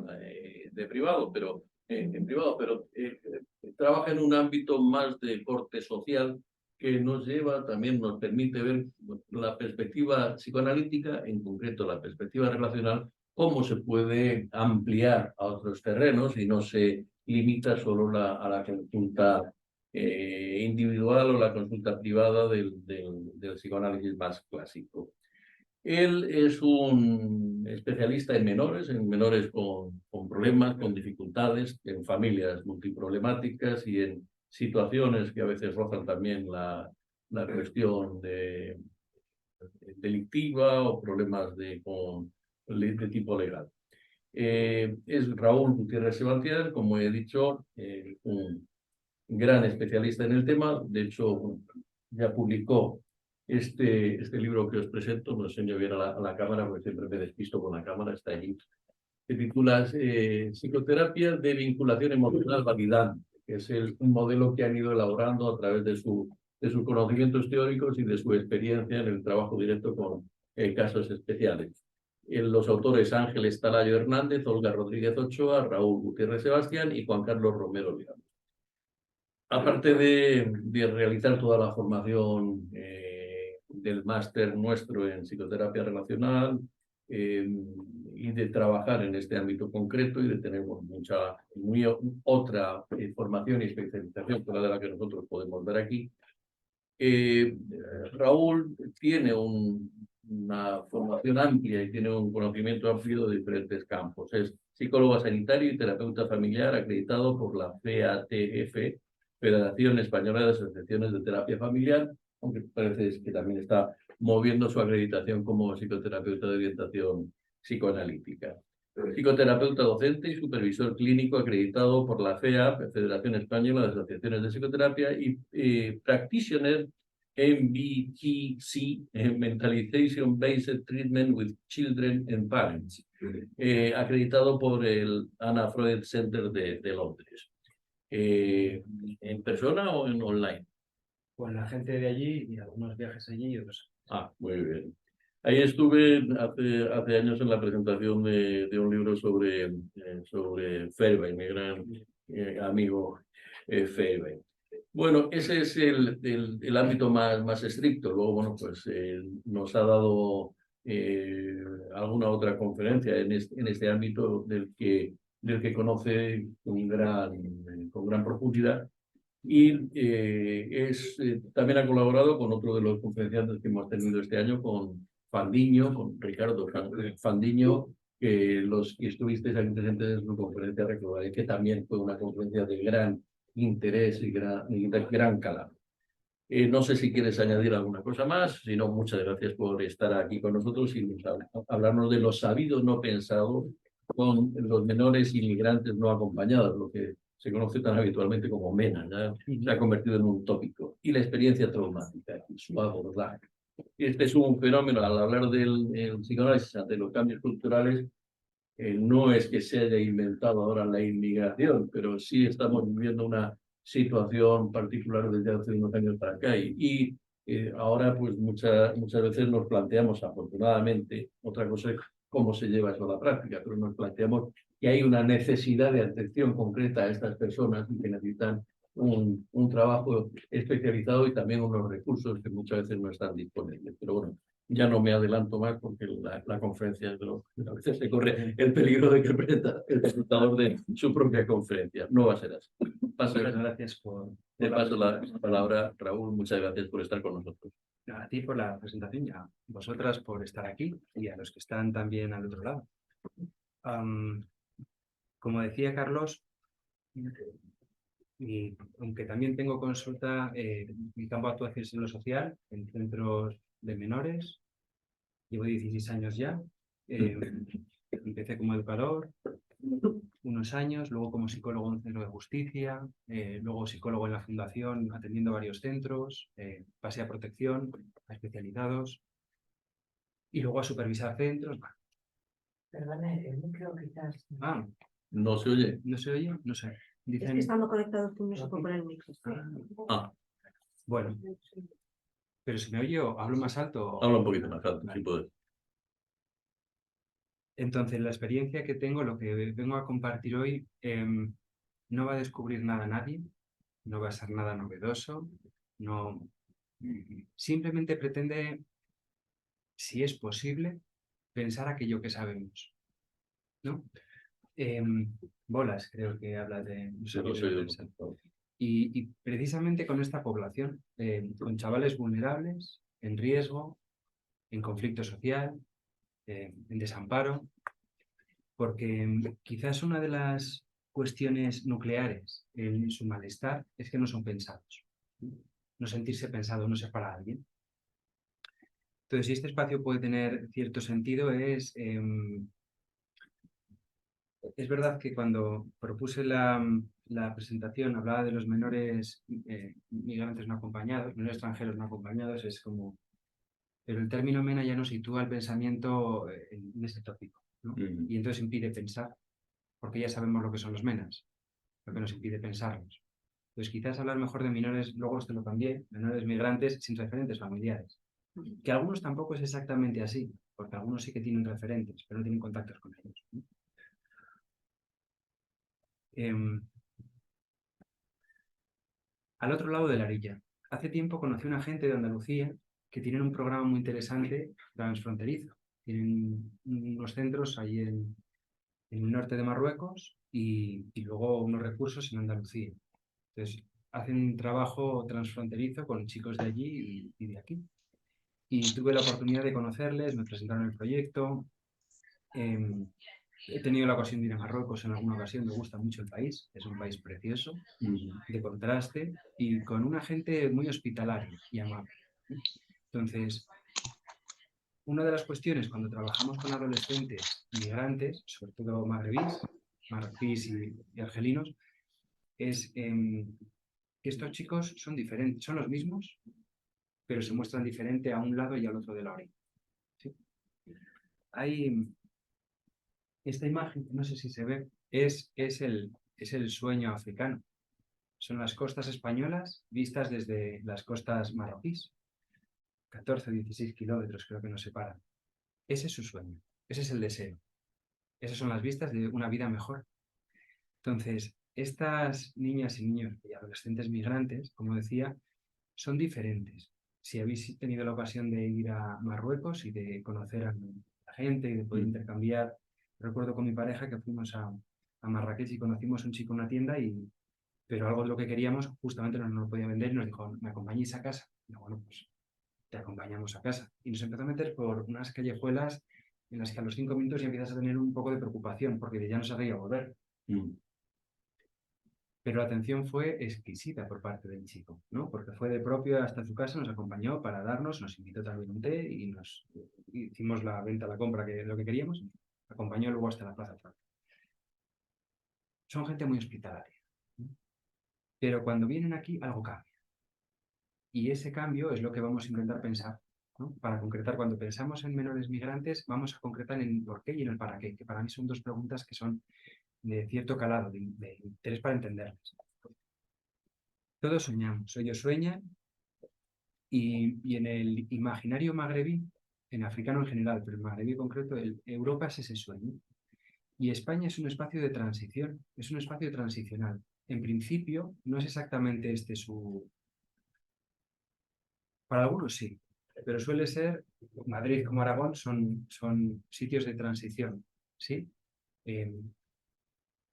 de privado, pero en privado, pero trabaja en un ámbito más de corte social que nos lleva, también nos permite ver la perspectiva psicoanalítica, en concreto la perspectiva relacional, cómo se puede ampliar a otros terrenos y no se limita solo a la consulta individual o la consulta privada del psicoanálisis más clásico. Él es un especialista en menores con problemas, con dificultades, en familias multiproblemáticas y en situaciones que a veces rozan también la cuestión delictiva o problemas de tipo legal. Es Raúl Gutiérrez Sebastián, como he dicho, un gran especialista en el tema. De hecho, ya publicó este libro que os presento, lo enseño bien a la cámara porque siempre me despisto con la cámara, está ahí, que titula Psicoterapia de vinculación emocional validante, que es un modelo que han ido elaborando a través de sus conocimientos teóricos y de su experiencia en el trabajo directo con casos especiales. Los autores Ángeles Talayo Hernández, Olga Rodríguez Ochoa, Raúl Gutiérrez Sebastián y Juan Carlos Romero Vidal. Aparte de realizar toda la formación del máster nuestro en psicoterapia relacional y de trabajar en este ámbito concreto y de tener otra formación y especialización, fuera de la que nosotros podemos ver aquí, Raúl tiene una formación amplia y tiene un conocimiento amplio de diferentes campos. Es psicólogo sanitario y terapeuta familiar acreditado por la FATF, Federación Española de Asociaciones de Terapia Familiar, aunque parece que también está moviendo su acreditación como psicoterapeuta de orientación psicoanalítica. Psicoterapeuta docente y supervisor clínico acreditado por la FEAP, Federación Española de Asociaciones de Psicoterapia, y practitioner MBTC, Mentalization Based Treatment with Children and Parents, acreditado por el Anna Freud Center de Londres. ¿En persona o en online? Con la gente de allí y algunos viajes allí y otros. Muy bien. Ahí estuve hace años en la presentación de un libro sobre Fairbairn, mi gran amigo Fairbairn. Bueno, ese es el ámbito más estricto. Luego, bueno, pues nos ha dado alguna otra conferencia en este ámbito del que conoce con gran profundidad. Y también ha colaborado con otro de los conferenciantes que hemos tenido este año, con Fandiño, con Ricardo Fandiño, que los que estuvisteis aquí presentes en su conferencia recordaréis que también fue una conferencia de gran interés y de gran calado. No sé si quieres añadir alguna cosa más, si no, muchas gracias por estar aquí con nosotros y hablarnos de lo sabido no pensado con los menores inmigrantes no acompañados, lo que se conoce tan habitualmente como MENA, ¿ya? Se ha convertido en un tópico, y la experiencia traumática, su abordaje. Este es un fenómeno, al hablar del psicoanálisis ante los cambios culturales, no es que se haya inventado ahora la inmigración, pero sí estamos viviendo una situación particular desde hace unos años para acá y ahora pues muchas veces nos planteamos, afortunadamente, otra cosa es cómo se lleva eso a la práctica, pero nos planteamos que hay una necesidad de atención concreta a estas personas y que necesitan un trabajo especializado y también unos recursos que muchas veces no están disponibles. Pero bueno, ya no me adelanto más porque la conferencia a veces se corre el peligro de que el presentador de su propia conferencia. No va a ser así. Muchas gracias por Te paso la palabra, Raúl. Muchas gracias por estar con nosotros. A ti por la presentación y a vosotras por estar aquí y a los que están también al otro lado. Como decía Carlos, y aunque también tengo consulta, mi campo de actuación es en lo social, en centros de menores. Llevo 16 años ya. Empecé como educador unos años, luego como psicólogo en un centro de justicia, luego psicólogo en la fundación atendiendo varios centros, pasé a protección, a especializados y luego a supervisar centros. Perdone, el micro quizás. ¿No se oye? ¿No se oye? No sé. Dicen... Es que estando conectados tú no se puede poner el micro. Bueno. Pero si me oye, ¿hablo más alto? Habla un poquito más alto, si puedes. Entonces, la experiencia que tengo, lo que vengo a compartir hoy, no va a descubrir nada a nadie, no va a ser nada novedoso, no, simplemente pretende, si es posible, pensar aquello que sabemos, ¿no? Bolas, creo que habla de... no sé Yo no qué soy debe de pensar. los... Y precisamente con esta población, con chavales vulnerables, en riesgo, en conflicto social, en desamparo, porque quizás una de las cuestiones nucleares en su malestar es que no son pensados. No sentirse pensado, no ser para alguien. Entonces, si este espacio puede tener cierto sentido, es verdad que cuando propuse la presentación hablaba de los menores migrantes no acompañados, menores extranjeros no acompañados, es como... Pero el término MENA ya nos sitúa el pensamiento en ese tópico, ¿no? Y entonces impide pensar, porque ya sabemos lo que son los MENAs, lo que nos impide pensarlos. Entonces quizás hablar mejor de menores, luego esto lo cambié, menores migrantes sin referentes familiares. Que algunos tampoco es exactamente así, porque algunos sí que tienen referentes, pero no tienen contactos con ellos, ¿no? Al otro lado de la orilla. Hace tiempo conocí a una gente de Andalucía que tienen un programa muy interesante transfronterizo. Tienen unos centros ahí en el norte de Marruecos y luego unos recursos en Andalucía. Entonces, hacen un trabajo transfronterizo con chicos de allí y de aquí. Y tuve la oportunidad de conocerles, me presentaron el proyecto. He tenido la ocasión de ir a Marruecos en alguna ocasión, me gusta mucho el país, es un país precioso, de contraste y con una gente muy hospitalaria y amable. Entonces, una de las cuestiones cuando trabajamos con adolescentes migrantes, sobre todo marroquíes y argelinos, es que estos chicos son diferentes, son los mismos, pero se muestran diferente a un lado y al otro de la orilla. ¿Sí? Hay esta imagen, no sé si se ve, es el sueño africano. Son las costas españolas vistas desde las costas marroquíes. 14 o 16 kilómetros creo que nos separan. Ese es su sueño, ese es el deseo. Esas son las vistas de una vida mejor. Entonces, estas niñas y niños y adolescentes migrantes, como decía, son diferentes. Si habéis tenido la ocasión de ir a Marruecos y de conocer a la gente y de poder intercambiar, recuerdo con mi pareja que fuimos a Marrakech y conocimos a un chico en una tienda, pero algo de lo que queríamos justamente no nos lo podía vender y nos dijo, ¿me acompañáis a casa? Y bueno, pues te acompañamos a casa. Y nos empezó a meter por unas callejuelas en las que a los 5 minutos ya empiezas a tener un poco de preocupación porque ya no sabía volver. Pero la atención fue exquisita por parte del chico, ¿no? Porque fue de propio hasta su casa, nos acompañó para nos invitó también a un té y nos hicimos la venta, la compra, que lo que queríamos, acompañó luego hasta la plaza. Son gente muy hospitalaria, ¿no? Pero cuando vienen aquí algo cambia. Y ese cambio es lo que vamos a intentar pensar, ¿no? Para concretar, cuando pensamos en menores migrantes, vamos a concretar en el por qué y en el para qué, que para mí son dos preguntas que son de cierto calado, de interés para entenderlas. Todos soñamos, ellos sueñan y en el imaginario magrebí, en africano en general, pero en magrebí en concreto, Europa es ese sueño. Y España es un espacio de transición, es un espacio transicional. En principio, no es exactamente este su... Para algunos sí, pero suele ser, Madrid como Aragón son sitios de transición, ¿sí?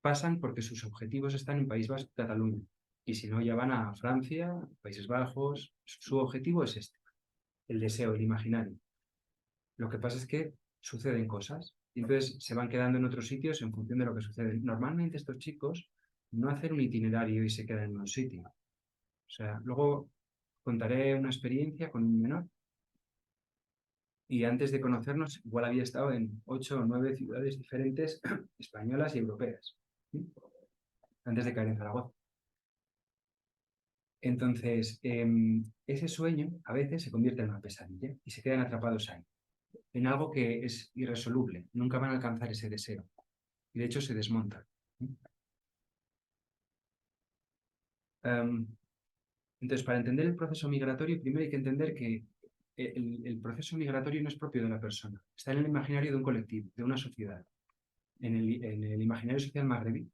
Pasan porque sus objetivos están en País Vasco, Cataluña, y si no ya van a Francia, Países Bajos, su objetivo es este, el deseo, el imaginario. Lo que pasa es que suceden cosas, y entonces se van quedando en otros sitios en función de lo que sucede. Normalmente estos chicos no hacen un itinerario y se quedan en un sitio. O sea, luego contaré una experiencia con un menor y antes de conocernos igual había estado en 8 o 9 ciudades diferentes españolas y europeas, ¿sí? Antes de caer en Zaragoza. Entonces, ese sueño a veces se convierte en una pesadilla y se quedan atrapados ahí, en algo que es irresoluble, nunca van a alcanzar ese deseo y de hecho se desmontan. Entonces, para entender el proceso migratorio, primero hay que entender que el proceso migratorio no es propio de la persona, está en el imaginario de un colectivo, de una sociedad. En el imaginario social magrebí,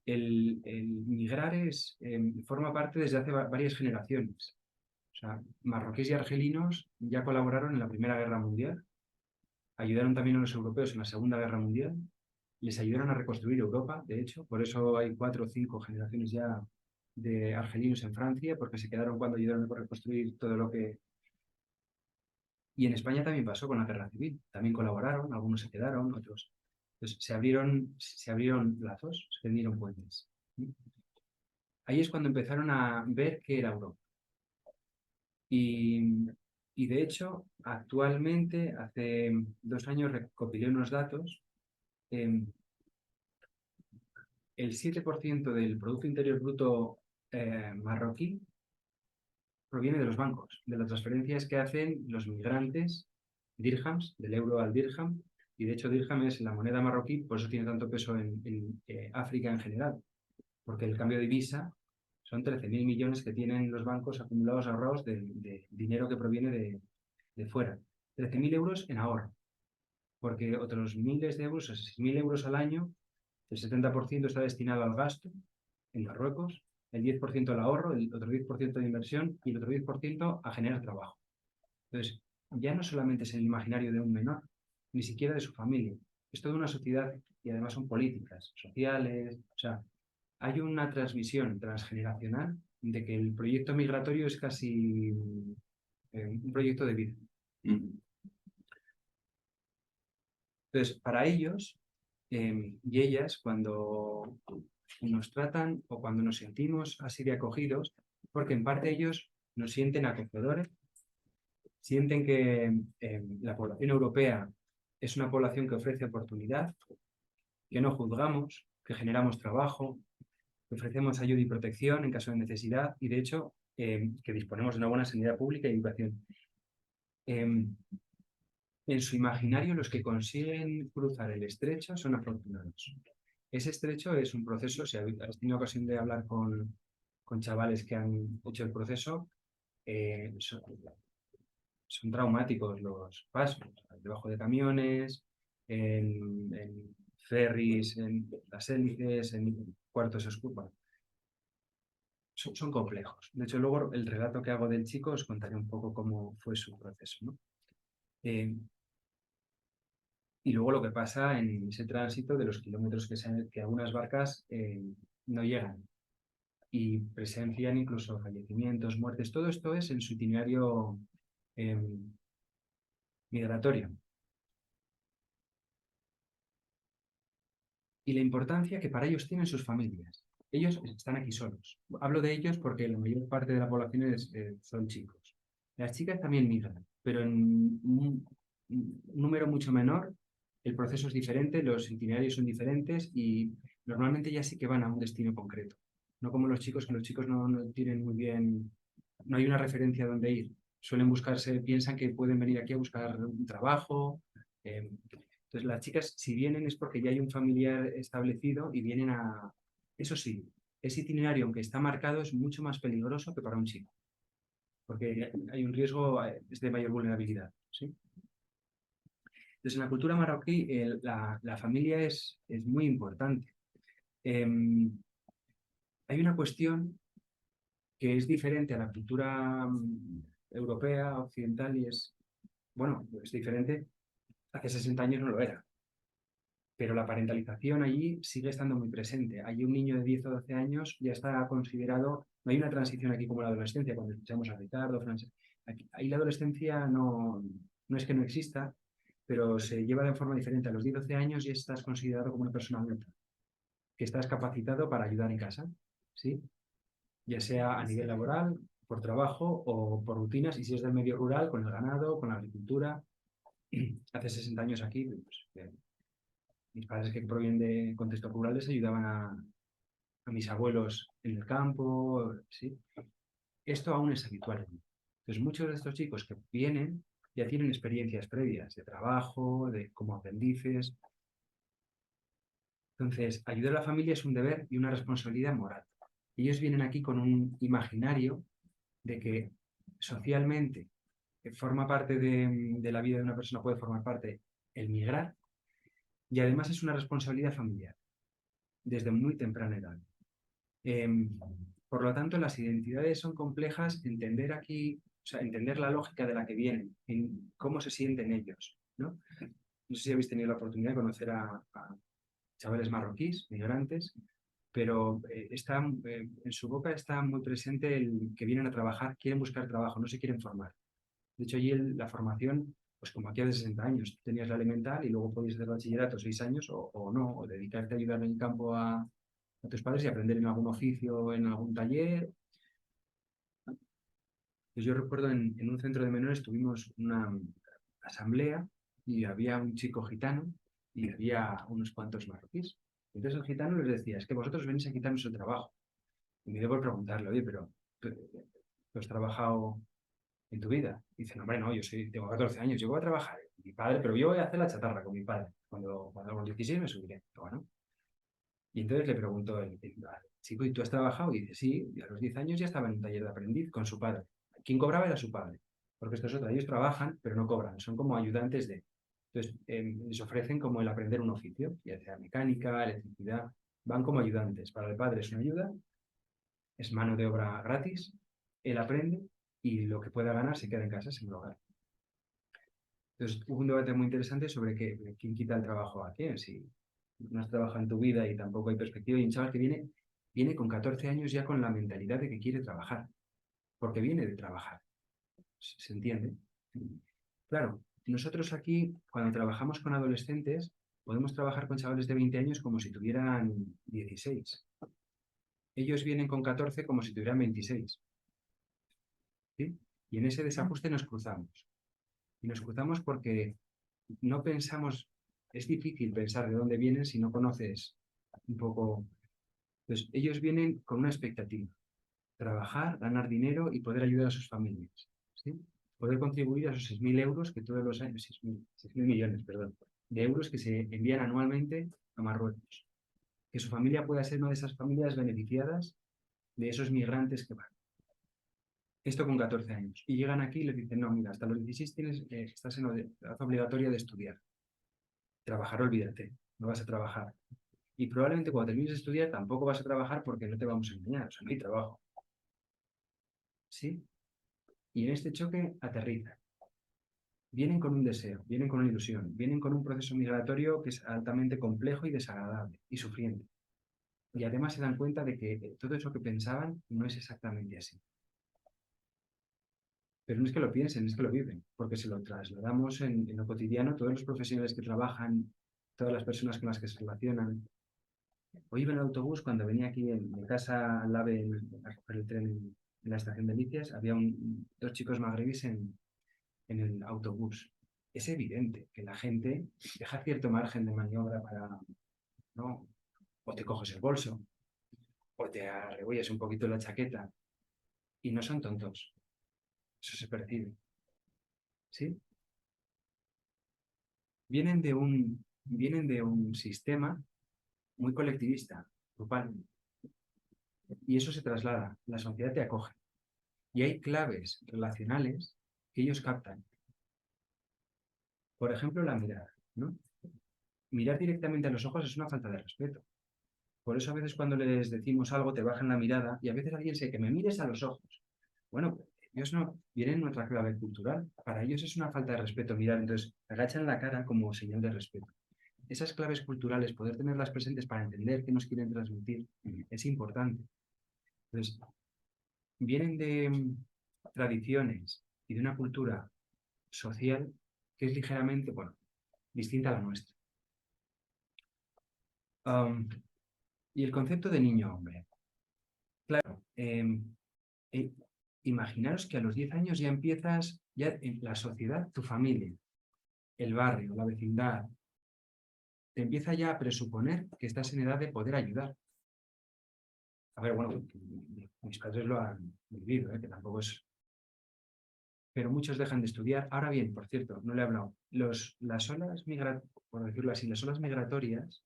el migrar forma parte desde hace varias generaciones. O sea, marroquíes y argelinos ya colaboraron en la Primera Guerra Mundial, ayudaron también a los europeos en la Segunda Guerra Mundial, les ayudaron a reconstruir Europa, de hecho, por eso hay 4 o 5 generaciones ya de argelinos en Francia, porque se quedaron cuando ayudaron a reconstruir todo lo que... Y en España también pasó con la Guerra Civil, también colaboraron, algunos se quedaron, otros... Entonces, se abrieron lazos, se tendieron puentes. Ahí es cuando empezaron a ver qué era Europa. Y de hecho, actualmente, hace 2 años recopilé unos datos. El 7% del Producto Interior Bruto marroquí proviene de los bancos, de las transferencias que hacen los migrantes, dirhams, del euro al dirham, y de hecho dirham es la moneda marroquí, por eso tiene tanto peso en África en general, porque el cambio de divisa son 13.000 millones que tienen los bancos acumulados ahorrados de dinero que proviene de fuera. 13.000 euros en ahorro, porque otros miles de euros, 6.000 euros al año, el 70% está destinado al gasto en Marruecos, el 10% al ahorro, el otro 10% de inversión y el otro 10% a generar trabajo. Entonces, ya no solamente es el imaginario de un menor, ni siquiera de su familia, es toda una sociedad y además son políticas, sociales, o sea, hay una transmisión transgeneracional de que el proyecto migratorio es casi un proyecto de vida. Entonces, para ellos y ellas, cuando nos tratan o cuando nos sentimos así de acogidos, porque en parte ellos nos sienten acogedores, sienten que la población europea es una población que ofrece oportunidad, que no juzgamos, que generamos trabajo, que ofrecemos ayuda y protección en caso de necesidad y, de hecho, que disponemos de una buena sanidad pública y educación. En su imaginario, los que consiguen cruzar el estrecho son afortunados. Ese estrecho es un proceso, si has tenido ocasión de hablar con chavales que han hecho el proceso, son traumáticos los pasos, debajo de camiones, en ferries, en las hélices, en cuartos oscuros. Son complejos. De hecho, luego el relato que hago del chico os contaré un poco cómo fue su proceso, ¿no? Y luego lo que pasa en ese tránsito de los kilómetros que algunas barcas no llegan y presencian incluso fallecimientos, muertes. Todo esto es en su itinerario migratorio. Y la importancia que para ellos tienen sus familias. Ellos están aquí solos. Hablo de ellos porque la mayor parte de la población son chicos. Las chicas también migran, pero en un número mucho menor. El proceso es diferente, los itinerarios son diferentes y normalmente ya sí que van a un destino concreto. No como los chicos, que los chicos no tienen muy bien, no hay una referencia a dónde ir. Suelen buscarse, piensan que pueden venir aquí a buscar un trabajo. Entonces las chicas, si vienen es porque ya hay un familiar establecido y vienen a... Eso sí, ese itinerario, aunque está marcado, es mucho más peligroso que para un chico. Porque hay un riesgo de mayor vulnerabilidad, ¿sí? Entonces, en la cultura marroquí, la familia es muy importante. Hay una cuestión que es diferente a la cultura europea, occidental, y es diferente. Hace 60 años no lo era. Pero la parentalización allí sigue estando muy presente. Allí un niño de 10 o 12 años ya está considerado... No hay una transición aquí como la adolescencia, cuando escuchamos a Ricardo, Francesc. Ahí la adolescencia no es que no exista, pero se lleva de forma diferente. A los 10 o 12 años ya estás considerado como una persona adulta, que estás capacitado para ayudar en casa, ¿sí? Ya sea a nivel laboral, por trabajo o por rutinas, y si es del medio rural, con el ganado, con la agricultura. Hace 60 años aquí, pues, mis padres que provienen de contextos rurales ayudaban a mis abuelos en el campo, ¿sí? Esto aún es habitual. Entonces, muchos de estos chicos que vienen ya tienen experiencias previas de trabajo, como aprendices. Entonces, ayudar a la familia es un deber y una responsabilidad moral. Ellos vienen aquí con un imaginario de que socialmente forma parte de la vida de una persona, puede formar parte el migrar, y además es una responsabilidad familiar, desde muy temprana edad. Por lo tanto, las identidades son complejas, entender aquí, o sea, entender la lógica de la que vienen, en cómo se sienten ellos, ¿no? No sé si habéis tenido la oportunidad de conocer a chavales marroquíes, migrantes, pero en su boca está muy presente el que vienen a trabajar, quieren buscar trabajo, no se quieren formar. De hecho, allí la formación, pues como aquí hace 60 años, tenías la elemental y luego podías hacer bachillerato 6 años o no, o dedicarte a ayudar en el campo a tus padres y aprender en algún oficio, en algún taller. Pues yo recuerdo en un centro de menores tuvimos una asamblea y había un chico gitano y había unos cuantos marroquíes. Entonces el gitano les decía, es que vosotros venís a quitarnos el trabajo. Y me dio por preguntarle, oye, pero ¿tú has trabajado en tu vida? Y dice, no, hombre, no, tengo 14 años, yo voy a trabajar. Mi padre, pero yo voy a hacer la chatarra con mi padre. Cuando a los 16 me subiré. Bueno. Y entonces le preguntó al chico, ¿y tú has trabajado? Y dice, sí, y a los 10 años ya estaba en un taller de aprendiz con su padre. Quien cobraba era su padre, porque estos otros, ellos trabajan, pero no cobran, son como ayudantes de... Entonces, les ofrecen como el aprender un oficio, ya sea mecánica, electricidad, van como ayudantes. Para el padre es una ayuda, es mano de obra gratis, él aprende y lo que pueda ganar se queda en casa sin hogar. Entonces, hubo un debate muy interesante sobre quién quita el trabajo a quién, si no has trabajado en tu vida y tampoco hay perspectiva, y un chaval que viene con 14 años ya con la mentalidad de que quiere trabajar, porque viene de trabajar. ¿Se entiende? Claro, nosotros aquí, cuando trabajamos con adolescentes, podemos trabajar con chavales de 20 años como si tuvieran 16. Ellos vienen con 14 como si tuvieran 26. ¿Sí? Y en ese desajuste nos cruzamos. Y nos cruzamos porque no pensamos, es difícil pensar de dónde vienen si no conoces un poco. Pues ellos vienen con una expectativa: trabajar, ganar dinero y poder ayudar a sus familias, ¿sí? Poder contribuir a esos 6.000 euros que todos los años, 6.000 millones, perdón, de euros que se envían anualmente a Marruecos. Que su familia pueda ser una de esas familias beneficiadas de esos migrantes que van. Esto con 14 años. Y llegan aquí y les dicen, no, mira, hasta los 16 estás en edad obligatoria de estudiar. Trabajar, olvídate, no vas a trabajar. Y probablemente cuando termines de estudiar tampoco vas a trabajar porque no te vamos a engañar, o sea, no hay trabajo. ¿Sí? Y en este choque aterriza. Vienen con un deseo, vienen con una ilusión, vienen con un proceso migratorio que es altamente complejo y desagradable y sufriente. Y además se dan cuenta de que todo eso que pensaban no es exactamente así. Pero no es que lo piensen, es que lo viven, porque se lo trasladamos en lo cotidiano. Todos los profesionales que trabajan, todas las personas con las que se relacionan. Hoy iba en el autobús, cuando venía aquí en mi casa al AVE a coger el tren en la estación de Licias, había dos chicos magrebíes en el autobús. Es evidente que la gente deja cierto margen de maniobra para, ¿no? O te coges el bolso, o te arrebollas un poquito la chaqueta, y no son tontos. Eso se percibe. ¿Sí? Vienen de un sistema muy colectivista, grupal, y eso se traslada. La sociedad te acoge. Y hay claves relacionales que ellos captan. Por ejemplo, la mirada, ¿no? Mirar directamente a los ojos es una falta de respeto. Por eso a veces cuando les decimos algo te bajan la mirada y a veces alguien dice que me mires a los ojos. Bueno, ellos no vienen en otra clave cultural. Para ellos es una falta de respeto mirar, entonces agachan la cara como señal de respeto. Esas claves culturales, poder tenerlas presentes para entender qué nos quieren transmitir, es importante. Entonces, vienen de tradiciones y de una cultura social que es ligeramente, bueno, distinta a la nuestra. Y el concepto de niño-hombre. Claro, imaginaros que a los 10 años ya empiezas, ya en la sociedad, tu familia, el barrio, la vecindad, te empieza ya a presuponer que estás en edad de poder ayudar. A ver, bueno, mis padres lo han vivido, que tampoco es... Pero muchos dejan de estudiar. Ahora bien, por cierto, no le he hablado. Las olas migratorias, por decirlo así, las olas migratorias,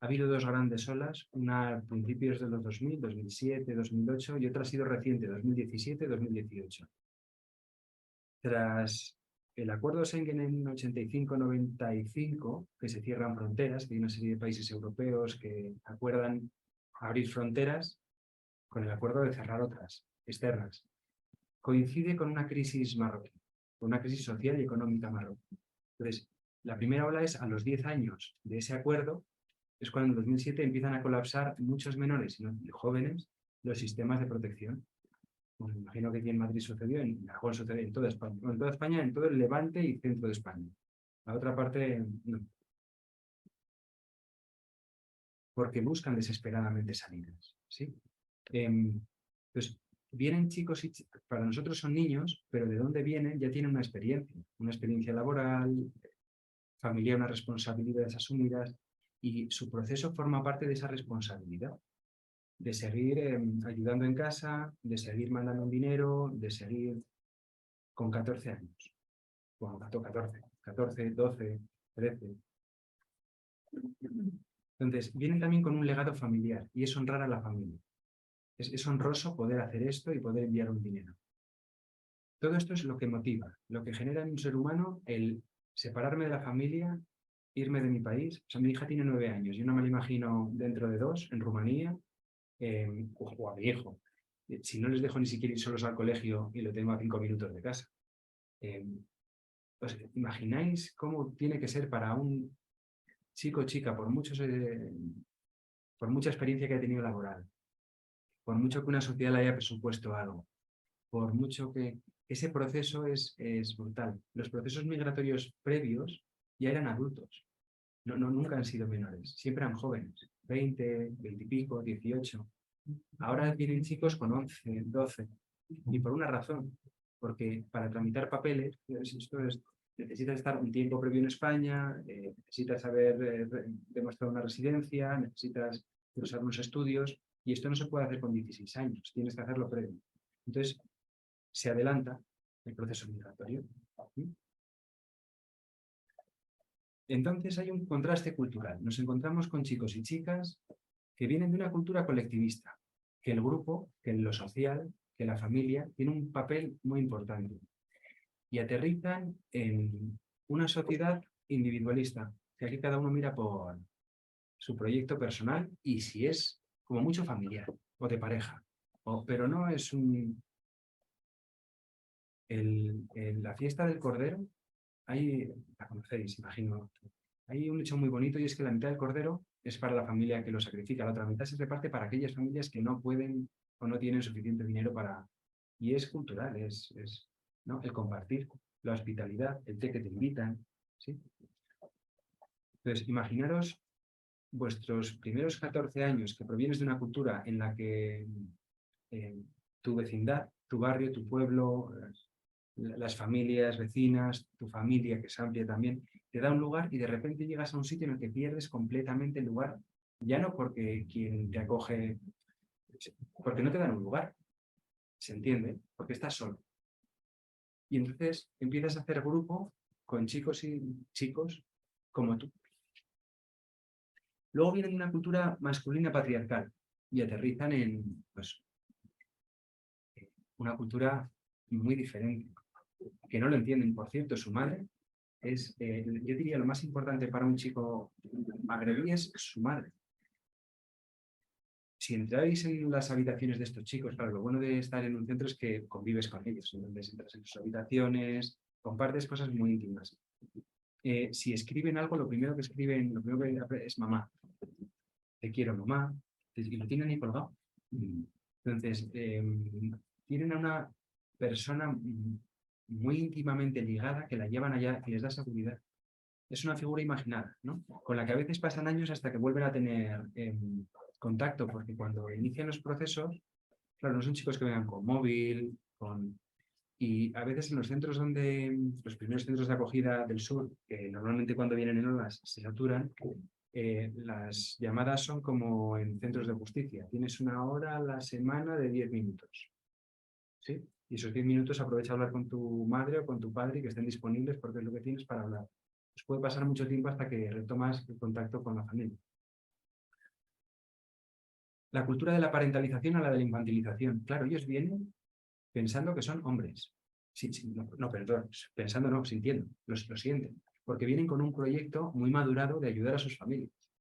ha habido dos grandes olas, una a principios de los 2000, 2007, 2008, y otra ha sido reciente, 2017, 2018. Tras el acuerdo Schengen en 85-95, que se cierran fronteras, que hay una serie de países europeos que acuerdan abrir fronteras con el acuerdo de cerrar otras, externas. Coincide con una crisis marroquí, con una crisis social y económica marroquí. Entonces, la primera ola es a los 10 años de ese acuerdo, es cuando en 2007 empiezan a colapsar muchos menores y jóvenes los sistemas de protección. Bueno, me imagino que aquí en Madrid sucedió, en Aragón sucedió, en toda España, en toda España, en todo el Levante y centro de España. La otra parte, no. Porque buscan desesperadamente salidas, ¿sí? Pues vienen chicos y para nosotros son niños, pero de dónde vienen ya tienen una experiencia laboral, familiar, unas responsabilidades asumidas, y su proceso forma parte de esa responsabilidad, de seguir ayudando en casa, de seguir mandando un dinero, de seguir con 14 años. Bueno, 14, 12, 13. Entonces, vienen también con un legado familiar y es honrar a la familia. Es honroso poder hacer esto y poder enviar un dinero. Todo esto es lo que motiva, lo que genera en un ser humano el separarme de la familia, irme de mi país. O sea, mi hija tiene 9 años, yo no me la imagino dentro de 2 en Rumanía, o a mi hijo. Si no les dejo ni siquiera ir solos al colegio y lo tengo a 5 minutos de casa. ¿Os imagináis cómo tiene que ser para un chico o chica, por mucha experiencia que haya tenido laboral, por mucho que una sociedad le haya presupuesto algo, por mucho que ese proceso es brutal? Los procesos migratorios previos ya eran adultos, nunca han sido menores, siempre eran jóvenes, 20, 20 y pico, 18. Ahora vienen chicos con 11, 12, y por una razón, porque para tramitar papeles, necesitas estar un tiempo previo en España, necesitas haber demostrado una residencia, necesitas cursar unos estudios, y esto no se puede hacer con 16 años, tienes que hacerlo previo. Entonces, se adelanta el proceso migratorio. Entonces hay un contraste cultural. Nos encontramos con chicos y chicas que vienen de una cultura colectivista, que el grupo, que lo social, que la familia, tiene un papel muy importante. Y aterrizan en una sociedad individualista, que aquí cada uno mira por su proyecto personal y si es como mucho familiar o de pareja. Pero no es un... En la fiesta del Cordero, la conocéis, imagino, hay un hecho muy bonito y es que la mitad del Cordero es para la familia que lo sacrifica, la otra mitad se reparte para aquellas familias que no pueden o no tienen suficiente dinero para... Y es cultural, ¿no? El compartir, la hospitalidad, el té que te invitan, ¿sí? Entonces, imaginaros vuestros primeros 14 años que provienes de una cultura en la que tu vecindad, tu barrio, tu pueblo, las familias vecinas, tu familia, que es amplia también, te da un lugar y de repente llegas a un sitio en el que pierdes completamente el lugar, ya no porque quien te acoge, porque no te dan un lugar, se entiende, porque estás solo. Y entonces empiezas a hacer grupo con chicos y chicos como tú. Luego vienen de una cultura masculina patriarcal y aterrizan en pues, una cultura muy diferente, que no lo entienden. Por cierto, su madre es, yo diría, lo más importante para un chico magrebí es su madre. Si entráis en las habitaciones de estos chicos, claro, lo bueno de estar en un centro es que convives con ellos, entonces entras en sus habitaciones, compartes cosas muy íntimas. Si escriben algo, lo primero que escriben, lo primero que es mamá. Te quiero, mamá. Y lo tienen ahí colgado. Entonces, tienen a una persona muy íntimamente ligada que la llevan allá y les da seguridad. Es una figura imaginada, ¿no? Con la que a veces pasan años hasta que vuelven a tener contacto, porque cuando inician los procesos, claro, no son chicos que vengan con móvil, y a veces en los centros los primeros centros de acogida del sur, que normalmente cuando vienen en olas se saturan, las llamadas son como en centros de justicia. Tienes 1 hora a la semana de 10 minutos. ¿Sí? Y esos 10 minutos aprovecha a hablar con tu madre o con tu padre que estén disponibles porque es lo que tienes para hablar. Pues puede pasar mucho tiempo hasta que retomas el contacto con la familia. La cultura de la parentalización a la de la infantilización. Claro, ellos vienen pensando que son hombres. Sí, sí, no, perdón, pensando no, sintiendo, lo sienten, porque vienen con un proyecto muy madurado de ayudar a sus familias.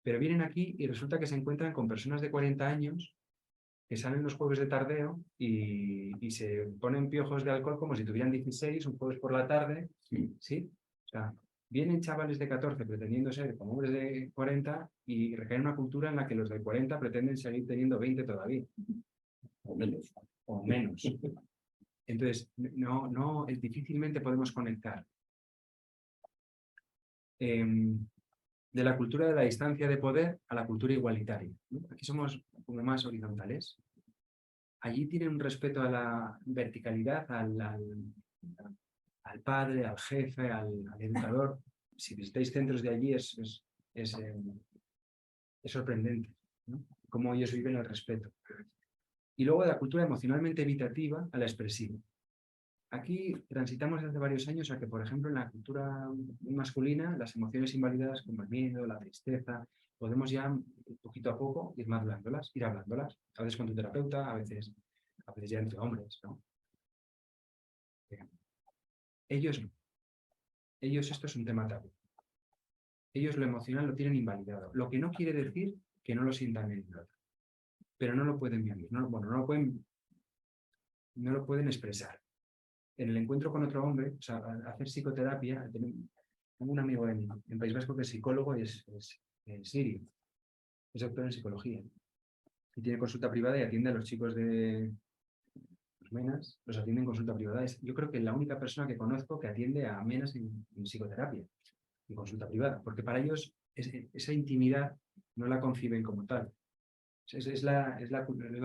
Pero vienen aquí y resulta que se encuentran con personas de 40 años que salen los jueves de tardeo y se ponen piojos de alcohol como si tuvieran 16, un jueves por la tarde, ¿sí? O sea, vienen chavales de 14 pretendiendo ser como hombres de 40 y recaen en una cultura en la que los de 40 pretenden seguir teniendo 20 todavía. O menos. O menos. Entonces, difícilmente podemos conectar de la cultura de la distancia de poder a la cultura igualitaria, ¿no? Aquí somos como más horizontales. Allí tienen un respeto a la verticalidad, al padre, al jefe, al educador. Si visitáis centros de allí es sorprendente, ¿no? Cómo ellos viven el respeto. Y luego de la cultura emocionalmente evitativa a la expresiva. Aquí transitamos desde varios años a que, por ejemplo, en la cultura masculina, las emociones invalidadas como el miedo, la tristeza, podemos ya poquito a poco ir madurándolas, ir hablándolas, a veces con tu terapeuta, a veces ya entre hombres, ¿no? Ellos no. Ellos esto es un tema tabú. Ellos lo emocional lo tienen invalidado, lo que no quiere decir que no lo sientan en el otro, pero no lo pueden vivir, no lo pueden expresar. En el encuentro con otro hombre, o sea, hacer psicoterapia, tengo un amigo en País Vasco que es psicólogo y es sirio, es doctor en psicología, y tiene consulta privada y atiende a los chicos de los MENAS, los atiende en consulta privada. Yo creo que es la única persona que conozco que atiende a MENAS en psicoterapia, en consulta privada, porque para ellos esa intimidad no la conciben como tal. Es la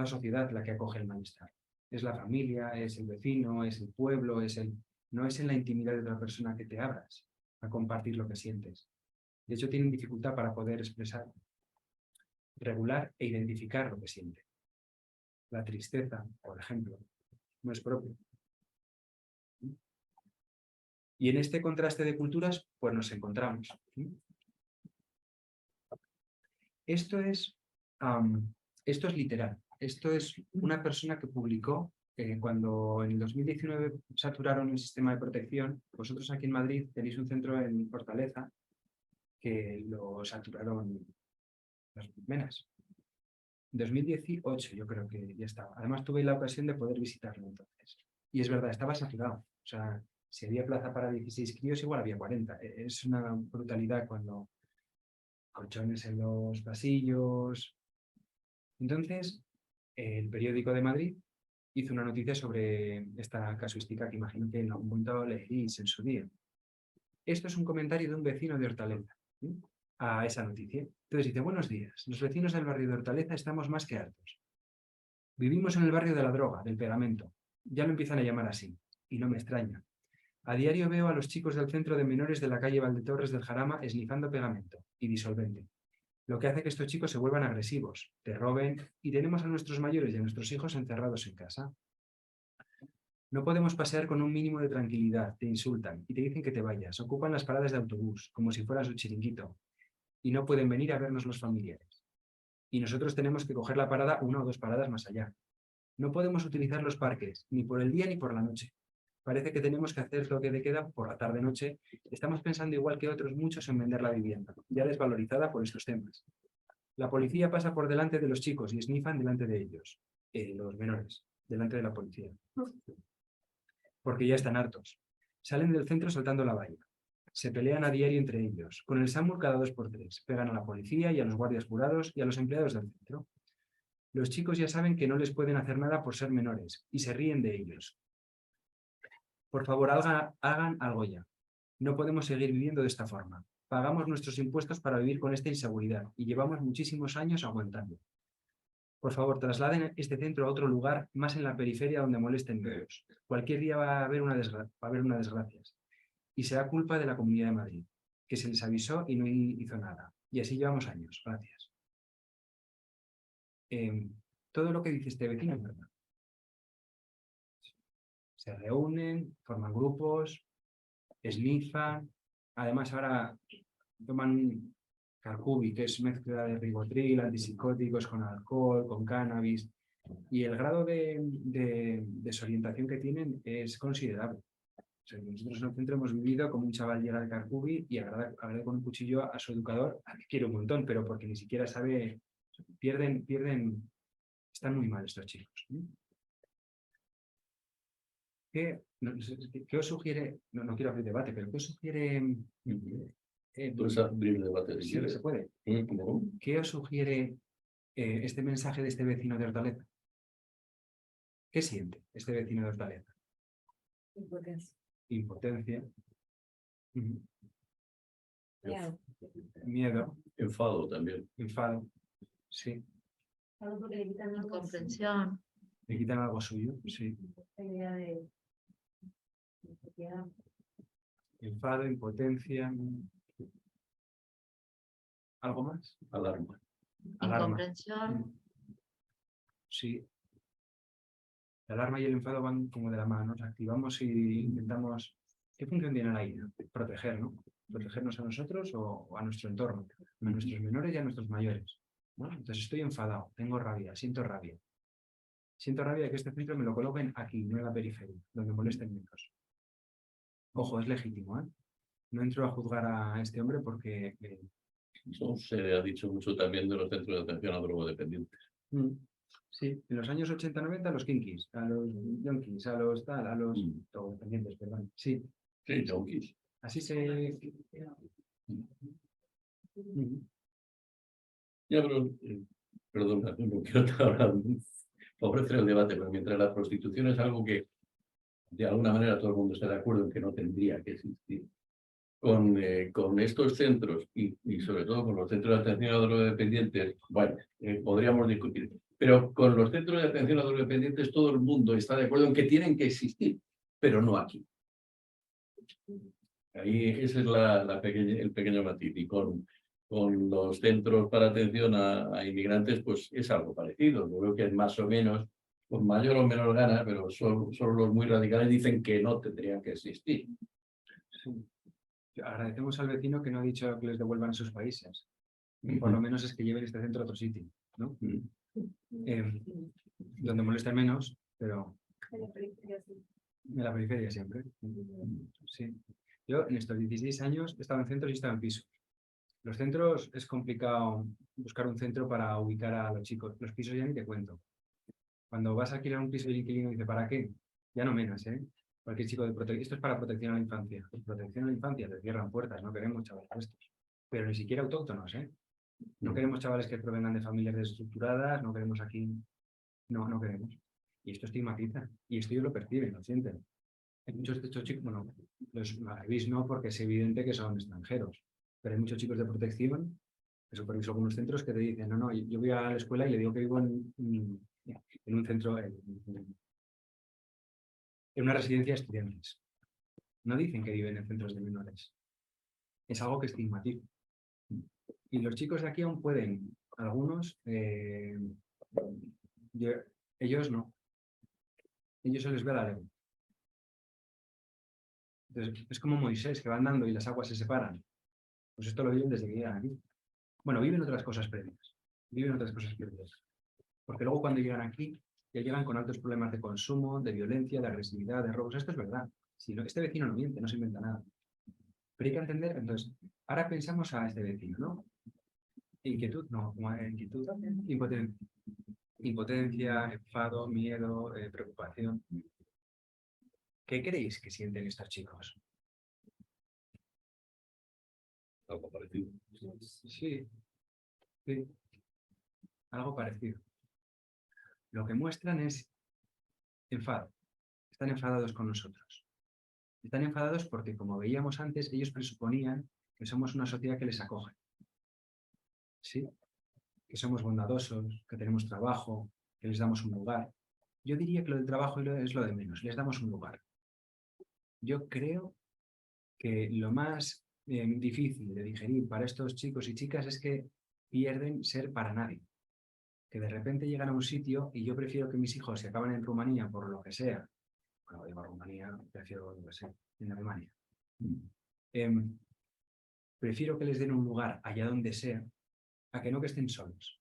sociedad la que acoge el malestar. Es la familia, es el vecino, es el pueblo, no es en la intimidad de otra persona que te abras a compartir lo que sientes. De hecho, tienen dificultad para poder expresar, regular e identificar lo que siente. La tristeza, por ejemplo, no es propio. Y en este contraste de culturas, pues nos encontramos. Esto es literal. Esto es una persona que publicó cuando en el 2019 saturaron el sistema de protección. Vosotros aquí en Madrid tenéis un centro en Fortaleza que lo saturaron las MENAS. En 2018 yo creo que ya estaba. Además tuve la ocasión de poder visitarlo entonces. Y es verdad, estaba saturado. O sea, si había plaza para 16 críos, igual había 40. Es una brutalidad cuando colchones en los pasillos. Entonces, el periódico de Madrid hizo una noticia sobre esta casuística que imagino que en algún momento leeréis en su día. Esto es un comentario de un vecino de Hortaleza, ¿sí?, a esa noticia. Entonces dice: buenos días, los vecinos del barrio de Hortaleza estamos más que hartos. Vivimos en el barrio de la droga, del pegamento. Ya lo empiezan a llamar así, y no me extraña. A diario veo a los chicos del centro de menores de la calle Valdetorres del Jarama esnifando pegamento y disolvente, lo que hace que estos chicos se vuelvan agresivos, te roben, y tenemos a nuestros mayores y a nuestros hijos encerrados en casa. No podemos pasear con un mínimo de tranquilidad, te insultan y te dicen que te vayas, ocupan las paradas de autobús como si fuera su chiringuito y no pueden venir a vernos los familiares. Y nosotros tenemos que coger la parada 1 o 2 paradas más allá. No podemos utilizar los parques, ni por el día ni por la noche. Parece que tenemos que hacer toque de queda por la tarde-noche. Estamos pensando igual que otros muchos en vender la vivienda, ya desvalorizada por estos temas. La policía pasa por delante de los chicos y esnifan delante de ellos, los menores, delante de la policía. Porque ya están hartos. Salen del centro saltando la valla. Se pelean a diario entre ellos. Con el SAMUR cada 2 por 3. Pegan a la policía y a los guardias jurados y a los empleados del centro. Los chicos ya saben que no les pueden hacer nada por ser menores y se ríen de ellos. Por favor, hagan algo ya. No podemos seguir viviendo de esta forma. Pagamos nuestros impuestos para vivir con esta inseguridad y llevamos muchísimos años aguantando. Por favor, trasladen este centro a otro lugar, más en la periferia donde molesten menos. Cualquier día va a haber una desgracia. Y será culpa de la Comunidad de Madrid, que se les avisó y no hizo nada. Y así llevamos años. Gracias. Todo lo que dice este vecino es verdad. Se reúnen, forman grupos, esnifan. Además, ahora toman Carcubi, que es mezcla de ribotril, antipsicóticos con alcohol, con cannabis. Y el grado de desorientación que tienen es considerable. O sea, nosotros en el centro hemos vivido como un chaval llega al Carcubi y agrede con un cuchillo a su educador, al que quiere un montón, pero porque ni siquiera sabe, pierden, están muy mal estos chicos. ¿Qué os sugiere? No quiero abrir debate, pero ¿qué os sugiere? Entonces, abrir el debate. si Sí, quieres. se puede. ¿Cómo? ¿Qué os sugiere este mensaje de este vecino de Hortaleza? ¿Qué siente este vecino de Hortaleza? Impotencia. Ujú. Miedo, Enfado también. enfado. Sí. Incomprensión. Le quitan algo suyo. Sí. Enfado, impotencia. ¿Algo más? Alarma. Alarma. Incomprensión. Sí. La alarma y el enfado van como de la mano. Nos activamos y intentamos. ¿Qué función tiene la ira? Proteger, ¿no? Protegernos a nosotros o a nuestro entorno, a nuestros menores y a nuestros mayores, ¿no? Entonces estoy enfadado, tengo rabia, siento rabia. Siento rabia de que este centro me lo coloquen aquí, no en la periferia, donde molesten menos. Ojo, es legítimo, ¿eh? No entro a juzgar a este hombre porque... Eso se ha dicho mucho también de los centros de atención a drogodependientes. Sí, en los años 80-90 a los kinkis, a los yonkis, a los tal, a los drogodependientes, perdón. Sí, Sí, yonkis. así se... Ya, pero, perdona, no quiero ahora favorecer el debate, pero mientras la prostitución es algo que de alguna manera todo el mundo está de acuerdo en que no tendría que existir, con estos centros y sobre todo con los centros de atención a drogodependientes, bueno, podríamos discutir, pero con los centros de atención a drogodependientes todo el mundo está de acuerdo en que tienen que existir, pero no aquí. Ahí ese es el pequeño matiz. Y con los centros para atención a inmigrantes, pues es algo parecido. Yo creo que es más o menos, con mayor o menor ganas, pero solo los muy radicales dicen que no tendrían que existir. Sí. Agradecemos al vecino que no ha dicho que les devuelvan a sus países. Por lo menos es que lleven este centro a otro sitio, ¿no? Donde moleste menos, pero en la periferia siempre. Sí. Yo en estos 16 años he estado en centros y he estado en pisos. Los centros es complicado buscar un centro para ubicar a los chicos. Los pisos ya ni te cuento. Cuando vas a alquilar un piso y el inquilino dice, ¿para qué? Ya no menos, ¿eh? Cualquier chico de protección. Esto es para protección a la infancia. Protección a la infancia, te cierran puertas, no queremos chavales estos. Pero ni siquiera autóctonos, ¿eh? No queremos chavales que provengan de familias desestructuradas, no queremos aquí. No queremos. Y esto estigmatiza. Y esto ellos lo perciben, lo sienten. Hay muchos de estos chicos, bueno, los magrebís no, porque es evidente que son extranjeros. Pero hay muchos chicos de protección, que superviso algunos centros, que te dicen, no, yo voy a la escuela y le digo que vivo en un centro, en una residencia de estudiantes. No dicen que viven en centros de menores. Es algo que estigmatiza. Y los chicos de aquí aún pueden, algunos, ellos no. Ellos se les ve la lengua. Entonces, es como Moisés, que va andando y las aguas se separan. Pues esto lo viven desde que llegan aquí. Bueno, viven otras cosas previas. Viven otras cosas previas. Porque luego cuando llegan aquí, ya llegan con altos problemas de consumo, de violencia, de agresividad, de robos. Esto es verdad. Si no, este vecino no miente, no se inventa nada. Pero hay que entender, entonces, ahora pensamos a este vecino, ¿no? Inquietud, no, inquietud, impotencia, enfado, miedo, preocupación. ¿Qué creéis que sienten estos chicos? Algo parecido. Sí, sí, algo parecido. Lo que muestran es enfado. Están enfadados con nosotros. Están enfadados porque, como veíamos antes, ellos presuponían que somos una sociedad que les acoge. ¿Sí? Que somos bondadosos, que tenemos trabajo, que les damos un lugar. Yo diría que lo del trabajo es lo de menos, les damos un lugar. Yo creo que lo más difícil de digerir para estos chicos y chicas es que pierden ser para nadie. Que de repente llegan a un sitio y yo prefiero que mis hijos se acaben en Rumanía por lo que sea. Bueno, digo Rumanía, prefiero, no sé, en Alemania. Prefiero que les den un lugar allá donde sea a que no que estén solos.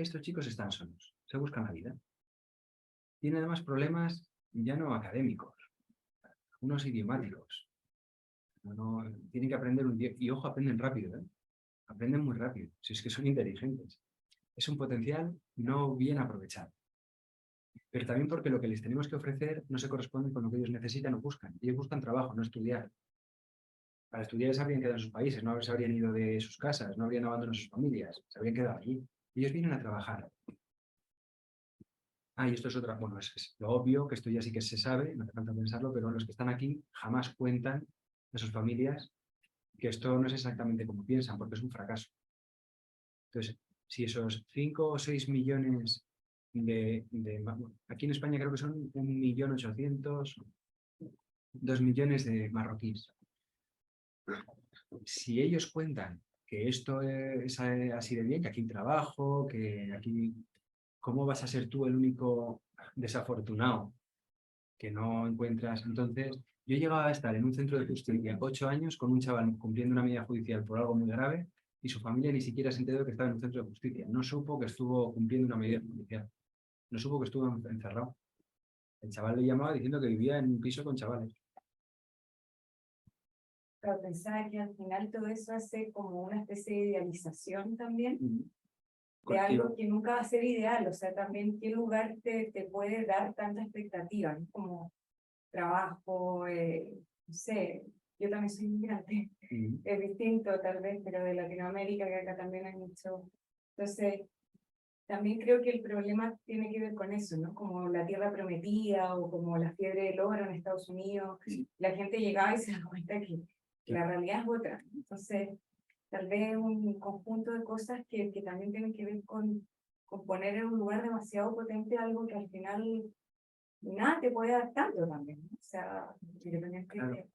estos chicos están solos, se buscan la vida. Tienen además problemas ya no académicos, unos idiomáticos. Tienen que aprender un idioma, y ojo, aprenden rápido, ¿eh? Aprenden muy rápido, si es que son inteligentes. Es un potencial no bien aprovechado. Pero también porque lo que les tenemos que ofrecer no se corresponde con lo que ellos necesitan o buscan. Ellos buscan trabajo, no estudiar. Para estudiar se habrían quedado en sus países, no se habrían ido de sus casas, no habrían abandonado sus familias, se habrían quedado allí. Ellos vienen a trabajar. Y esto es otra, bueno, es lo obvio, que esto ya sí que se sabe, no hace falta pensarlo, pero los que están aquí jamás cuentan a sus familias que esto no es exactamente como piensan, porque es un fracaso. Entonces, si esos 5 o 6 millones aquí en España creo que son 1.800.000, 2 millones de marroquíes. Si ellos cuentan que esto es así de bien, que aquí hay trabajo, que aquí... ¿Cómo vas a ser tú el único desafortunado que no encuentras? Entonces, yo llegaba a estar en un centro de justicia 8 años con un chaval cumpliendo una medida judicial por algo muy grave y su familia ni siquiera se enteró que estaba en un centro de justicia. No supo que estuvo cumpliendo una medida judicial. No supo que estuvo encerrado. El chaval le llamaba diciendo que vivía en un piso con chavales. Pero pensaba que al final todo eso hace como una especie de idealización también de algo que nunca va a ser ideal. O sea, también qué lugar te puede dar tanta expectativa, ¿no? Como trabajo, no sé, yo también soy inmigrante, es distinto tal vez, pero de Latinoamérica, que acá también hay mucho. Entonces, también creo que el problema tiene que ver con eso, ¿no? Como la tierra prometida o como la fiebre del oro en Estados Unidos. La gente llegaba y se da cuenta que la realidad es otra. Entonces, tal vez un conjunto de cosas que también tienen que ver con poner en un lugar demasiado potente algo que al final nada te puede dar tanto también, ¿no? O sea, independientemente. Claro.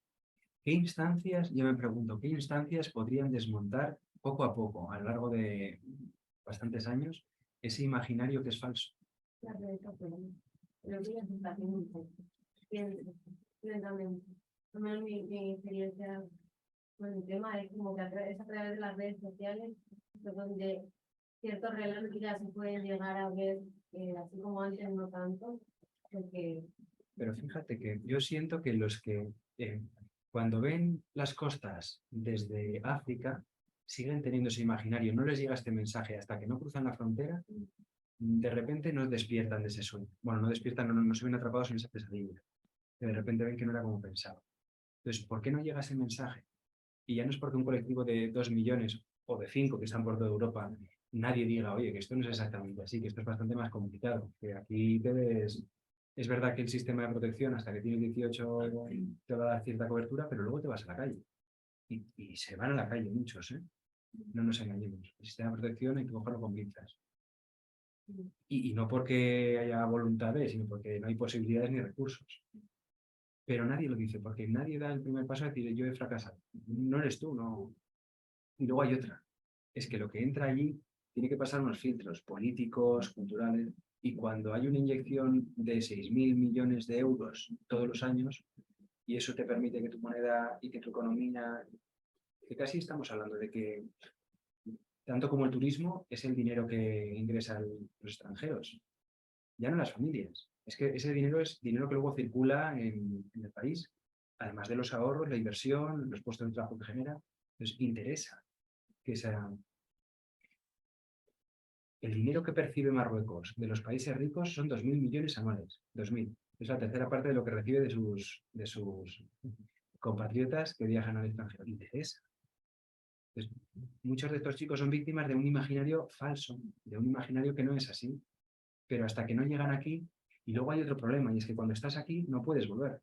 ¿Qué instancias, yo me pregunto, qué instancias podrían desmontar poco a poco, a lo largo de bastantes años, ese imaginario que es falso? Mi experiencia con el tema es como que es a través de las redes sociales donde ciertos relatos ya se pueden llegar a ver, así como antes no tanto, porque... Pero fíjate que yo siento que los que cuando ven las costas desde África siguen teniendo ese imaginario, no les llega este mensaje hasta que no cruzan la frontera, de repente no despiertan de ese sueño. Bueno, no despiertan, no se ven atrapados en esa pesadilla. De repente ven que no era como pensaba. Entonces, ¿por qué no llega ese mensaje? Y ya no es porque un colectivo de 2 millones o de 5 que están por toda Europa, nadie diga, oye, que esto no es exactamente así, que esto es bastante más complicado, que aquí debes... Es verdad que el sistema de protección hasta que tienes 18 te va a dar cierta cobertura, pero luego te vas a la calle. Y se van a la calle muchos, ¿eh? No nos engañemos. El sistema de protección hay que cogerlo con pinzas. Y no porque haya voluntades, sino porque no hay posibilidades ni recursos. Pero nadie lo dice, porque nadie da el primer paso a decir, yo he fracasado. No eres tú, no. Y luego hay otra. Es que lo que entra allí tiene que pasar unos filtros políticos, culturales, y cuando hay una inyección de 6.000 millones de euros todos los años, y eso te permite que tu moneda y que tu economía, que casi estamos hablando de que, tanto como el turismo, es el dinero que ingresan los extranjeros, ya no las familias. Es que ese dinero es dinero que luego circula en el país, además de los ahorros, la inversión, los puestos de trabajo que genera. Entonces, interesa que sea... El dinero que percibe Marruecos de los países ricos son 2.000 millones anuales. 2.000. Es la tercera parte de lo que recibe de sus compatriotas que viajan al extranjero. Interesa. Entonces, muchos de estos chicos son víctimas de un imaginario falso, de un imaginario que no es así. Pero hasta que no llegan aquí, y luego hay otro problema, y es que cuando estás aquí no puedes volver.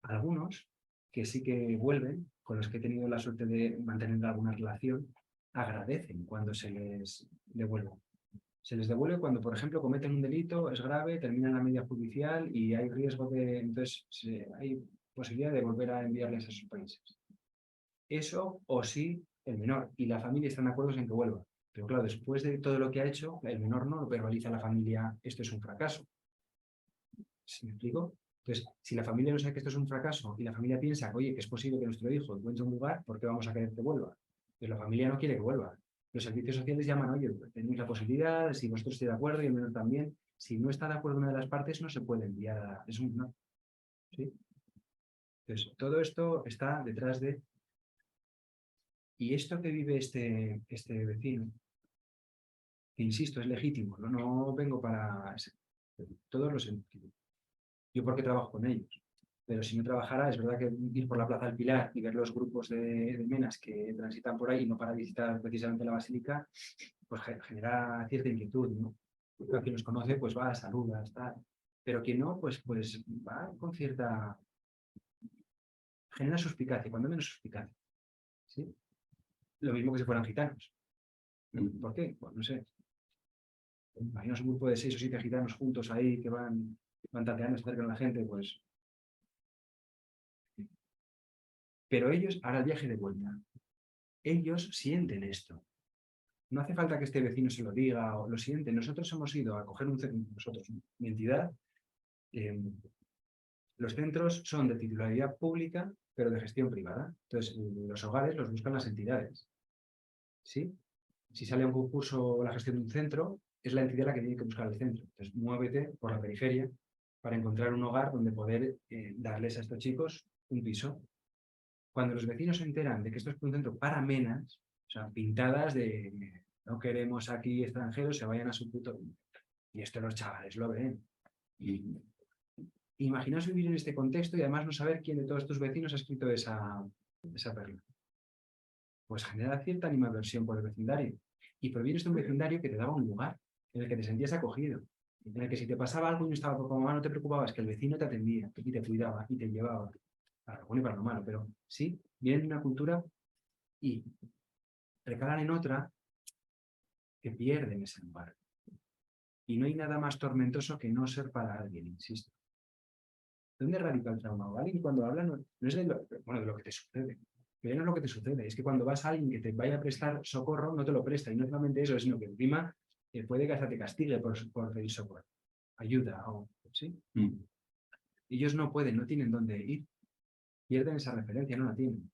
Algunos que sí que vuelven, con los que he tenido la suerte de mantener alguna relación, agradecen cuando se les devuelve. Se les devuelve cuando, por ejemplo, cometen un delito, es grave, terminan la medida judicial y hay riesgo de... Entonces, hay posibilidad de volver a enviarles a sus países. Eso o sí, el menor y la familia están de acuerdo en que vuelva. Pero claro, después de todo lo que ha hecho, el menor no lo verbaliza a la familia, esto es un fracaso. ¿Sí me explico? Entonces, si la familia no sabe que esto es un fracaso y la familia piensa, oye, que es posible que nuestro hijo encuentre un lugar, ¿por qué vamos a querer que vuelva? Pues la familia no quiere que vuelva. Los servicios sociales llaman, oye, tenéis la posibilidad, si vosotros estáis de acuerdo y el menor también. Si no está de acuerdo una de las partes, no se puede enviar a... Es un no. ¿Sí? Entonces, todo esto está detrás de... Y esto que vive este vecino, que insisto, es legítimo, no vengo para... Todos los... Yo porque trabajo con ellos. Pero si no trabajara, es verdad que ir por la Plaza del Pilar y ver los grupos de menas que transitan por ahí y no para visitar precisamente la basílica, pues genera cierta inquietud, ¿no? Quien los conoce, pues va, saluda, está. Pero quien no, pues va con cierta... Genera suspicacia, cuando menos suspicacia. ¿Sí? Lo mismo que si fueran gitanos. ¿Por qué? Pues no sé. Imaginas un grupo de 6 o 7 gitanos juntos ahí que van tanteando, se acercan a la gente, pues... Pero ellos, ahora el viaje de vuelta, ellos sienten esto. No hace falta que este vecino se lo diga o lo siente. Nosotros hemos ido a coger mi entidad. Los centros son de titularidad pública, pero de gestión privada. Entonces, los hogares los buscan las entidades. ¿Sí? Si sale un concurso la gestión de un centro, es la entidad la que tiene que buscar el centro. Entonces, muévete por la periferia para encontrar un hogar donde poder darles a estos chicos un piso. Cuando los vecinos se enteran de que esto es un centro para menas, o sea, pintadas de no queremos aquí extranjeros, se vayan a su puto... Y esto los chavales lo ven. Y imaginaos vivir en este contexto y además no saber quién de todos tus vecinos ha escrito esa perla. Pues genera cierta animadversión por el vecindario. Y provienes de un vecindario que te daba un lugar en el que te sentías acogido. En el que si te pasaba algo y no estaba papá o mamá, no te preocupabas, que el vecino te atendía y te cuidaba y te llevaba. Para lo bueno y para lo malo, pero sí, vienen de una cultura y recalan en otra que pierden ese lugar. Y no hay nada más tormentoso que no ser para alguien, insisto. ¿Dónde radica el trauma? Alguien cuando habla no es de lo que te sucede. Pero no es lo que te sucede, es que cuando vas a alguien que te vaya a prestar socorro, no te lo presta. Y no solamente eso, sino que encima puede que hasta te castigue por pedir socorro. Ayuda, ¿sí? Ellos no pueden, no tienen dónde ir. Pierden esa referencia, no la tienen.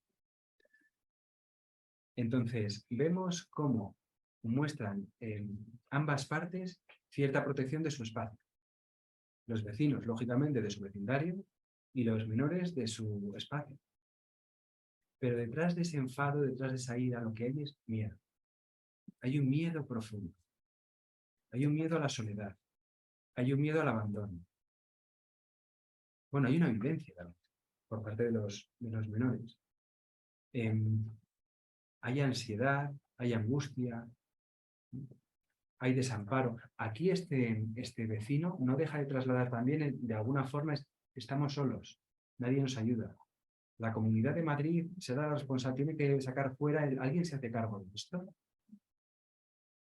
Entonces, vemos cómo muestran en ambas partes cierta protección de su espacio. Los vecinos, lógicamente, de su vecindario y los menores de su espacio. Pero detrás de ese enfado, detrás de esa ira, lo que hay es miedo. Hay un miedo profundo. Hay un miedo a la soledad. Hay un miedo al abandono. Bueno, hay una vivencia también por parte de los menores. Hay ansiedad, hay angustia, hay desamparo. Aquí este vecino no deja de trasladar también, de alguna forma, estamos solos, nadie nos ayuda. La Comunidad de Madrid se da la responsabilidad, tiene que sacar fuera, ¿alguien se hace cargo de esto?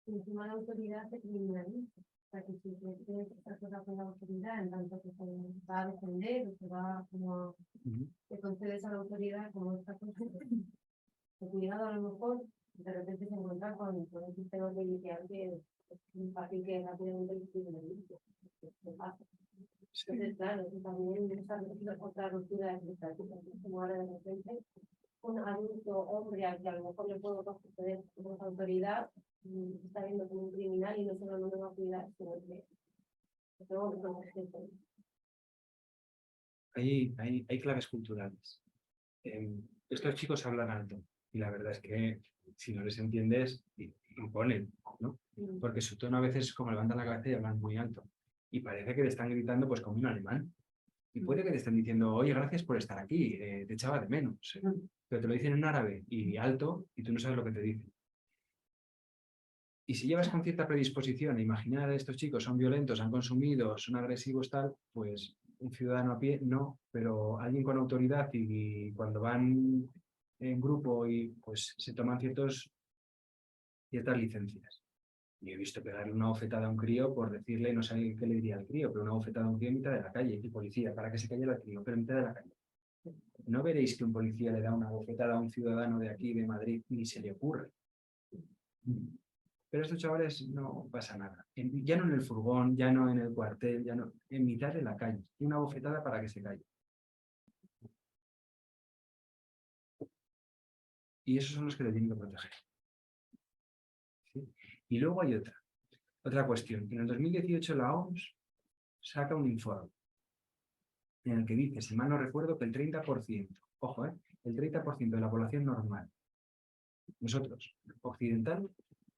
Encima la autoridad se criminaliza. O sea, que si tienes que hacer cosas con la autoridad, en tanto que se va a defender o se va como... te concedes a la autoridad como esta cosa. El cuidado a lo mejor de repente se encuentra con un sistema judicial que es fácil que rápidamente se pasa. Entonces, claro, también es otra ruptura de expectativas, como ahora de repente un adulto hombre al que a lo mejor le puedo conceder como autoridad está viendo como un criminal y no solo no me va a cuidar, sino que tengo que proteger. Hay claves culturales. Estos chicos hablan alto y la verdad es que si no les entiendes, imponen, ¿no? Porque su tono a veces es como levantan la cabeza y hablan muy alto. Y parece que te están gritando pues como un alemán. Y puede que te estén diciendo, oye, gracias por estar aquí, te echaba de menos. Pero te lo dicen en árabe y alto y tú no sabes lo que te dicen. Y si llevas con cierta predisposición a imaginar a estos chicos son violentos, han consumido, son agresivos, tal, pues un ciudadano a pie no, pero alguien con autoridad y cuando van en grupo y pues se toman ciertas licencias. Y he visto pegarle una bofetada a un crío por decirle, no sé qué le diría al crío, pero una bofetada a un crío en mitad de la calle, y policía, para que se callara el crío, pero en mitad de la calle. No veréis que un policía le da una bofetada a un ciudadano de aquí, de Madrid, ni se le ocurre. Pero estos chavales no pasa nada. Ya no en el furgón, ya no en el cuartel, ya no, en mitad de la calle. Y una bofetada para que se calle. Y esos son los que le tienen que proteger. ¿Sí? Y luego hay otra cuestión. En el 2018 la OMS saca un informe en el que dice, si mal no recuerdo, que el 30%, ojo, el 30% de la población normal, nosotros, occidental,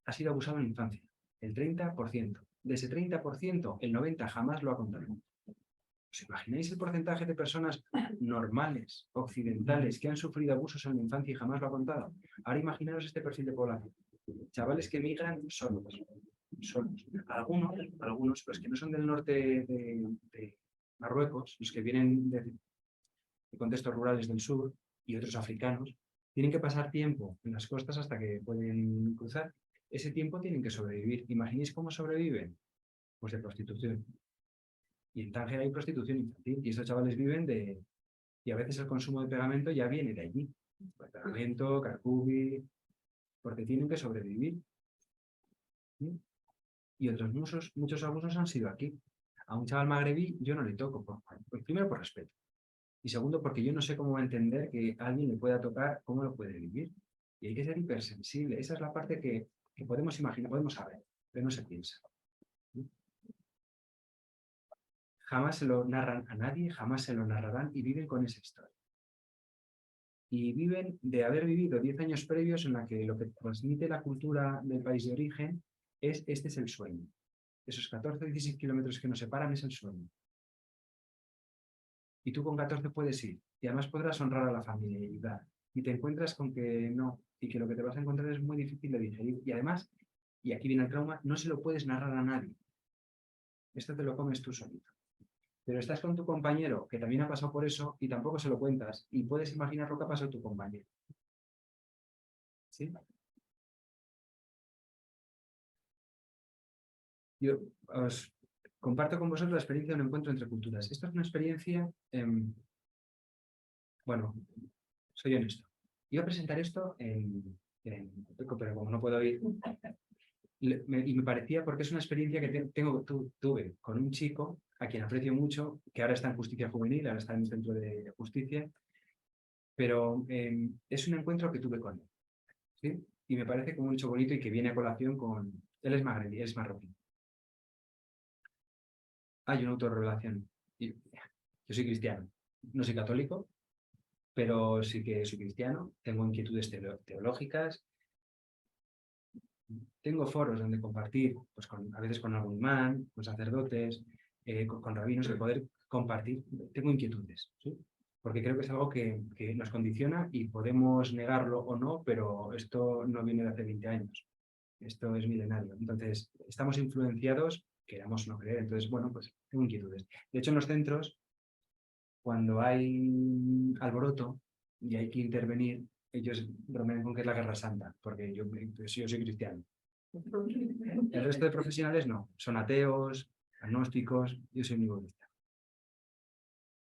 ha sido abusado en la infancia. El 30%. De ese 30%, el 90% jamás lo ha contado. ¿Os imagináis el porcentaje de personas normales, occidentales, que han sufrido abusos en la infancia y jamás lo ha contado? Ahora imaginaros este perfil de población. Chavales que migran solos. Algunos, los que no son del norte de Marruecos, los que vienen de contextos rurales del sur y otros africanos, tienen que pasar tiempo en las costas hasta que pueden cruzar. Ese tiempo tienen que sobrevivir. ¿Imagináis cómo sobreviven? Pues de prostitución. Y en Tánger hay prostitución infantil y estos chavales viven de... Y a veces el consumo de pegamento ya viene de allí. Pues pegamento, carcubi, porque tienen que sobrevivir. ¿Sí? Y otros muchos abusos han sido aquí. A un chaval magrebí yo no le toco, primero por respeto. Y segundo, porque yo no sé cómo va a entender que alguien le pueda tocar, cómo lo puede vivir. Y hay que ser hipersensible. Esa es la parte que podemos imaginar, podemos saber, pero no se piensa. Jamás se lo narran a nadie, jamás se lo narrarán y viven con esa historia. Y viven de haber vivido 10 años previos en la que lo que transmite la cultura del país de origen es, este es el sueño. Esos 14 o 16 kilómetros que nos separan es el sueño. Y tú con 14 puedes ir. Y además podrás honrar a la familia y ayudar. Y te encuentras con que no. Y que lo que te vas a encontrar es muy difícil de digerir. Y además, y aquí viene el trauma, no se lo puedes narrar a nadie. Esto te lo comes tú solito. Pero estás con tu compañero, que también ha pasado por eso, y tampoco se lo cuentas. Y puedes imaginar lo que ha pasado a tu compañero. ¿Sí? Yo os comparto con vosotros la experiencia de un encuentro entre culturas. Esto es una experiencia... bueno, soy honesto. Iba a presentar esto pero como no puedo ir... Y me parecía, porque es una experiencia que tuve con un chico a quien aprecio mucho, que ahora está en justicia juvenil, ahora está en el centro de justicia, pero es un encuentro que tuve con él, ¿sí? Y me parece como un hecho bonito y que viene a colación con... Él es magrebí, es marroquí. Hay una autorrevelación. Yo soy cristiano, no soy católico, pero sí que soy cristiano, tengo inquietudes teológicas, tengo foros donde compartir, pues a veces con algún imán, con sacerdotes, con rabinos, de poder compartir. Tengo inquietudes, ¿sí? Porque creo que es algo que nos condiciona y podemos negarlo o no, pero esto no viene de hace 20 años. Esto es milenario. Entonces, estamos influenciados, queramos no creer. Entonces, bueno, pues tengo inquietudes. De hecho, en los centros, cuando hay alboroto y hay que intervenir, ellos bromean con que es la Guerra Santa, porque yo soy cristiano. El resto de profesionales no, son ateos, agnósticos, yo soy muy budista.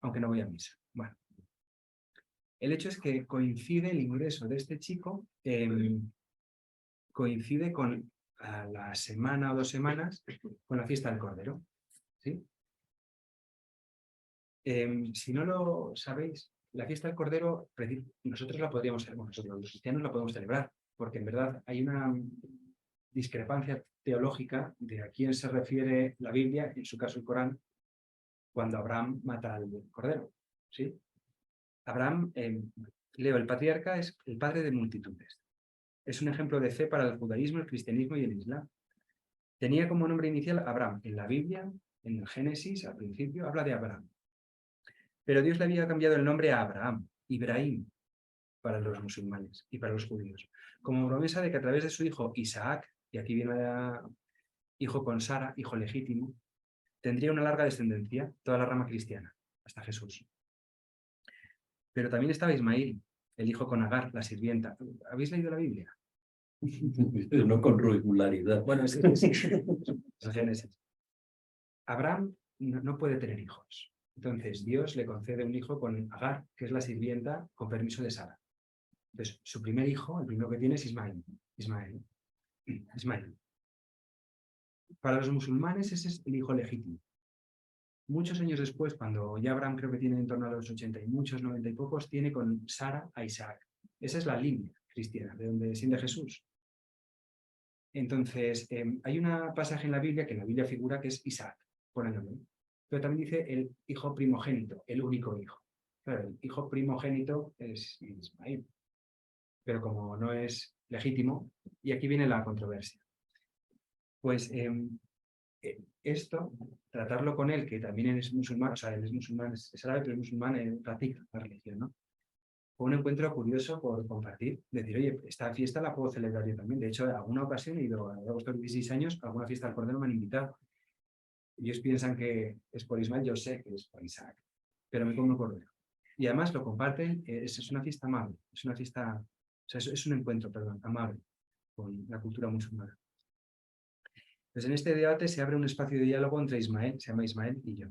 Aunque no voy a misa. Bueno, el hecho es que coincide el ingreso de este chico, coincide con a la semana o 2 semanas con la fiesta del Cordero. ¿Sí? Si no lo sabéis, la fiesta del Cordero, nosotros la podríamos celebrar, nosotros los cristianos la podemos celebrar, porque en verdad hay una discrepancia teológica de a quién se refiere la Biblia, en su caso el Corán, cuando Abraham mata al Cordero. ¿Sí? Abraham, Leo, el patriarca, es el padre de multitudes. Es un ejemplo de fe para el judaísmo, el cristianismo y el islam. Tenía como nombre inicial Abraham. En la Biblia, en el Génesis, al principio, habla de Abraham. Pero Dios le había cambiado el nombre a Abraham, Ibrahim, para los musulmanes y para los judíos, como promesa de que a través de su hijo Isaac, y aquí viene hijo con Sara, hijo legítimo, tendría una larga descendencia, toda la rama cristiana, hasta Jesús. Pero también estaba Ismael, el hijo con Agar, la sirvienta. ¿Habéis leído la Biblia? Pero no con regularidad. Bueno, es Génesis. Abraham no puede tener hijos. Entonces Dios le concede un hijo con Agar, que es la sirvienta, con permiso de Sara. Entonces su primer hijo, el primero que tiene es Ismael. Para los musulmanes ese es el hijo legítimo. Muchos años después, cuando ya Abraham creo que tiene en torno a los 80 y muchos, 90 y pocos, tiene con Sara a Isaac. Esa es la línea cristiana, de donde desciende Jesús. Entonces, hay un pasaje en la Biblia, que en la Biblia figura que es Isaac, por el nombre. Pero también dice el hijo primogénito, el único hijo. Claro, el hijo primogénito es Ismael. Pero como no es legítimo, y aquí viene la controversia. Pues esto, tratarlo con él, que también es musulmán, o sea, él es musulmán, es árabe, pero es musulmán, practica la religión, ¿no? Fue un encuentro curioso por compartir, decir, oye, esta fiesta la puedo celebrar yo también. De hecho, en alguna ocasión he ido, a estos 16 años, a alguna fiesta del Cordero me han invitado. Ellos piensan que es por Ismael, yo sé que es por Isaac, pero me como un cordero. Y además lo comparten, es una fiesta amable, es una fiesta, o sea, es un encuentro, perdón, amable con la cultura musulmana. Pues en este debate se abre un espacio de diálogo entre Ismael, se llama Ismael, y yo.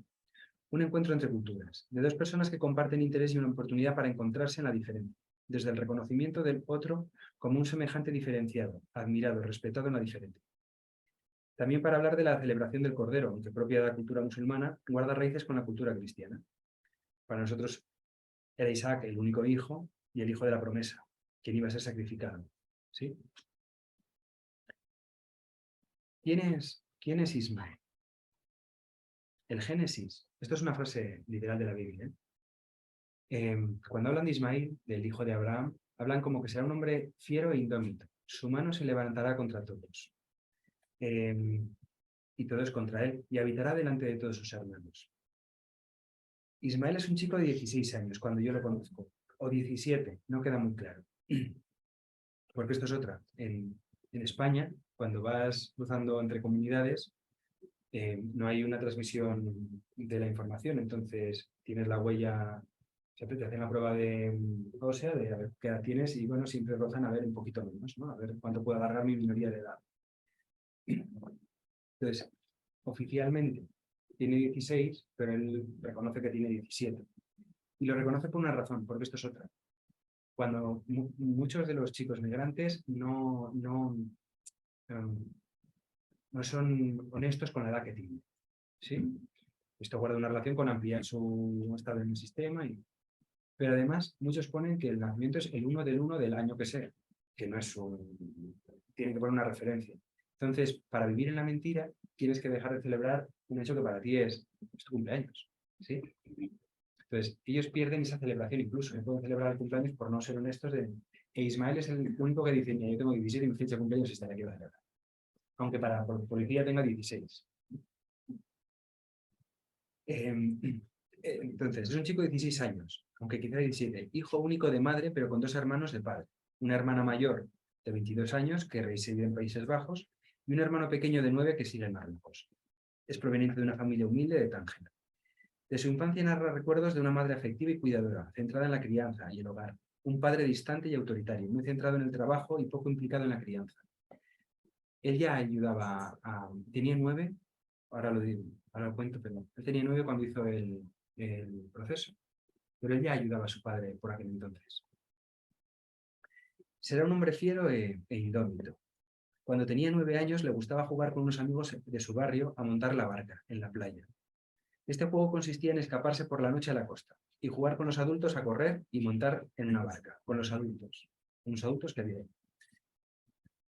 Un encuentro entre culturas, de dos personas que comparten interés y una oportunidad para encontrarse en la diferencia, desde el reconocimiento del otro como un semejante diferenciado, admirado, respetado en la diferente. También para hablar de la celebración del Cordero, aunque propia de la cultura musulmana, guarda raíces con la cultura cristiana. Para nosotros era Isaac el único hijo y el hijo de la promesa, quien iba a ser sacrificado. ¿Sí? ¿Quién es Ismael? El Génesis, esto es una frase literal de la Biblia. Cuando hablan de Ismael, del hijo de Abraham, hablan como que será un hombre fiero e indómito. Su mano se levantará contra todos. Y todos contra él, y habitará delante de todos sus hermanos. Ismael es un chico de 16 años, cuando yo lo conozco, o 17, no queda muy claro. Porque esto es otra. En España, cuando vas cruzando entre comunidades, no hay una transmisión de la información, entonces tienes la huella, siempre te hacen la prueba de ósea, de a ver qué edad tienes, y bueno, siempre rozan a ver un poquito menos, ¿no? A ver cuánto puede agarrar mi minoría de edad. Entonces, oficialmente tiene 16, pero él reconoce que tiene 17. Y lo reconoce por una razón, porque esto es otra. Cuando muchos de los chicos migrantes no son honestos con la edad que tienen. ¿Sí? Esto guarda una relación con ampliar su estado en el sistema. Pero además, muchos ponen que el nacimiento es el 1 del 1 del año que sea, que no es tiene que poner una referencia. Entonces, para vivir en la mentira, tienes que dejar de celebrar un hecho que para ti es tu cumpleaños. ¿Sí? Entonces, ellos pierden esa celebración incluso. No pueden celebrar el cumpleaños por no ser honestos. E Ismael es el único que dice, yo tengo 17 y mi fecha de cumpleaños y estaré aquí a celebrar. Aunque para la policía tenga 16. Entonces, es un chico de 16 años, aunque quizá 17, hijo único de madre, pero con dos hermanos de padre. Una hermana mayor de 22 años, que reside en Países Bajos, y un hermano pequeño de 9 que sigue en Marruecos. Es proveniente de una familia humilde de Tánger. De su infancia narra recuerdos de una madre afectiva y cuidadora, centrada en la crianza y el hogar. Un padre distante y autoritario, muy centrado en el trabajo y poco implicado en la crianza. Él ya ayudaba tenía 9, ahora lo cuento, perdón. Él tenía 9 cuando hizo el proceso, pero él ya ayudaba a su padre por aquel entonces. Será un hombre fiero e indómito. Cuando tenía 9 años le gustaba jugar con unos amigos de su barrio a montar la barca en la playa. Este juego consistía en escaparse por la noche a la costa y jugar con los adultos a correr y montar en una barca, con los adultos que había ahí.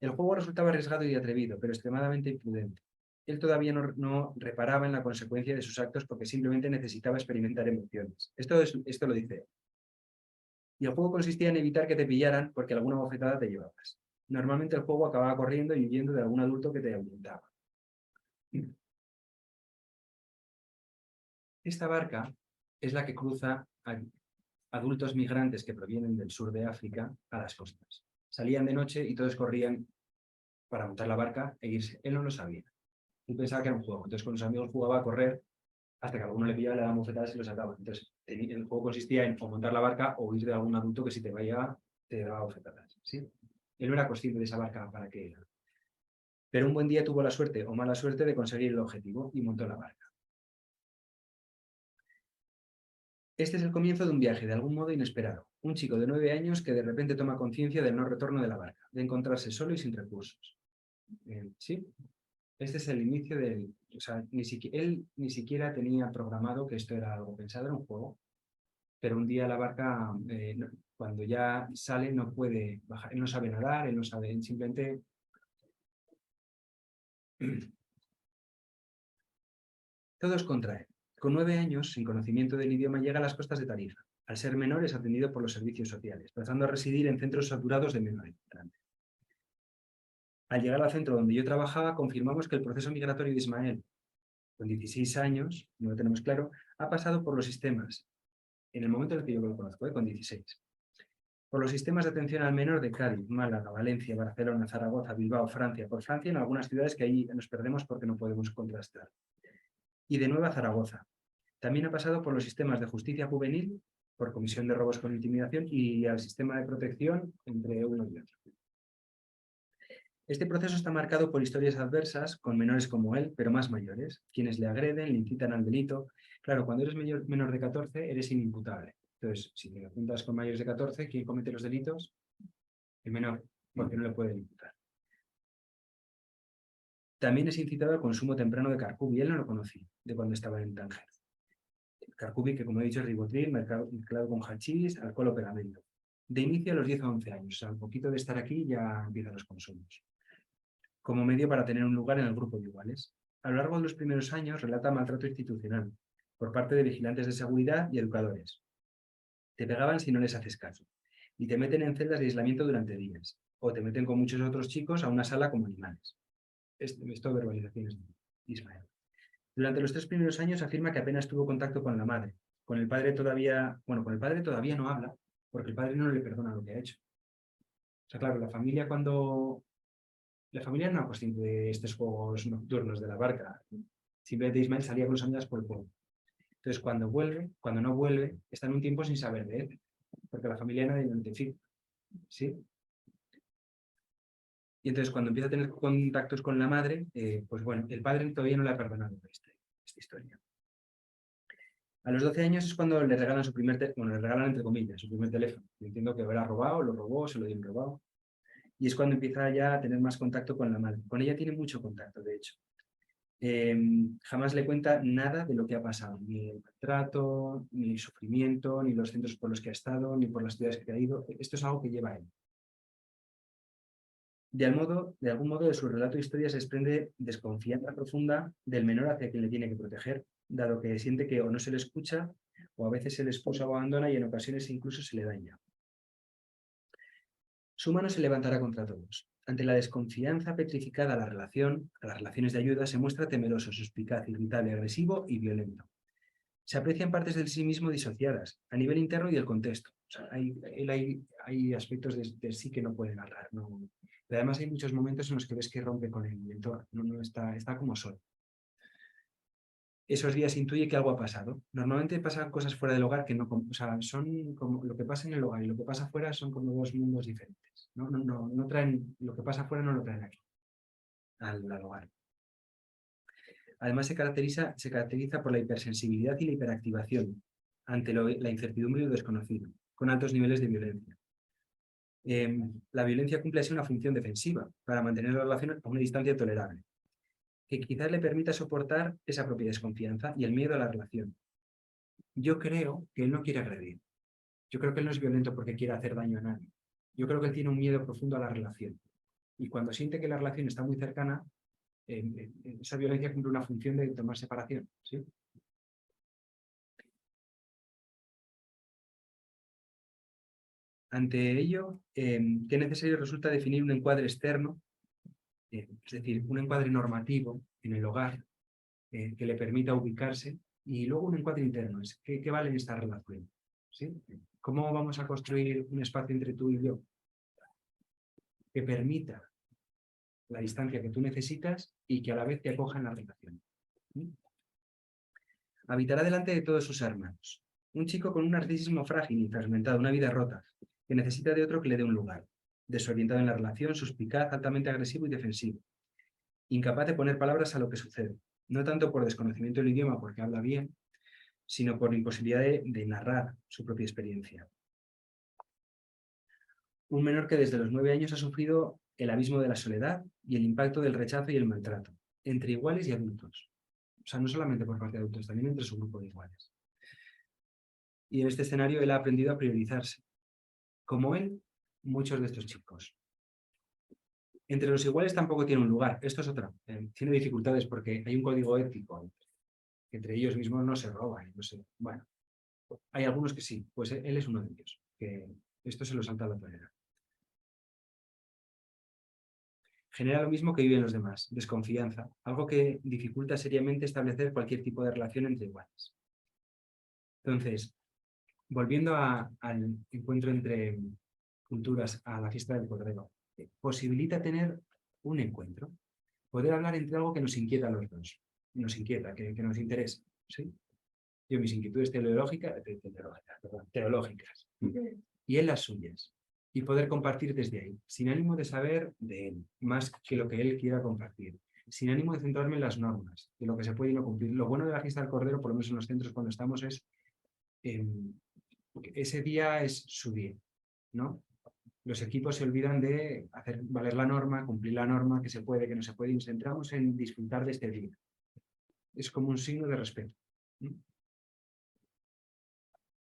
El juego resultaba arriesgado y atrevido, pero extremadamente imprudente. Él todavía no reparaba en la consecuencia de sus actos porque simplemente necesitaba experimentar emociones. Esto lo dice él. Y el juego consistía en evitar que te pillaran porque alguna bofetada te llevabas. Normalmente el juego acababa corriendo y huyendo de algún adulto que te ahuyentaba. Esta barca es la que cruza a adultos migrantes que provienen del sur de África a las costas. Salían de noche y todos corrían para montar la barca e irse. Él no lo sabía. Él pensaba que era un juego. Entonces con los amigos jugaba a correr hasta que alguno le pillaba, le daba bofetadas y lo sacaba. Entonces el juego consistía en o montar la barca o huir de algún adulto que si te vaya te daba bofetadas. ¿Sí? Él no era consciente de esa barca para qué era. Pero un buen día tuvo la suerte o mala suerte de conseguir el objetivo y montó la barca. Este es el comienzo de un viaje de algún modo inesperado. Un chico de 9 años que de repente toma conciencia del no retorno de la barca, de encontrarse solo y sin recursos. ¿Sí? Este es el inicio del... O sea, él ni siquiera tenía programado que esto era algo pensado, era un juego. Pero un día la barca, cuando ya sale, no puede bajar. Él no sabe nadar, él no sabe, él simplemente... Todo es contra él. Con 9 años, sin conocimiento del idioma, llega a las costas de Tarifa. Al ser menor, es atendido por los servicios sociales, pasando a residir en centros saturados de menores. Al llegar al centro donde yo trabajaba, confirmamos que el proceso migratorio de Ismael, con 16 años, no lo tenemos claro, ha pasado por los sistemas, en el momento en el que yo lo conozco, con 16, por los sistemas de atención al menor de Cádiz, Málaga, Valencia, Barcelona, Zaragoza, Bilbao, Francia, por Francia, en algunas ciudades que ahí nos perdemos porque no podemos contrastar. Y de nuevo a Zaragoza. También ha pasado por los sistemas de justicia juvenil, por comisión de robos con intimidación y al sistema de protección entre uno y otro. Este proceso está marcado por historias adversas con menores como él, pero más mayores, quienes le agreden, le incitan al delito. Claro, cuando eres menor de 14 eres inimputable. Entonces, si te juntas con mayores de 14, ¿quién comete los delitos? El menor, porque no le pueden imputar. También es incitado al consumo temprano de carcubi. Él no lo conocía de cuando estaba en Tánger. Carcubi, que como he dicho es ribotril, mezclado con hachís, alcohol o pegamento. De inicio a los 10 o 11 años. O sea, un poquito de estar aquí ya empiezan los consumos. Como medio para tener un lugar en el grupo de iguales. A lo largo de los primeros años relata maltrato institucional por parte de vigilantes de seguridad y educadores. Te pegaban si no les haces caso y te meten en celdas de aislamiento durante días o te meten con muchos otros chicos a una sala como animales. Esto verbalizaciones de Ismael. Durante los 3 primeros años afirma que apenas tuvo contacto con la madre. Con el padre todavía no habla porque el padre no le perdona lo que ha hecho. O sea, claro, la familia no era consciente de estos juegos nocturnos de la barca. Simplemente Ismael salía con los amigas por el pueblo. Entonces, cuando no vuelve, están un tiempo sin saber de él, porque la familia nadie lo identifica. ¿Sí? Y entonces, cuando empieza a tener contactos con la madre, pues bueno, el padre todavía no le ha perdonado esta historia. A los 12 años es cuando le regalan le regalan entre comillas, su primer teléfono. Yo entiendo que lo robó, se lo dieron robado. Y es cuando empieza ya a tener más contacto con la madre. Con ella tiene mucho contacto, de hecho. Jamás le cuenta nada de lo que ha pasado, ni el maltrato, ni el sufrimiento, ni los centros por los que ha estado, ni por las ciudades que ha ido. Esto es algo que lleva a él. De algún modo de su relato de historia se desprende desconfianza profunda del menor hacia quien le tiene que proteger, dado que siente que o no se le escucha, o a veces se le expusa o abandona y en ocasiones incluso se le daña. Su mano se levantará contra todos. Ante la desconfianza petrificada a las relaciones de ayuda, se muestra temeroso, suspicaz, irritable, agresivo y violento. Se aprecian partes de sí mismo disociadas, a nivel interno y del contexto. O sea, hay aspectos de sí que no puede narrar. No. Pero además hay muchos momentos en los que ves que rompe con el entorno, no está como solo. Esos días intuye que algo ha pasado. Normalmente pasan cosas fuera del hogar que no, o sea, son como lo que pasa en el hogar y lo que pasa fuera son como 2 mundos diferentes. No traen, lo que pasa fuera no lo traen aquí, al hogar. Además se caracteriza por la hipersensibilidad y la hiperactivación ante la incertidumbre y lo desconocido, con altos niveles de violencia. La violencia cumple así una función defensiva para mantener la relación a una distancia tolerable, que quizás le permita soportar esa propia desconfianza y el miedo a la relación. Yo creo que él no quiere agredir. Yo creo que él no es violento porque quiera hacer daño a nadie. Yo creo que él tiene un miedo profundo a la relación. Y cuando siente que la relación está muy cercana, esa violencia cumple una función de tomar separación. ¿Sí? Ante ello, qué necesario resulta definir un encuadre externo, es decir, un encuadre normativo en el hogar que le permita ubicarse, y luego un encuadre interno, ¿qué vale en esta relación? ¿Sí? ¿Cómo vamos a construir un espacio entre tú y yo que permita la distancia que tú necesitas y que a la vez te acoja en la relación? ¿Sí? Habitará delante de todos sus hermanos. Un chico con un narcisismo frágil y fragmentado, una vida rota, que necesita de otro que le dé un lugar. Desorientado en la relación, suspicaz, altamente agresivo y defensivo. Incapaz de poner palabras a lo que sucede. No tanto por desconocimiento del idioma, porque habla bien, sino por imposibilidad de narrar su propia experiencia. Un menor que desde los 9 años ha sufrido el abismo de la soledad y el impacto del rechazo y el maltrato. entre iguales y adultos. O sea, no solamente por parte de adultos, también entre su grupo de iguales. Y en este escenario él ha aprendido a priorizarse. Como él, muchos de estos chicos. Entre los iguales tampoco tiene un lugar. Esto es otra. Tiene dificultades porque hay un código ético. Entre ellos mismos no se roban. No sé. Bueno, hay algunos que sí. Pues él es uno de ellos. Que esto se lo salta a la torera. Genera lo mismo que viven los demás, desconfianza, algo que dificulta seriamente establecer cualquier tipo de relación entre iguales. Entonces, volviendo al encuentro entre culturas, a la fiesta del Cordero, posibilita tener un encuentro, poder hablar entre algo que nos inquieta a los dos, nos inquieta, que nos interesa, ¿sí? Yo mis inquietudes teológicas, y él las suyas. Y poder compartir desde ahí, sin ánimo de saber de él, más que lo que él quiera compartir, sin ánimo de centrarme en las normas, de lo que se puede y no cumplir. Lo bueno de la fiesta del Cordero, por lo menos en los centros cuando estamos, es ese día es su día, ¿no? Los equipos se olvidan de hacer valer la norma, cumplir la norma, que se puede, que no se puede, y nos centramos en disfrutar de este día. Es como un signo de respeto, ¿no?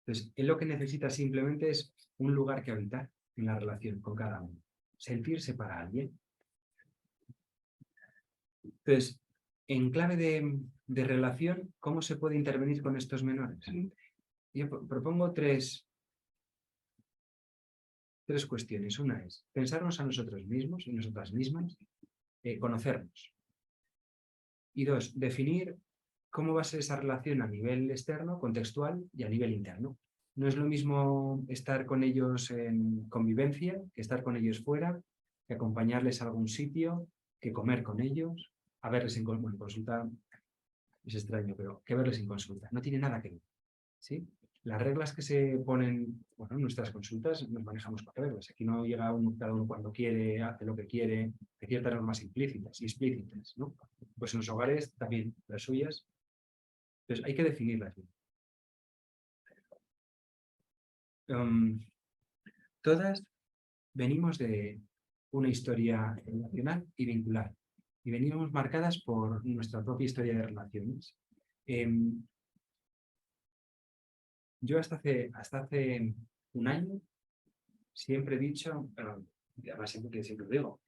Entonces, él lo que necesita simplemente es un lugar que habitar en la relación con cada uno. Sentirse para alguien. Entonces, en clave de relación, ¿cómo se puede intervenir con estos menores? Yo propongo tres cuestiones. Una es pensarnos a nosotros mismos y nosotras mismas, conocernos. Y dos, definir cómo va a ser esa relación a nivel externo, contextual y a nivel interno. No es lo mismo estar con ellos en convivencia, que estar con ellos fuera, que acompañarles a algún sitio, que comer con ellos, a verles en consulta. Es extraño, pero que verles en consulta. No tiene nada que ver, ¿sí? Las reglas que se ponen, bueno, en nuestras consultas nos manejamos con reglas. Aquí no llega cada uno cuando quiere, hace lo que quiere, hay ciertas normas implícitas y explícitas, ¿no? Pues en los hogares también, las suyas. Entonces hay que definirlas bien. Todas venimos de una historia relacional y vincular. Y venimos marcadas por nuestra propia historia de relaciones. Yo hasta hace un año siempre he dicho, además siempre lo digo,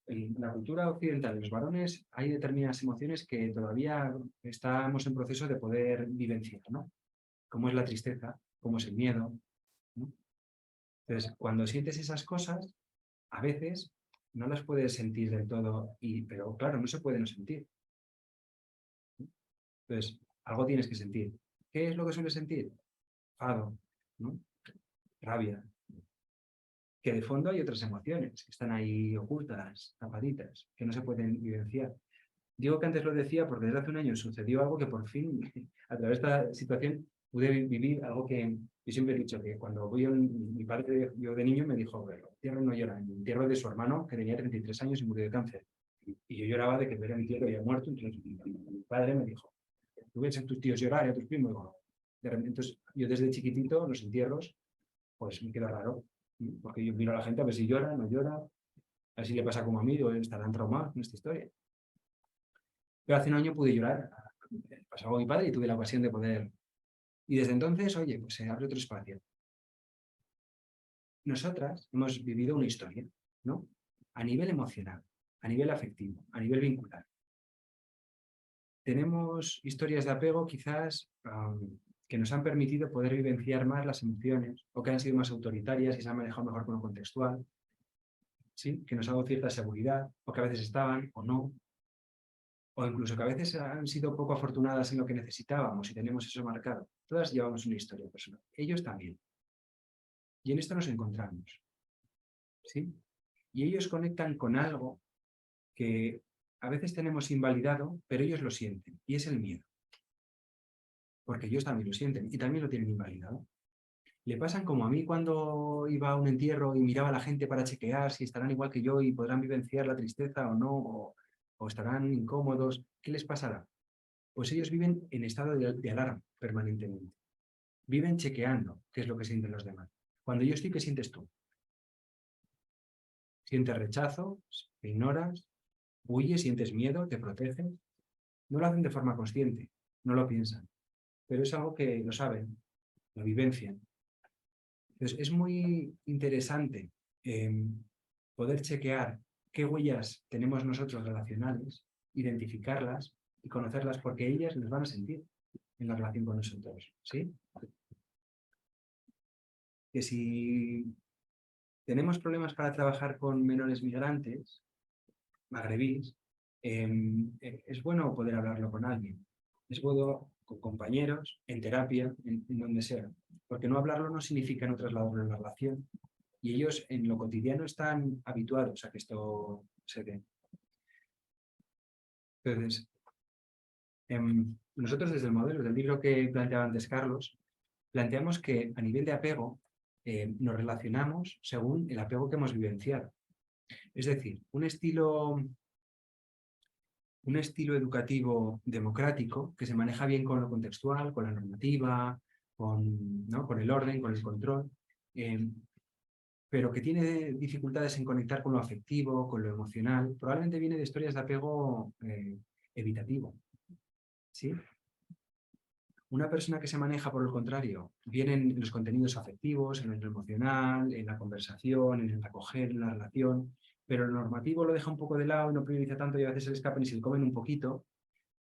en la cultura occidental, en los varones, hay determinadas emociones que todavía estamos en proceso de poder vivenciar, ¿no? Como es la tristeza, como es el miedo, ¿no? Entonces, cuando sientes esas cosas, a veces no las puedes sentir del todo, pero claro, no se puede no sentir. Entonces, algo tienes que sentir. ¿Qué es lo que sueles sentir? Enfado, ¿no? Rabia. Que de fondo hay otras emociones que están ahí ocultas, tapaditas, que no se pueden vivenciar. Digo que antes lo decía porque desde hace un año sucedió algo que por fin, a través de esta situación, pude vivir algo que yo siempre he dicho, que cuando mi padre, yo de niño, me dijo, el entierro no llora, el entierro de su hermano, que tenía 33 años y murió de cáncer. Y yo lloraba de que ver a mi tío que había muerto, entonces mi padre me dijo, ¿tú ves a tus tíos llorar y a tus primos? Digo, entonces yo desde chiquitito, los entierros, pues me queda raro, porque yo miro a la gente a ver si llora, no llora, a ver si le pasa como a mí, o estarán traumados con esta historia. Pero hace un año pude llorar, pasó con mi padre y tuve la ocasión de poder. Y desde entonces, oye, pues se abre otro espacio. Nosotras hemos vivido una historia, ¿no? A nivel emocional, a nivel afectivo, a nivel vincular. Tenemos historias de apego quizás que nos han permitido poder vivenciar más las emociones o que han sido más autoritarias y se han manejado mejor con lo contextual, ¿sí? Que nos ha dado cierta seguridad o que a veces estaban o no. O incluso que a veces han sido poco afortunadas en lo que necesitábamos y tenemos eso marcado. Todas llevamos una historia personal. Ellos también. Y en esto nos encontramos. ¿Sí? Y ellos conectan con algo que a veces tenemos invalidado, pero ellos lo sienten. Y es el miedo. Porque ellos también lo sienten y también lo tienen invalidado. Le pasan como a mí cuando iba a un entierro y miraba a la gente para chequear si estarán igual que yo y podrán vivenciar la tristeza o no, o estarán incómodos. ¿Qué les pasará? Pues ellos viven en estado de alarma permanentemente. Viven chequeando qué es lo que sienten los demás. Cuando yo estoy, ¿qué sientes tú? ¿Sientes rechazo? ¿Te ignoras? Huyes, sientes miedo, te proteges. No lo hacen de forma consciente, no lo piensan, pero es algo que lo saben, lo vivencian. Entonces, es muy interesante poder chequear qué huellas tenemos nosotros relacionales, identificarlas y conocerlas, porque ellas nos van a sentir en la relación con nosotros, ¿sí? Que si tenemos problemas para trabajar con menores migrantes, magrebíes, es bueno poder hablarlo con alguien. Es bueno con compañeros, en terapia, en donde sea. Porque no hablarlo no significa no trasladarlo en la relación. Y ellos en lo cotidiano están habituados a que esto se dé. Entonces, nosotros desde el modelo del libro que planteaba antes Carlos, planteamos que a nivel de apego nos relacionamos según el apego que hemos vivenciado. Es decir, un estilo educativo democrático que se maneja bien con lo contextual, con la normativa, con el orden, con el control, pero que tiene dificultades en conectar con lo afectivo, con lo emocional, probablemente viene de historias de apego evitativo. ¿Sí? Una persona que se maneja por el contrario, viene en los contenidos afectivos, en lo emocional, en la conversación, en el acoger, en la relación, pero el normativo lo deja un poco de lado y no prioriza tanto y a veces se le escapan y se le comen un poquito,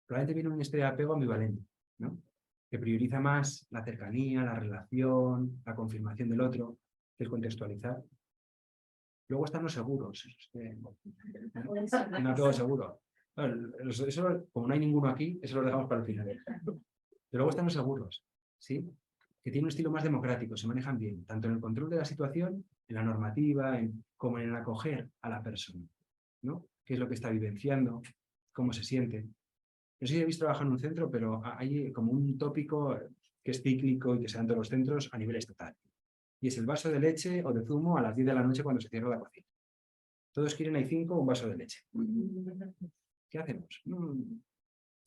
probablemente viene una historia de apego ambivalente, ¿no? Que prioriza más la cercanía, la relación, la confirmación del otro, que el contextualizar. Luego están los seguros. Un apego seguro. Bueno, eso, como no hay ninguno aquí, eso lo dejamos para el final. Pero luego están los seguros, ¿sí? Que tienen un estilo más democrático, se manejan bien, tanto en el control de la situación, en la normativa, como en el acoger a la persona, ¿no? Qué es lo que está vivenciando, cómo se siente. No sé si habéis trabajado en un centro, pero hay como un tópico que es cíclico y que se da en todos los centros a nivel estatal. Y es el vaso de leche o de zumo a las 10 de la noche cuando se cierra la cocina. Todos quieren ahí 5 un vaso de leche. ¿Qué hacemos?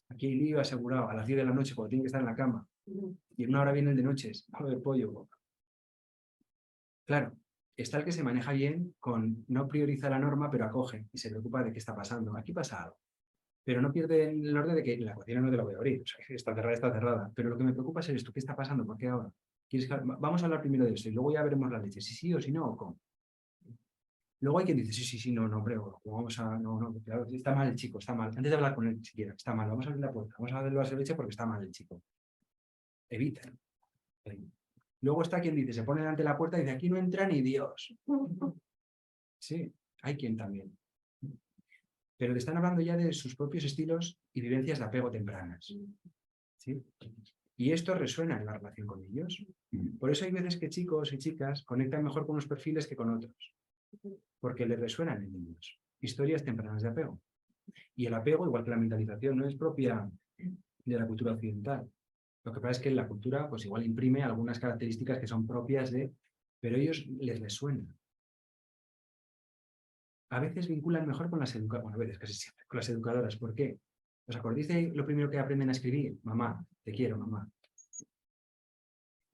Aquí hay lío asegurado a las 10 de la noche cuando tienen que estar en la cama. Y en una hora viene el de noches, algo de pollo. Claro, está el que se maneja bien con no prioriza la norma, pero acoge y se preocupa de qué está pasando. Aquí pasa algo. Pero no pierde el orden de que la cocina no te la voy a abrir. O sea, está cerrada. Pero lo que me preocupa es esto. ¿Qué está pasando? ¿Por qué ahora? Vamos a hablar primero de esto y luego ya veremos la leche. Si sí o si no, o cómo. Luego hay quien dice, sí, no, hombre, vamos a, no, claro, está mal el chico, está mal. Antes de hablar con él siquiera, está mal, vamos a abrir la puerta, vamos a darle el vaso de leche porque está mal el chico. Evita. Luego está quien dice, se pone delante de la puerta y dice, aquí no entra ni Dios. Sí, hay quien también. Pero le están hablando ya de sus propios estilos y vivencias de apego tempranas. ¿Sí? Y esto resuena en la relación con ellos. Por eso hay veces que chicos y chicas conectan mejor con unos perfiles que con otros. Porque les resuenan en ellos. Historias tempranas de apego. Y el apego, igual que la mentalización, no es propia de la cultura occidental. Lo que pasa es que la cultura, pues igual imprime algunas características que son propias de... Pero a ellos les resuena. A veces vinculan mejor con las educadoras, bueno, a veces casi siempre, con las educadoras. ¿Por qué? ¿Os acordáis de lo primero que aprenden a escribir? Mamá, te quiero, mamá.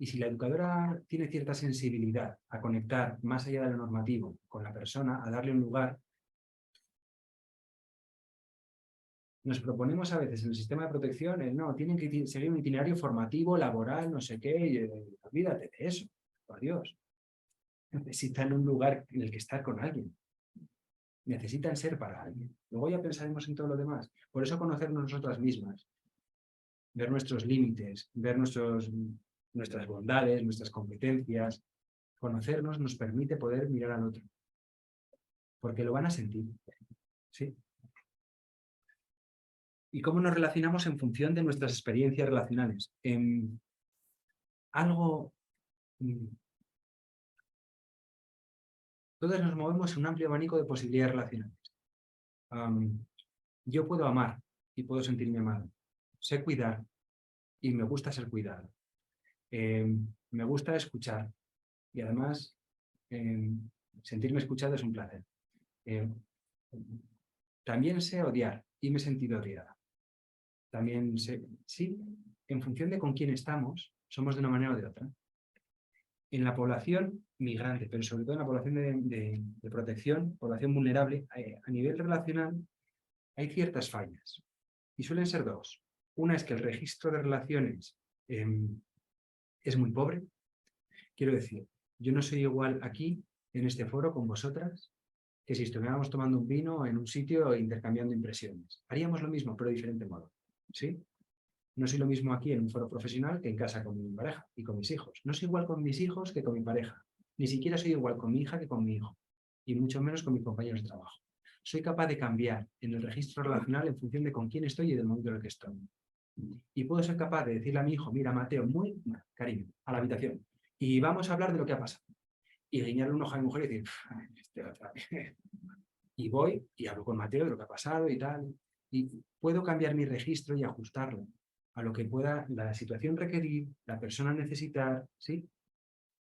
Y si la educadora tiene cierta sensibilidad a conectar más allá de lo normativo con la persona, a darle un lugar, nos proponemos a veces en el sistema de protección, no, tienen que seguir un itinerario formativo, laboral, no sé qué, y, olvídate de eso, por Dios. Necesitan un lugar en el que estar con alguien. Necesitan ser para alguien. Luego ya pensaremos en todo lo demás. Por eso conocernos nosotras mismas, ver nuestros límites, ver nuestras bondades, nuestras competencias. Conocernos nos permite poder mirar al otro. Porque lo van a sentir. ¿Sí? ¿Y cómo nos relacionamos en función de nuestras experiencias relacionales? Todos nos movemos en un amplio abanico de posibilidades relacionales. Yo puedo amar y puedo sentirme amado. Sé cuidar y me gusta ser cuidado. Me gusta escuchar y además sentirme escuchado es un placer. También sé odiar y me he sentido odiada. También sé, sí, en función de con quién estamos, somos de una manera o de otra. En la población migrante, pero sobre todo en la población de protección, población vulnerable, a nivel relacional, hay ciertas fallas. Y suelen ser dos. Una es que el registro de relaciones es muy pobre. Quiero decir, yo no soy igual aquí, en este foro, con vosotras, que si estuviéramos tomando un vino en un sitio e intercambiando impresiones. Haríamos lo mismo, pero de diferente modo. ¿Sí? No soy lo mismo aquí en un foro profesional que en casa con mi pareja y con mis hijos. No soy igual con mis hijos que con mi pareja. Ni siquiera soy igual con mi hija que con mi hijo. Y mucho menos con mis compañeros de trabajo. Soy capaz de cambiar en el registro relacional en función de con quién estoy y del momento en el que estoy. Y puedo ser capaz de decirle a mi hijo, mira, Mateo, muy cariño, a la habitación. Y vamos a hablar de lo que ha pasado. Y guiñarle un ojo a mi mujer y decir, otra vez. Y voy y hablo con Mateo de lo que ha pasado y tal. Y puedo cambiar mi registro y ajustarlo a lo que pueda la situación requerir, la persona necesitar, ¿sí?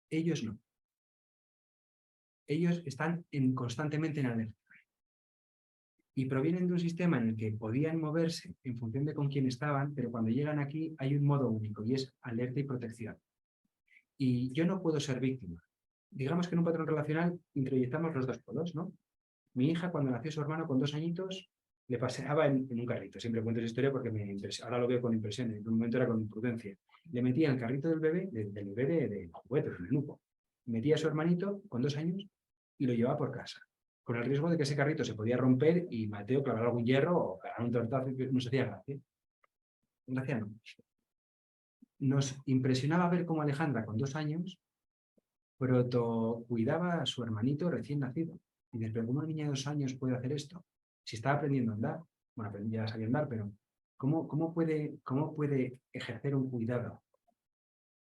Ellos no. Ellos están constantemente en alerta. Y provienen de un sistema en el que podían moverse en función de con quién estaban, pero cuando llegan aquí hay un modo único y es alerta y protección. Y yo no puedo ser víctima. Digamos que en un patrón relacional introyectamos los dos polos, ¿no? Mi hija, cuando nació su hermano con 2 añitos, le paseaba en un carrito. Siempre cuento esa historia porque ahora lo veo con impresión. En un momento era con imprudencia. Le metía en el carrito del bebé de juguetes, del nuco. Metía a su hermanito con 2 años y lo llevaba por casa. Con el riesgo de que ese carrito se podía romper y Mateo clavara algún hierro o clavara un tortazo y no se hacía gracia. Gracia no. Nos impresionaba ver cómo Alejandra, con 2 años, cuidaba a su hermanito recién nacido. Y dices, pero ¿cómo una niña de 2 años puede hacer esto? Si estaba aprendiendo a andar. Bueno, ya sabía andar, pero ¿cómo puede ejercer un cuidado?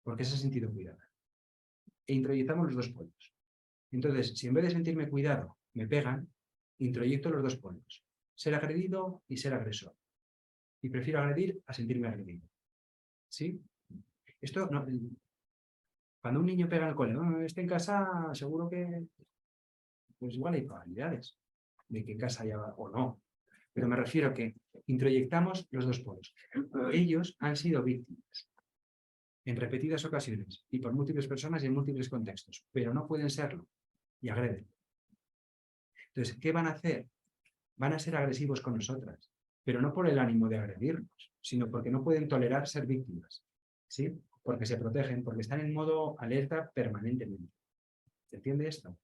Porque se ha sentido cuidada. E introyectamos los dos polos. Entonces, si en vez de sentirme cuidado me pegan, introyecto los dos polos. Ser agredido y ser agresor. Y prefiero agredir a sentirme agredido. ¿Sí? Esto no... Cuando un niño pega en el cole, esté en casa, seguro que... Pues igual hay probabilidades de que en casa haya o no. Pero me refiero a que introyectamos los dos polos. Ellos han sido víctimas en repetidas ocasiones y por múltiples personas y en múltiples contextos, pero no pueden serlo y agreden. Entonces, ¿qué van a hacer? Van a ser agresivos con nosotras, pero no por el ánimo de agredirnos, sino porque no pueden tolerar ser víctimas, ¿sí? Porque se protegen, porque están en modo alerta permanentemente. ¿Se entiende esto?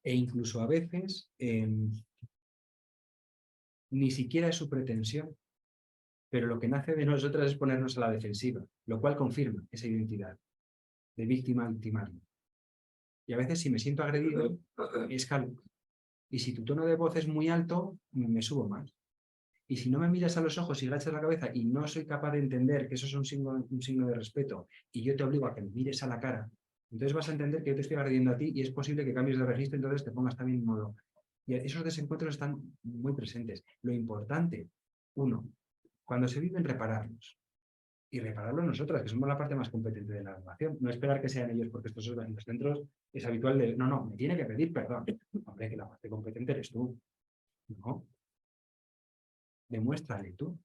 E incluso a veces ni siquiera es su pretensión, pero lo que nace de nosotras es ponernos a la defensiva, lo cual confirma esa identidad de víctima-victimario. Y a veces si me siento agredido, escalo. Y si tu tono de voz es muy alto, me subo más. Y si no me miras a los ojos y agachas la cabeza y no soy capaz de entender que eso es un signo de respeto y yo te obligo a que me mires a la cara, entonces vas a entender que yo te estoy agrediendo a ti y es posible que cambies de registro, entonces te pongas también en modo. Y esos desencuentros están muy presentes. Lo importante, uno, cuando se viven, repararlos. Y repararlos nosotras, que somos la parte más competente de la relación. No esperar que sean ellos, porque estos en los centros es habitual de, no, me tiene que pedir perdón. Hombre, que la parte competente eres tú. No. Demuéstrale tú.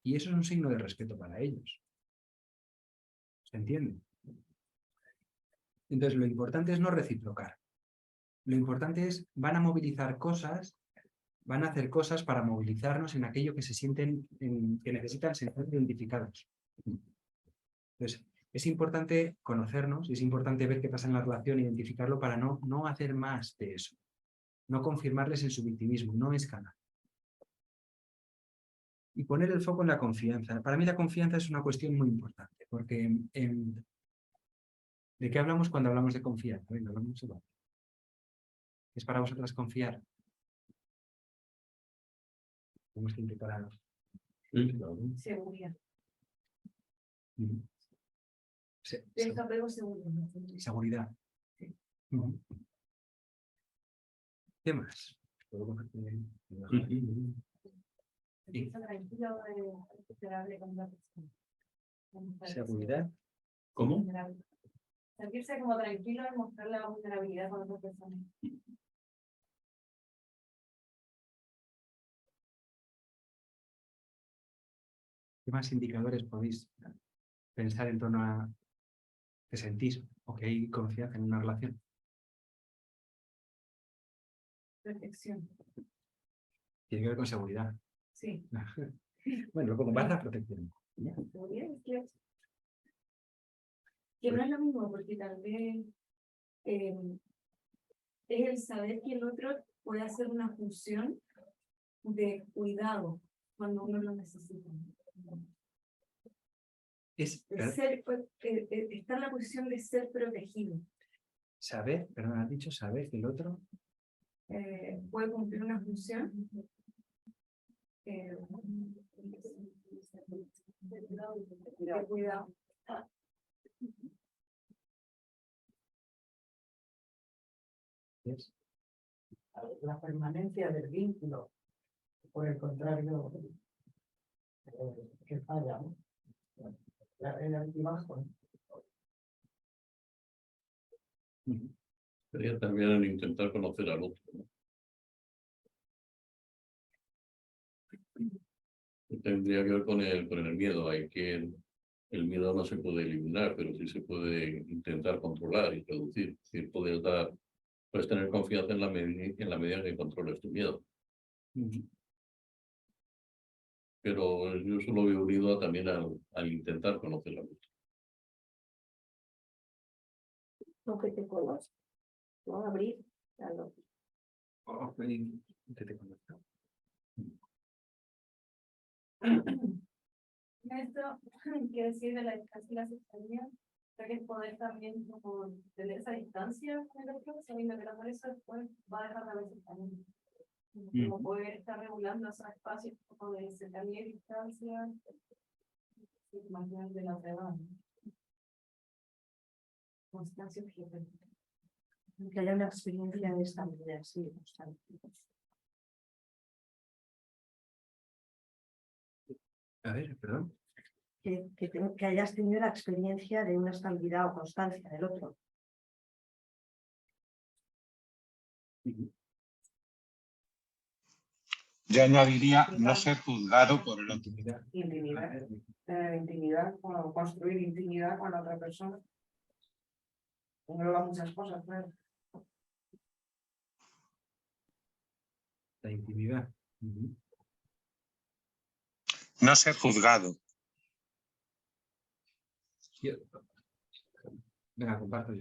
Y eso es un signo de respeto para ellos. ¿Se entiende? Entonces, lo importante es no reciprocar. Lo importante es, van a movilizar cosas, van a hacer cosas para movilizarnos en aquello que se sienten, que necesitan sentirse identificados. Entonces, es importante conocernos, es importante ver qué pasa en la relación, identificarlo para no hacer más de eso. No confirmarles en su victimismo, no escalar. Y poner el foco en la confianza. Para mí la confianza es una cuestión muy importante, porque ¿de qué hablamos cuando hablamos de confiar? Venga, hablamos de ¿es para vosotras confiar? ¿Cómo estoy preparado? Seguridad. Desapego seguro. Seguridad. ¿Qué más? ¿Puedo cogerte? Sentirse tranquilo, vulnerable con la persona. Seguridad. ¿Cómo? Vulnerable. Sentirse como tranquilo y mostrar la vulnerabilidad con otra persona. ¿Qué más indicadores podéis pensar en torno a que sentís o que hay confianza en una relación? Perfección. Tiene que ver con seguridad. Sí. Bueno, luego más la protección. Seguridad que no es lo mismo, porque tal vez es el saber que el otro puede hacer una función de cuidado cuando uno lo necesita. Está en la posición de ser protegido. Saber, perdón, has dicho saber que el otro Puede cumplir una función. De cuidado. es. La permanencia del vínculo, por el contrario, que falla, ¿no? El altibajo. Sería también en intentar conocer al otro, ¿no? Tendría que ver con el miedo. Hay que el miedo no se puede eliminar, pero sí se puede intentar controlar y reducir. Es decir, puedes tener confianza en la medida en que controles tu miedo. Pero yo solo veo unido también al intentar conocer al otro. Aunque te conozcas, ¿no? Abrir al otro. Que te conozca. Esto quiere decir de la cercanía, que es poder también como tener esa distancia con el otro, sabiendo que la fuerza después va a dejar de haber cercanía. Como poder estar regulando esos espacios como de cercanía y distancia, más bien de la otra. Constancia objetiva. Que haya una experiencia de estabilidad, sí, constante. A ver, perdón. Que hayas tenido la experiencia de una estabilidad o constancia del otro. Yo añadiría no ser juzgado por el otro. Intimidad. Tener intimidad, o construir intimidad con la otra persona. Engloba muchas cosas, claro. La intimidad. No ser juzgado. Venga, comparto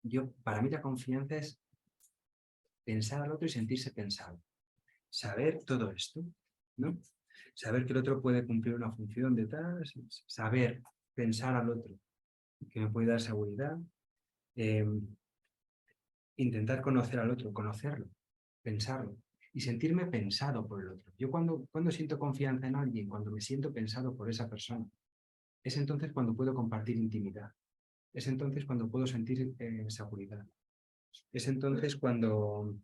yo. Para mí la confianza es pensar al otro y sentirse pensado. Saber todo esto, ¿no? Saber que el otro puede cumplir una función de tal, saber pensar al otro, que me puede dar seguridad, intentar conocer al otro, conocerlo, pensarlo y sentirme pensado por el otro. Yo cuando siento confianza en alguien, cuando me siento pensado por esa persona, es entonces cuando puedo compartir intimidad. Es entonces cuando puedo sentir seguridad. Es entonces cuando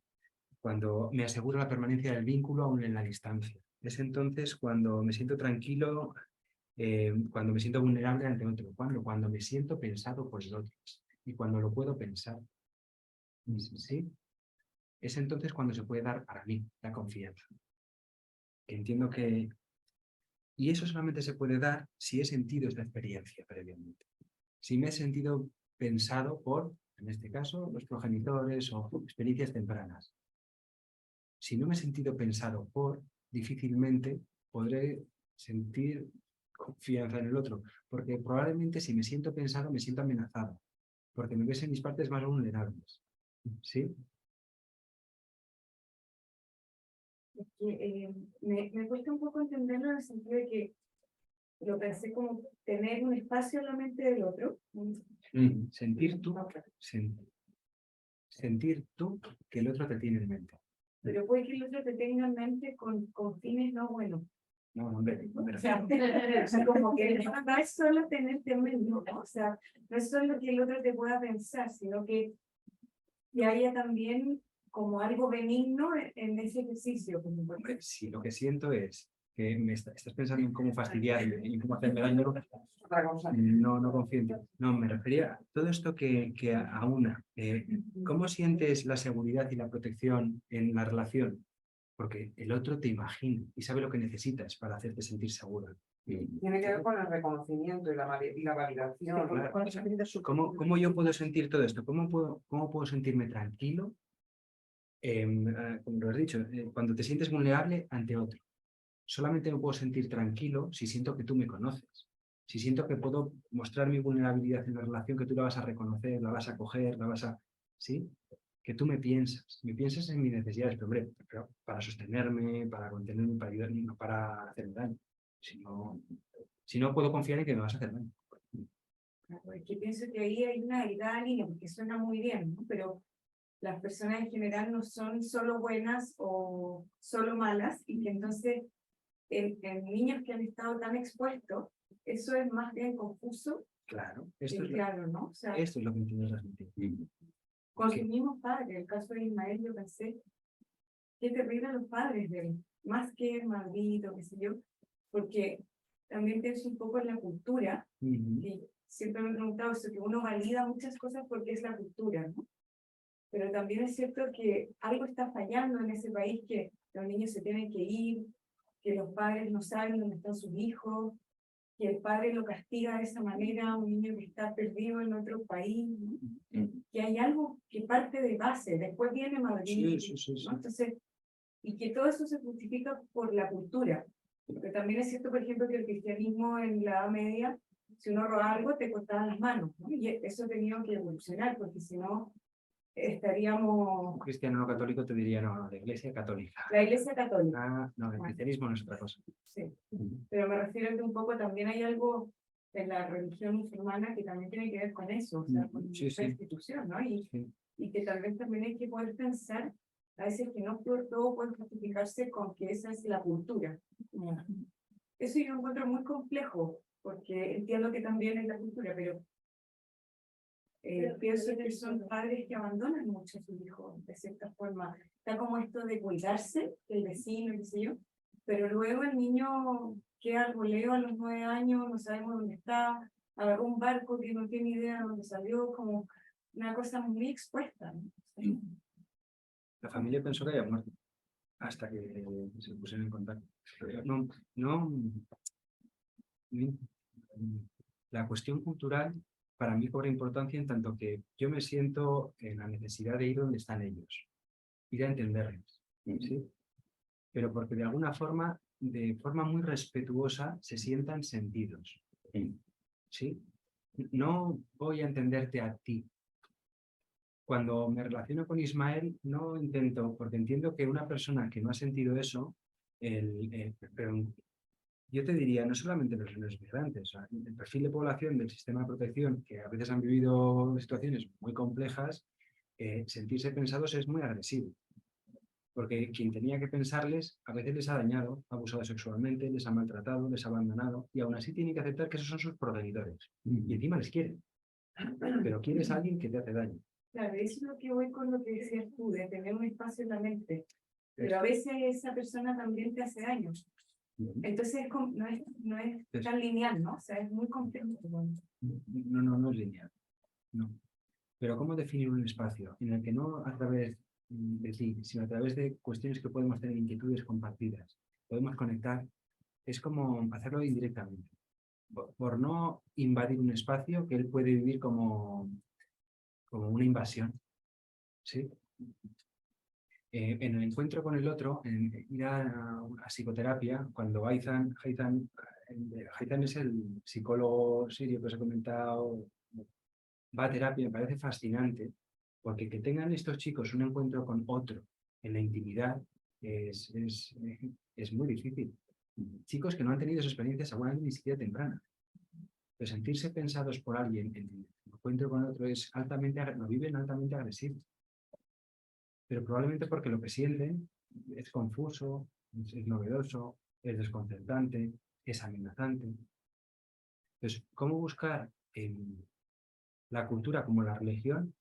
me aseguro la permanencia del vínculo aún en la distancia. Es entonces cuando me siento tranquilo, cuando me siento vulnerable ante otro. Cuando me siento pensado por el otro y cuando lo puedo pensar. ¿Sí? Es entonces cuando se puede dar para mí la confianza. Entiendo que... Y eso solamente se puede dar si he sentido esta experiencia previamente. Si me he sentido pensado por, en este caso, los progenitores o experiencias tempranas. Si no me he sentido pensado por, difícilmente podré sentir confianza en el otro, porque probablemente si me siento pensado me siento amenazado, porque me ves en mis partes más vulnerables. ¿Sí? Me cuesta un poco entenderlo en el sentido de que lo pensé como tener un espacio en la mente del otro. Sentir tú que el otro te tiene en mente. Pero puede que el otro te tenga en mente con fines no buenos. No, hombre. O sea, como que no es solo tenerte en mente, ¿no? O sea, no es solo que el otro te pueda pensar, sino que haya también como algo benigno en ese ejercicio. Hombre, si lo que siento es que estás pensando en cómo fastidiarme y cómo hacerme daño, no confío en ti. No, me refería a todo esto que aúna. ¿Cómo sientes la seguridad y la protección en la relación? Porque el otro te imagina y sabe lo que necesitas para hacerte sentir segura. Tiene que ver con el reconocimiento y la validación. Claro. ¿Cómo yo puedo sentir todo esto? ¿Cómo puedo sentirme tranquilo Como lo has dicho, cuando te sientes vulnerable ante otro. Solamente me puedo sentir tranquilo si siento que tú me conoces. Si siento que puedo mostrar mi vulnerabilidad en la relación, que tú la vas a reconocer, la vas a coger, la vas a... ¿Sí? Que tú me piensas en mis necesidades, pero hombre, pero para sostenerme, para contenerme, para ayudarme, no para hacerme daño. Si no puedo confiar en que me vas a hacer daño. Claro, es que pienso que ahí hay una delgada línea, porque suena muy bien, ¿no? Pero las personas en general no son solo buenas o solo malas, y que entonces en niños que han estado tan expuestos, eso es más bien confuso Claro, que esto claro, ¿no? O sea, es lo que entiendo transmitir. con que- sus mismos padres, el caso de Ismael, yo pensé, qué terrible los padres de él, más que el maldito, qué sé yo, porque también pienso un poco en la cultura, Ujú. y siempre me he preguntado eso, que uno valida muchas cosas porque es la cultura, ¿no? Pero también es cierto que algo está fallando en ese país, que los niños se tienen que ir, que los padres no saben dónde están sus hijos, que el padre lo castiga de esa manera a un niño que está perdido en otro país, ¿no? Que hay algo que parte de base, después viene Madrid, Sí. ¿no? Entonces, y que todo eso se justifica por la cultura. Pero también es cierto, por ejemplo, que el cristianismo en la Edad Media, si uno robaba algo, te cortaban las manos, ¿no? Y eso ha tenido que evolucionar, porque si no, estaríamos... Un cristiano no católico te diría, no, la iglesia católica. La Iglesia Católica, No, el cristianismo no es otra cosa. sí. Pero me refiero a que un poco también hay algo en la religión musulmana que también tiene que ver con eso, o sea, con Sí, la sí. institución, ¿no? Sí. Y que tal vez también hay que poder pensar, a veces que no por todo puede justificarse con que esa es la cultura. Eso yo encuentro muy complejo, porque entiendo que también es la cultura, pero pienso que son padres que abandonan mucho a sus hijos, de cierta forma. Está como esto de cuidarse del vecino, qué sé yo, pero luego el niño queda arboleo a los 9 años, no sabemos dónde está, agarró un barco que no tiene idea de dónde salió, como una cosa muy expuesta, ¿no? Sí. La familia pensó que había muerto hasta que se pusieron en contacto. No, la cuestión cultural para mí cobra importancia en tanto que yo me siento en la necesidad de ir donde están ellos, ir a entenderlos, ¿sí? Pero porque de alguna forma, de forma muy respetuosa, se sientan sentidos, ¿sí? No voy a entenderte a ti. Cuando me relaciono con Ismael, no intento, porque entiendo que una persona que no ha sentido eso, pero yo te diría, no solamente personas migrantes, o sea, el perfil de población del sistema de protección, que a veces han vivido situaciones muy complejas, sentirse pensados es muy agresivo. Porque quien tenía que pensarles, a veces les ha dañado, ha abusado sexualmente, les ha maltratado, les ha abandonado, y aún así tienen que aceptar que esos son sus progenitores. Y encima les quieren. Pero quieres a alguien que te hace daño. Claro, eso es lo que voy con lo que decías tú, de tener un espacio en la mente. Pero a veces esa persona también te hace daño. Entonces no es tan lineal, ¿no? O sea, es muy complejo. No es lineal. No. Pero ¿cómo definir un espacio en el que no a través de ti, sino a través de cuestiones que podemos tener, inquietudes compartidas, podemos conectar? Es como hacerlo indirectamente. Por no invadir un espacio que él puede vivir como una invasión. ¿Sí? En el encuentro con el otro, en ir a psicoterapia, cuando Haitham es el psicólogo sirio que os he comentado, va a terapia, me parece fascinante, porque que tengan estos chicos un encuentro con otro en la intimidad es muy difícil. Chicos que no han tenido esas experiencias seguramente ni siquiera tempranas. Pero sentirse pensados por alguien en el encuentro con otro es lo viven altamente agresivo. Pero probablemente porque lo que sienten es confuso, es novedoso, es desconcertante, es amenazante. Entonces, ¿cómo buscar la cultura como la religión?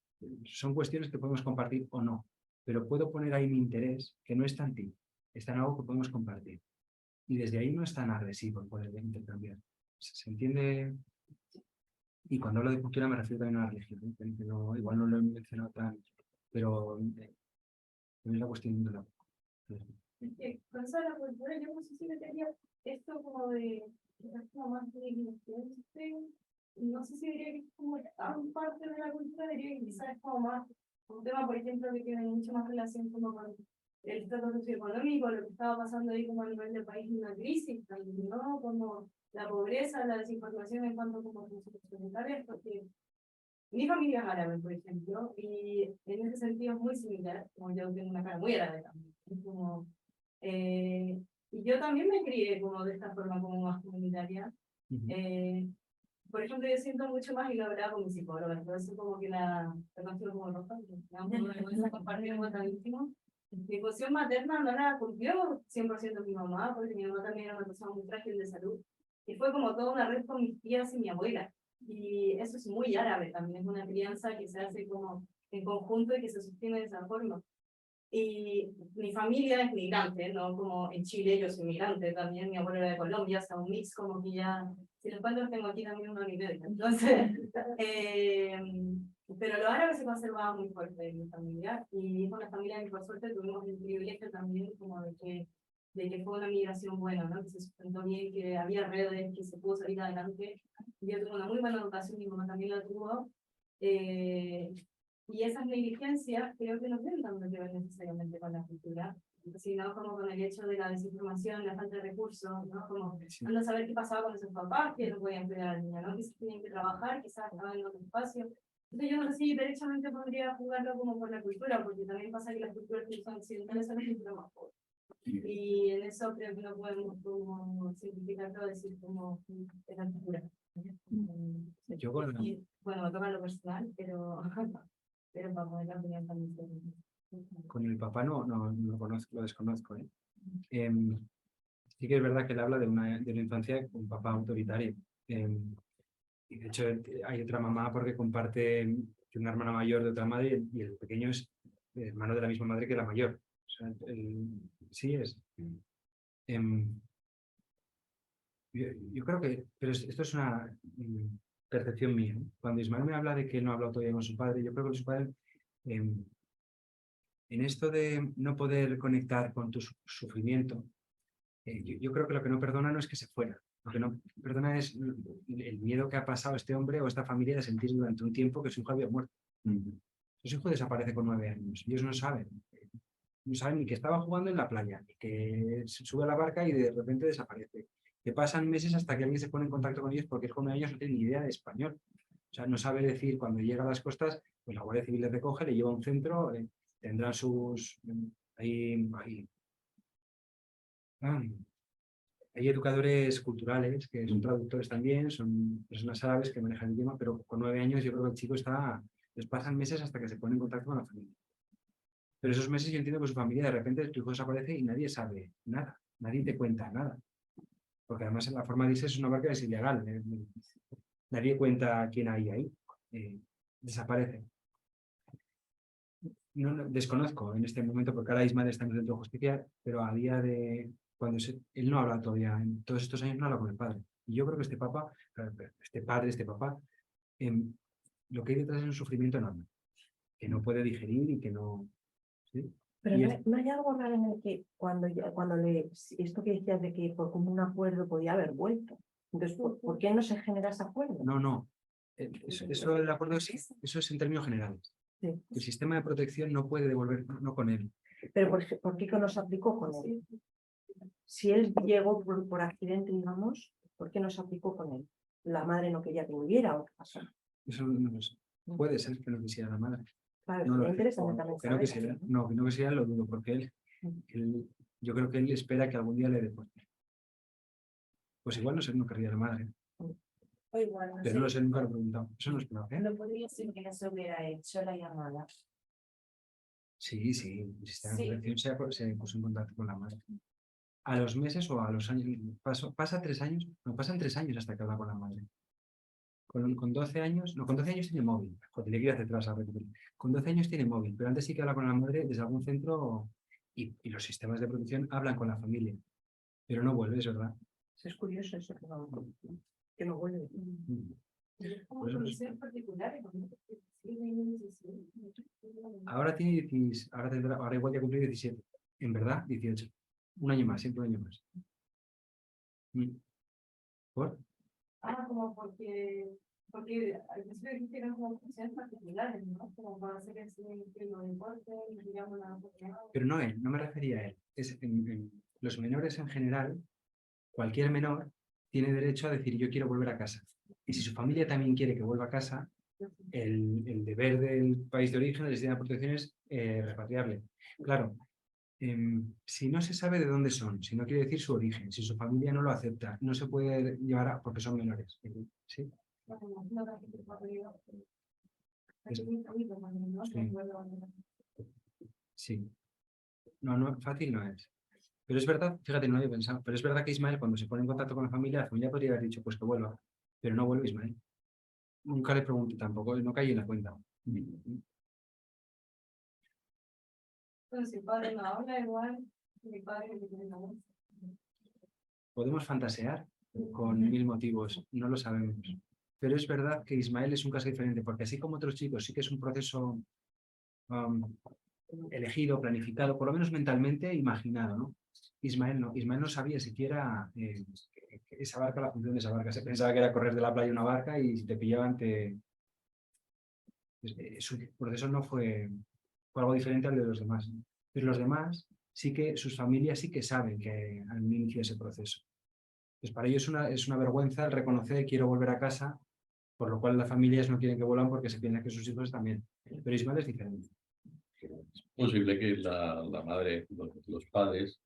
Son cuestiones que podemos compartir o no, pero puedo poner ahí mi interés, que no está en ti, está en algo que podemos compartir. Y desde ahí no es tan agresivo el poder intercambiar. ¿Se entiende? Y cuando hablo de cultura me refiero también a la religión, ¿eh? Que igual no lo he mencionado tan, pero es la cuestión de la... Es que con eso de la cultura, yo no sé si metería esto como de, quizás como más de iglesia, no sé si diría que es como tan parte de la cultura, diría que quizás es como más un tema, por ejemplo, que tiene mucho más relación como con el estado socioeconómico, lo que estaba pasando ahí como a nivel del país, una crisis también, ¿no? Como la pobreza, la desinformación en cuanto como a funciones sanitarias, porque mi familia es árabe, por ejemplo, y en ese sentido es muy similar, como yo tengo una cara muy árabe también. Es como, y yo también me crié como de esta forma, como más comunitaria. Por ejemplo, yo siento mucho más, y lo hablaba con mi psicóloga, entonces como que la considero como roja, me da un poco de vergüenza compartir algo tan íntimo. Mi posición materna no la cumplió 100% mi mamá, porque mi mamá también era una persona muy frágil de salud, y fue como toda una red con mis tías y mi abuela. Y eso es muy árabe también, es una crianza que se hace como en conjunto y que se sostiene de esa forma. Y mi familia es migrante, ¿no? Como en Chile yo soy migrante también, mi abuelo era de Colombia, o sea, un mix como que ya, si los cuento tengo aquí también una anécdota. Entonces, pero lo árabe se conservaba muy fuerte en mi familia, y con la familia que por suerte tuvimos el privilegio también como de que fue una migración buena, ¿no? Que se sustentó bien, que había redes, que se pudo salir adelante. Yo tuve una muy buena educación, mi mamá también la tuvo. Y esas negligencias creo que no tienen tanto que ver necesariamente con la cultura, sino como con el hecho de la desinformación, la falta de recursos, ¿no? Como ando a saber qué pasaba con esos papás que no podían cuidar a la niña, ¿no? Que tenían que trabajar, quizás estaban en otro espacio. Entonces yo no sé si derechamente podría jugarlo como por la cultura, porque también pasa que las culturas que son occidentales son mucho más pobres. Y en eso creo que no podemos como simplificar todo, decir como es la cultura. Yo con, Y, bueno, me toca lo personal, pero para poder la opinión también. con el papá no lo conozco, lo desconozco, ¿eh? Sí que es verdad que él habla de una infancia con un papá autoritario. Y de hecho hay otra mamá porque comparte una hermana mayor de otra madre, y el pequeño es hermano de la misma madre que la mayor. O sea, sí es. Yo creo que, pero esto es una percepción mía, ¿no? Cuando Ismael me habla de que él no ha hablado todavía con su padre, yo creo que su padre, en esto de no poder conectar con tu sufrimiento, yo creo que lo que no perdona no es que se fuera, lo que no perdona es el miedo que ha pasado este hombre o esta familia de sentir durante un tiempo que su hijo había muerto. Su hijo desaparece con 9 años, ellos no saben ni que estaba jugando en la playa, ni que se sube a la barca y de repente desaparece. Que pasan meses hasta que alguien se pone en contacto con ellos, porque es con 9 años no tiene ni idea de español. O sea, no sabe decir cuando llega a las costas, pues la Guardia Civil le recoge, le lleva a un centro, tendrán sus... hay educadores culturales que son traductores también, son personas árabes que manejan el idioma, pero con 9 años yo creo que el chico está... Les pasan meses hasta que se pone en contacto con la familia. Pero esos meses yo entiendo que su familia de repente tu hijo desaparece y nadie sabe nada, nadie te cuenta nada. Porque además en la forma de irse es una barca es ilegal. Nadie cuenta quién hay ahí. Desaparece. No, desconozco en este momento porque ahora Ismael está en el centro de justicia, pero a día de cuando él no habla todavía, en todos estos años no habla con el padre. Y yo creo que este papá, lo que hay detrás es un sufrimiento enorme, que no puede digerir y que no... ¿sí? Pero Y no hay algo raro en el que cuando esto que decías de que por común acuerdo podía haber vuelto. Entonces, ¿por qué no se genera ese acuerdo? No. Eso del acuerdo eso es en términos generales. Sí. El sistema de protección no puede devolver, no con él. Pero ¿por qué no se aplicó con él? Si él llegó por accidente, digamos, ¿por qué no se aplicó con él? ¿La madre no quería que viviera o qué pasó? Eso no lo sé. Puede ser que no quisiera la madre. Claro, No lo me sé. interesa también Que no saber. quisiera, no, que no quisiera lo dudo, porque yo creo que él espera que algún día le deporte. Pues igual no querría la madre. O igual, no Pero sé, no lo sé, nunca lo he preguntado. Eso no es claro, ¿eh? no podría ser que no se hubiera hecho la llamada. Sí, el sistema de Sí. protección se puso en contacto con la madre. A los meses o a los años, pasa 3 años, no, pasan 3 años hasta que habla con la madre. Con 12 años, no, con 12 años tiene móvil. Joder, le quiero hacer atrás a repetir. Con 12 años tiene móvil, pero antes sí que habla con la madre desde algún centro y los sistemas de protección hablan con la familia. Pero no vuelve, es verdad. Es curioso eso que no vuelve. Por eso es- particulares. Ahora tiene 16, ahora igual ya cumplió 17. En verdad, 18. Un año más, siempre un año más. ¿Por? Como porque Porque al principio tienen como funciones particulares, ¿no? Como para hacer ese que no importe, digamos, la oportunidad. Pero no él, no me refería a él. Los menores en general, cualquier menor tiene derecho a decir yo quiero volver a casa. Y si su familia también quiere que vuelva a casa, el deber del país de origen, del sistema de protección es repatriarle. Claro, si no se sabe de dónde son, si no quiere decir su origen, si su familia no lo acepta, no se puede llevar a, porque son menores. ¿Sí? Sí. No, no, fácil no es. Pero es verdad, fíjate, no había pensado, pero es verdad que Ismael, cuando se pone en contacto con la familia podría haber dicho, pues que vuelva, pero no vuelve Ismael. Nunca le pregunté tampoco, no caí en la cuenta. Pero si el padre no habla igual, mi padre que tiene la voz. Podemos fantasear con 1000 motivos, no lo sabemos. Pero es verdad que Ismael es un caso diferente, porque así como otros chicos, sí que es un proceso elegido, planificado, por lo menos mentalmente imaginado, ¿no? Ismael no sabía siquiera esa barca, la función de esa barca. Se pensaba que era correr de la playa una barca y si te pillaban su proceso no fue algo diferente al de los demás, ¿no? Pero los demás, sí que sus familias sí que saben que al inicio de ese proceso. Pues para ellos es una vergüenza el reconocer quiero volver a casa, por lo cual las familias no quieren que vuelvan porque se piensan que sus hijos también. Pero Ismael es diferente. Es posible que la madre, los padres,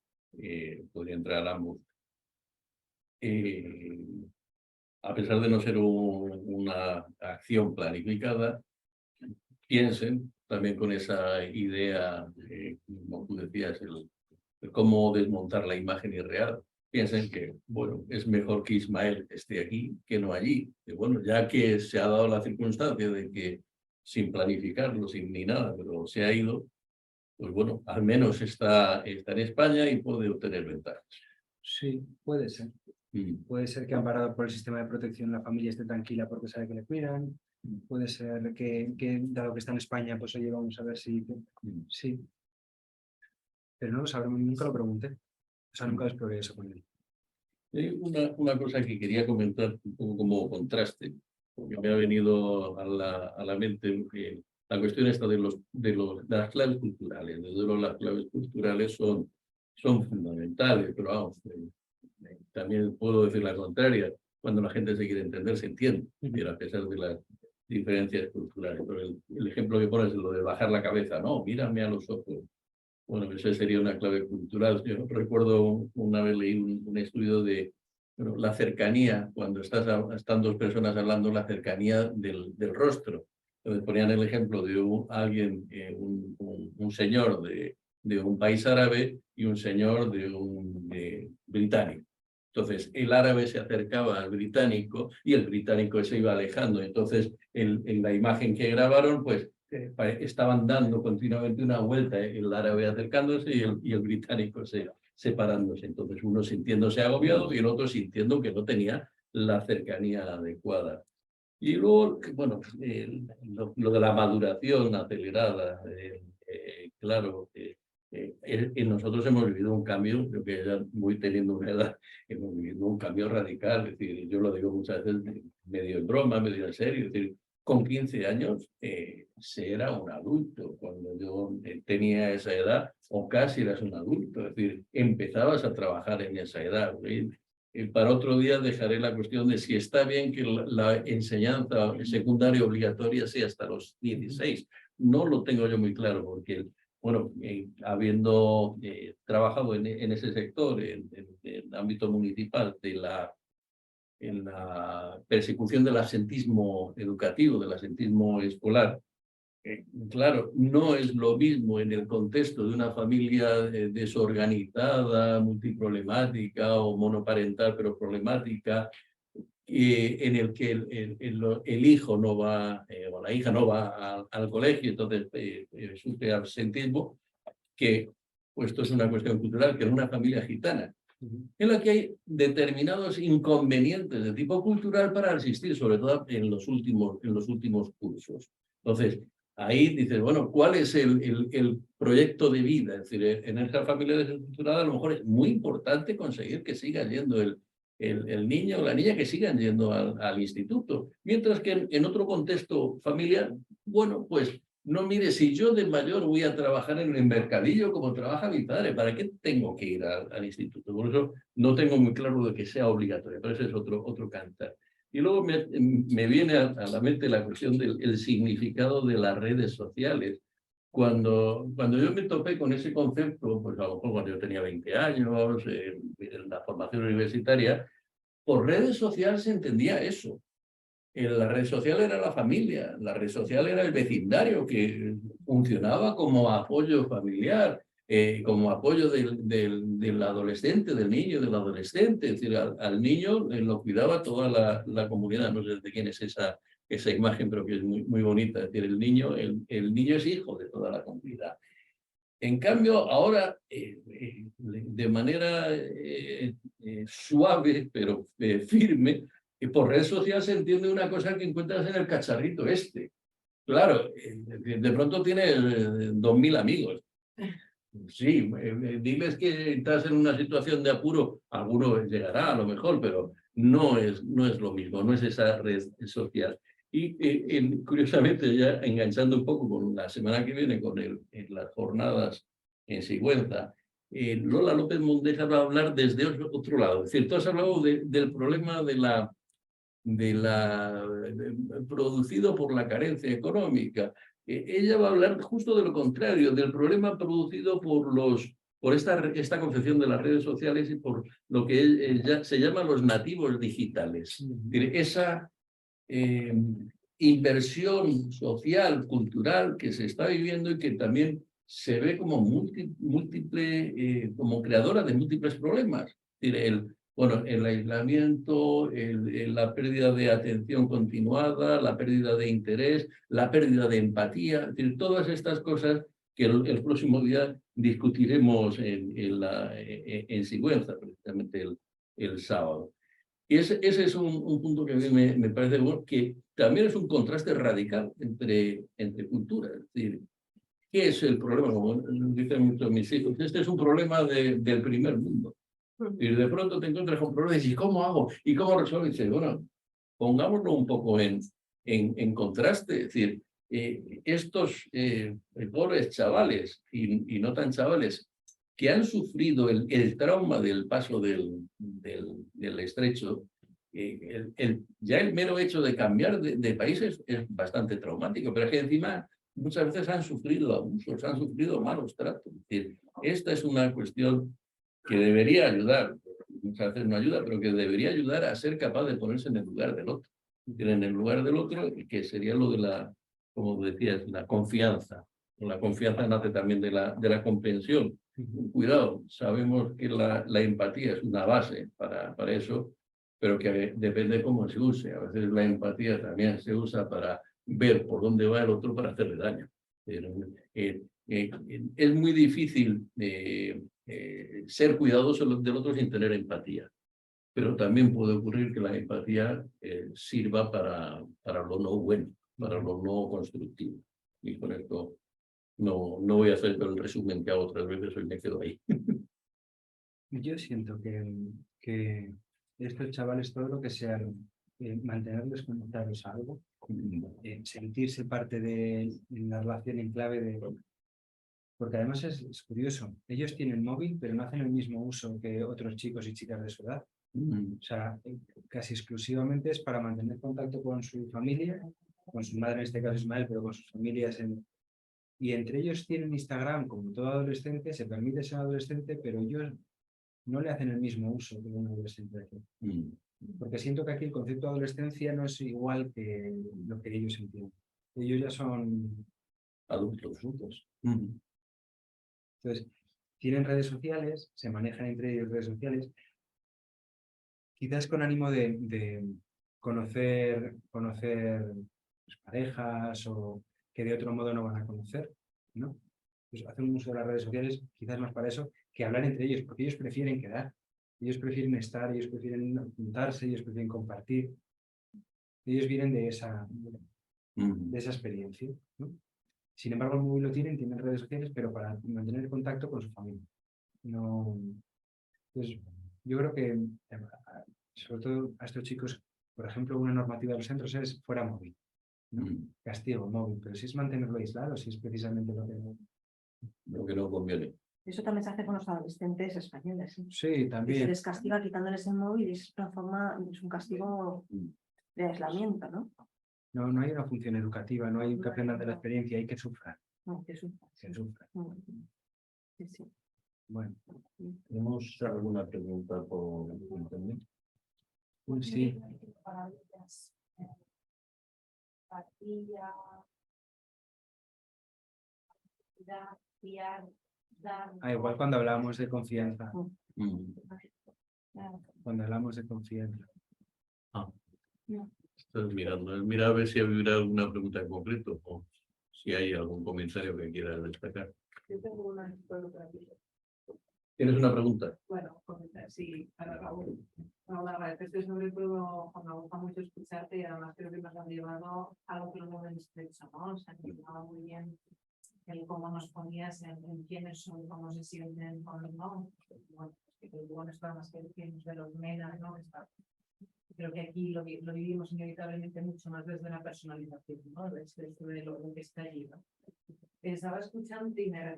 podrían entrar ambos. A pesar de no ser una acción planificada, piensen también con esa idea, como tú decías, el cómo desmontar la imagen irreal. Piensen que, bueno, es mejor que Ismael esté aquí que no allí. Y bueno, ya que se ha dado la circunstancia de que sin planificarlo, sin ni nada, pero se ha ido, pues bueno, al menos está en España y puede obtener ventajas. Sí, puede ser. Puede ser que amparado por el sistema de protección la familia esté tranquila porque sabe que le cuidan. Puede ser que dado que está en España, pues oye, vamos a ver si... Sí. Pero no lo sabremos, nunca lo pregunté. O sea, nunca exploré eso con él. Una cosa que quería comentar un poco como contraste, porque me ha venido a la mente la cuestión esta de las claves culturales. Desde luego las claves culturales son fundamentales, pero vamos, también puedo decir la contraria. Cuando la gente se quiere entender, se entiende, pero a pesar de las diferencias culturales. Pero el ejemplo que pones es lo de bajar la cabeza, no, mírame a los ojos. Bueno, esa sería una clave cultural. Yo recuerdo una vez leí un estudio de la cercanía, cuando están dos personas hablando, la cercanía del rostro. Entonces ponían el ejemplo de alguien, un señor de un país árabe y un señor de un británico. Entonces el árabe se acercaba al británico y el británico se iba alejando. Entonces en la imagen que grabaron, pues estaban dando continuamente una vuelta, el árabe acercándose y el británico separándose. Entonces uno sintiéndose agobiado y el otro sintiendo que no tenía la cercanía adecuada. Y luego, bueno, lo de la maduración acelerada, claro, nosotros hemos vivido un cambio, creo que ya voy teniendo una edad, hemos vivido un cambio radical, es decir, yo lo digo muchas veces medio en broma, medio en serio, es decir, con 15 años se era un adulto. Cuando yo tenía esa edad, o casi eras un adulto, es decir, empezabas a trabajar en esa edad. Para otro día dejaré la cuestión de si está bien que la enseñanza secundaria obligatoria sea hasta los 16. No lo tengo yo muy claro, porque, bueno, habiendo trabajado en ese sector, en el ámbito municipal, en la persecución del absentismo educativo, del absentismo escolar. Claro, no es lo mismo en el contexto de una familia desorganizada, multiproblemática o monoparental pero problemática, en el que el hijo no va o la hija no va al colegio, entonces sufre absentismo, que pues esto es una cuestión cultural, que en una familia gitana, en la que hay determinados inconvenientes de tipo cultural para asistir, sobre todo en los últimos cursos. Entonces, ahí dices, bueno, ¿cuál es el proyecto de vida? Es decir, en esta familia desestructurada a lo mejor es muy importante conseguir que siga yendo el niño o la niña que sigan yendo al instituto. Mientras que en otro contexto familiar, bueno, pues no, mire, si yo de mayor voy a trabajar en el mercadillo como trabaja mi padre, ¿para qué tengo que ir al instituto? Por eso no tengo muy claro de que sea obligatorio, pero ese es otro cantar. Y luego me viene a la mente la cuestión del significado de las redes sociales. Cuando yo me topé con ese concepto, pues a lo mejor cuando yo tenía 20 años, en la formación universitaria, por redes sociales se entendía eso. La red social era la familia, la red social era el vecindario que funcionaba como apoyo familiar, como apoyo del adolescente, del niño, del adolescente. Es decir, al niño lo cuidaba toda la comunidad. No sé de quién es esa imagen, pero que es muy bonita. Es decir, el niño es hijo de toda la comunidad. En cambio, ahora, de manera suave, pero firme, por red social se entiende una cosa que encuentras en el cacharrito este. Claro, de pronto tienes 2000 amigos. Sí, diles que estás en una situación de apuro, alguno llegará a lo mejor, pero no es lo mismo, no es esa red social. Y curiosamente, ya enganchando un poco con la semana que viene, con las jornadas en Sigüenza, Lola López Mundeja va a hablar desde otro lado. Es decir, tú has hablado del problema producido por la carencia económica. Ella va a hablar justo de lo contrario, del problema producido por esta concepción de las redes sociales y por lo que se llama los nativos digitales. Es decir, esa inversión social, cultural que se está viviendo y que también se ve como múltiple, como creadora de múltiples problemas. Es decir, el aislamiento, la pérdida de atención continuada, la pérdida de interés, la pérdida de empatía, es decir, todas estas cosas que el próximo día discutiremos en Sigüenza, precisamente el sábado. Y ese es un punto que a mí me parece bueno, que también es un contraste radical entre culturas. Es decir, ¿qué es el problema? Como dicen muchos mis hijos, este es un problema del primer mundo. Y de pronto te encuentras con problemas y ¿cómo hago? ¿Y cómo resuelvo? Y dices, bueno, pongámoslo un poco en contraste. Es decir, estos pobres chavales y no tan chavales que han sufrido el trauma del paso del estrecho, ya el mero hecho de cambiar de países es bastante traumático, pero es que encima muchas veces han sufrido abusos, han sufrido malos tratos. Es decir, esta es una cuestión que debería ayudar, muchas veces no ayuda, pero que debería ayudar a ser capaz de ponerse en el lugar del otro. En el lugar del otro, que sería lo de como decías, la confianza. La confianza nace también de la comprensión. Cuidado, sabemos que la empatía es una base para eso, pero que depende cómo se use. A veces la empatía también se usa para ver por dónde va el otro para hacerle daño. Es muy difícil ser cuidadoso del otro sin tener empatía, pero también puede ocurrir que la empatía sirva para lo no bueno, para lo no constructivo. Y con esto no voy a hacer el resumen que hago otras veces, hoy me quedo ahí. Yo siento que estos chavales, todo lo que sea mantenerlos conectados a algo, sentirse parte de la relación en clave de... Porque además es curioso, ellos tienen móvil, pero no hacen el mismo uso que otros chicos y chicas de su edad. O sea, casi exclusivamente es para mantener contacto con su familia, con su madre en este caso Ismael, pero con sus familias. Y entre ellos tienen Instagram, como todo adolescente, se permite ser adolescente, pero ellos no le hacen el mismo uso que un adolescente aquí. Porque siento que aquí el concepto de adolescencia no es igual que lo que ellos entienden. Ellos ya son adultos. Entonces, tienen redes sociales, se manejan entre ellos redes sociales, quizás con ánimo de conocer pues, parejas o que de otro modo no van a conocer, ¿no? Pues hacen un uso de las redes sociales quizás más para eso que hablar entre ellos, porque ellos prefieren quedar, ellos prefieren estar, ellos prefieren juntarse, ellos prefieren compartir. Ellos vienen de esa experiencia, ¿no? Sin embargo, el móvil lo tienen redes sociales, pero para mantener contacto con su familia. No, pues yo creo que sobre todo a estos chicos, por ejemplo, una normativa de los centros es fuera móvil, ¿no? Castigo móvil, pero si es mantenerlo aislado, si es precisamente Lo que no conviene. Eso también se hace con los adolescentes españoles. ¿Eh? Sí, Que se también. les castiga quitándoles el móvil y es una forma, es un castigo de aislamiento, ¿no? No hay una función educativa, no hay que aprendan de la experiencia, hay que sufrir. No, que sufra. Que sufran. Sí, sí. Bueno, ¿Tenemos alguna pregunta por internet? sí. Igual cuando hablábamos de confianza. Cuando hablamos de confianza. Estás mirando. Mira a ver si habrá alguna pregunta en concreto o si hay algún comentario que quieras destacar. Yo tengo una pregunta aquí. ¿Tienes una pregunta? Bueno, comentar, sí, para Raúl. Bueno, agradecerte sobre todo, me gusta mucho escucharte y además creo que nos han llevado a algo que no hemos hecho, ¿no? O sea, que estaba muy bien el cómo nos ponías en quiénes son, cómo se sienten, ¿no? Bueno, que luego no está más que decimos de los menas, ¿no? Creo que aquí lo vivimos inevitablemente mucho más desde la personalización, ¿no? Desde lo que está allí, ¿no? Estaba escuchando y me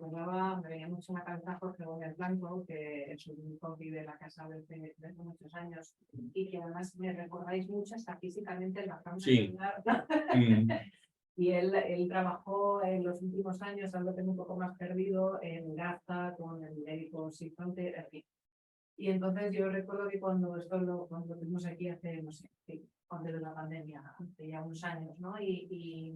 venía mucho a la cabeza Jorge Gómez Blanco, que es un compi de la casa desde muchos años, y que además me recordáis mucho hasta físicamente en la forma Sí. Y él trabajó en los últimos años, algo tengo un poco más perdido, en Gaza, con el médico Sin Fronteras, en fin. Y entonces yo recuerdo que cuando lo tuvimos aquí hace, no sé, antes de la pandemia, hace ya unos años, ¿no? Y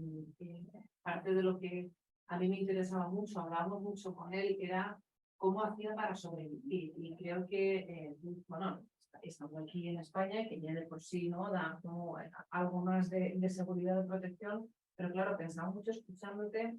parte de lo que a mí me interesaba mucho, hablábamos mucho con él, era cómo hacía para sobrevivir. Y creo que, bueno, estando aquí en España, que ya de por sí, ¿no? Da como algo más de seguridad, de protección, pero claro, pensaba mucho escuchándote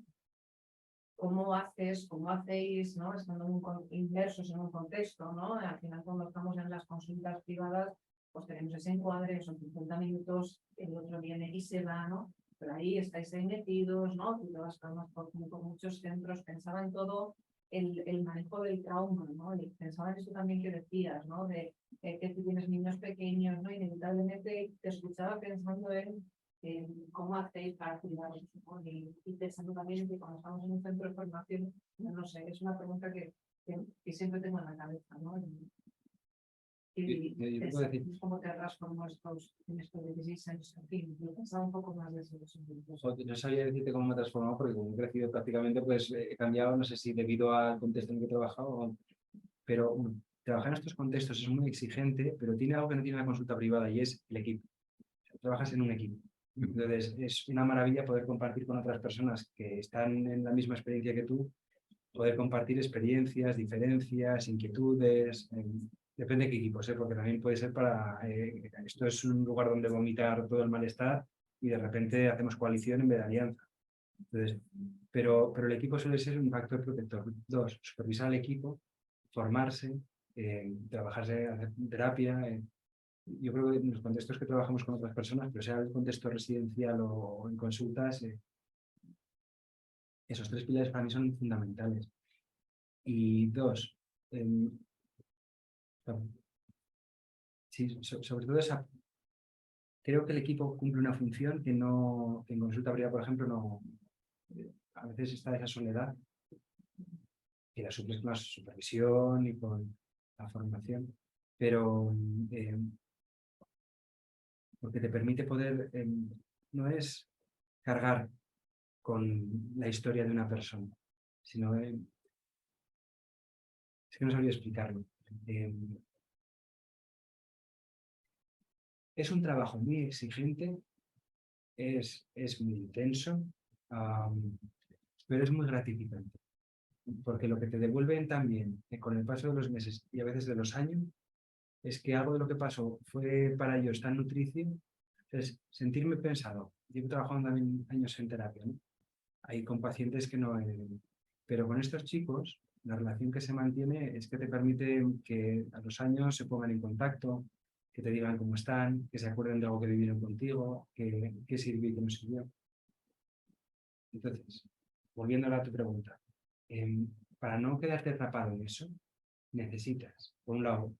cómo hacéis, ¿no? Estando inmersos en un contexto, ¿no? Al final, cuando estamos en las consultas privadas, pues tenemos ese encuadre, son 50 minutos, el otro viene y se va, ¿no? Pero ahí estáis ahí metidos, ¿no? Tú te vas por muchos centros, pensaba en todo el manejo del trauma, ¿no? Y pensaba en eso también que decías, ¿no? De que tú tienes niños pequeños, ¿no? Inevitablemente te escuchaba pensando en cómo hacéis para cuidaros, ¿no? Y pensando también que cuando estamos en un centro de formación, no sé, es una pregunta que siempre tengo en la cabeza, ¿no? Y Yo puedo decir, cómo te transformó en estos 16 años, en fin, yo pensaba un poco más de eso. no sabía decirte cómo me he transformado porque como he crecido prácticamente, pues he cambiado, no sé si debido al contexto en el que he trabajado, pero trabajar en estos contextos es muy exigente, pero tiene algo que no tiene la consulta privada y es el equipo. Trabajas en un equipo. Entonces es una maravilla poder compartir con otras personas que están en la misma experiencia que tú, poder compartir experiencias, diferencias, inquietudes, depende de qué equipos, porque también puede ser para, esto es un lugar donde vomitar todo el malestar y de repente hacemos coalición en vez de alianza. Entonces, pero el equipo suele ser un factor protector. 2, supervisar al equipo, formarse, trabajarse, hacer terapia. Yo creo que en los contextos que trabajamos con otras personas, pero sea el contexto residencial o en consultas, esos 3 pilares para mí son fundamentales. Y 2, sí, sobre todo creo que el equipo cumple una función que en consulta privada, por ejemplo, no. A veces está esa soledad que la suples con la supervisión y con la formación, pero porque te permite poder, no es cargar con la historia de una persona, sino es que no sabría explicarlo. Es un trabajo muy exigente, es muy intenso, pero es muy gratificante, porque lo que te devuelven también con el paso de los meses y a veces de los años es que algo de lo que pasó fue para ellos tan nutricio, es sentirme pensado. Llevo trabajando también años en terapia, ¿no? Hay con pacientes que no... pero con estos chicos, la relación que se mantiene es que te permite que a los años se pongan en contacto, que te digan cómo están, que se acuerden de algo que vivieron contigo, que sirvió y que no sirvió. Entonces, volviendo a tu pregunta, para no quedarte atrapado en eso, necesitas, por un lado,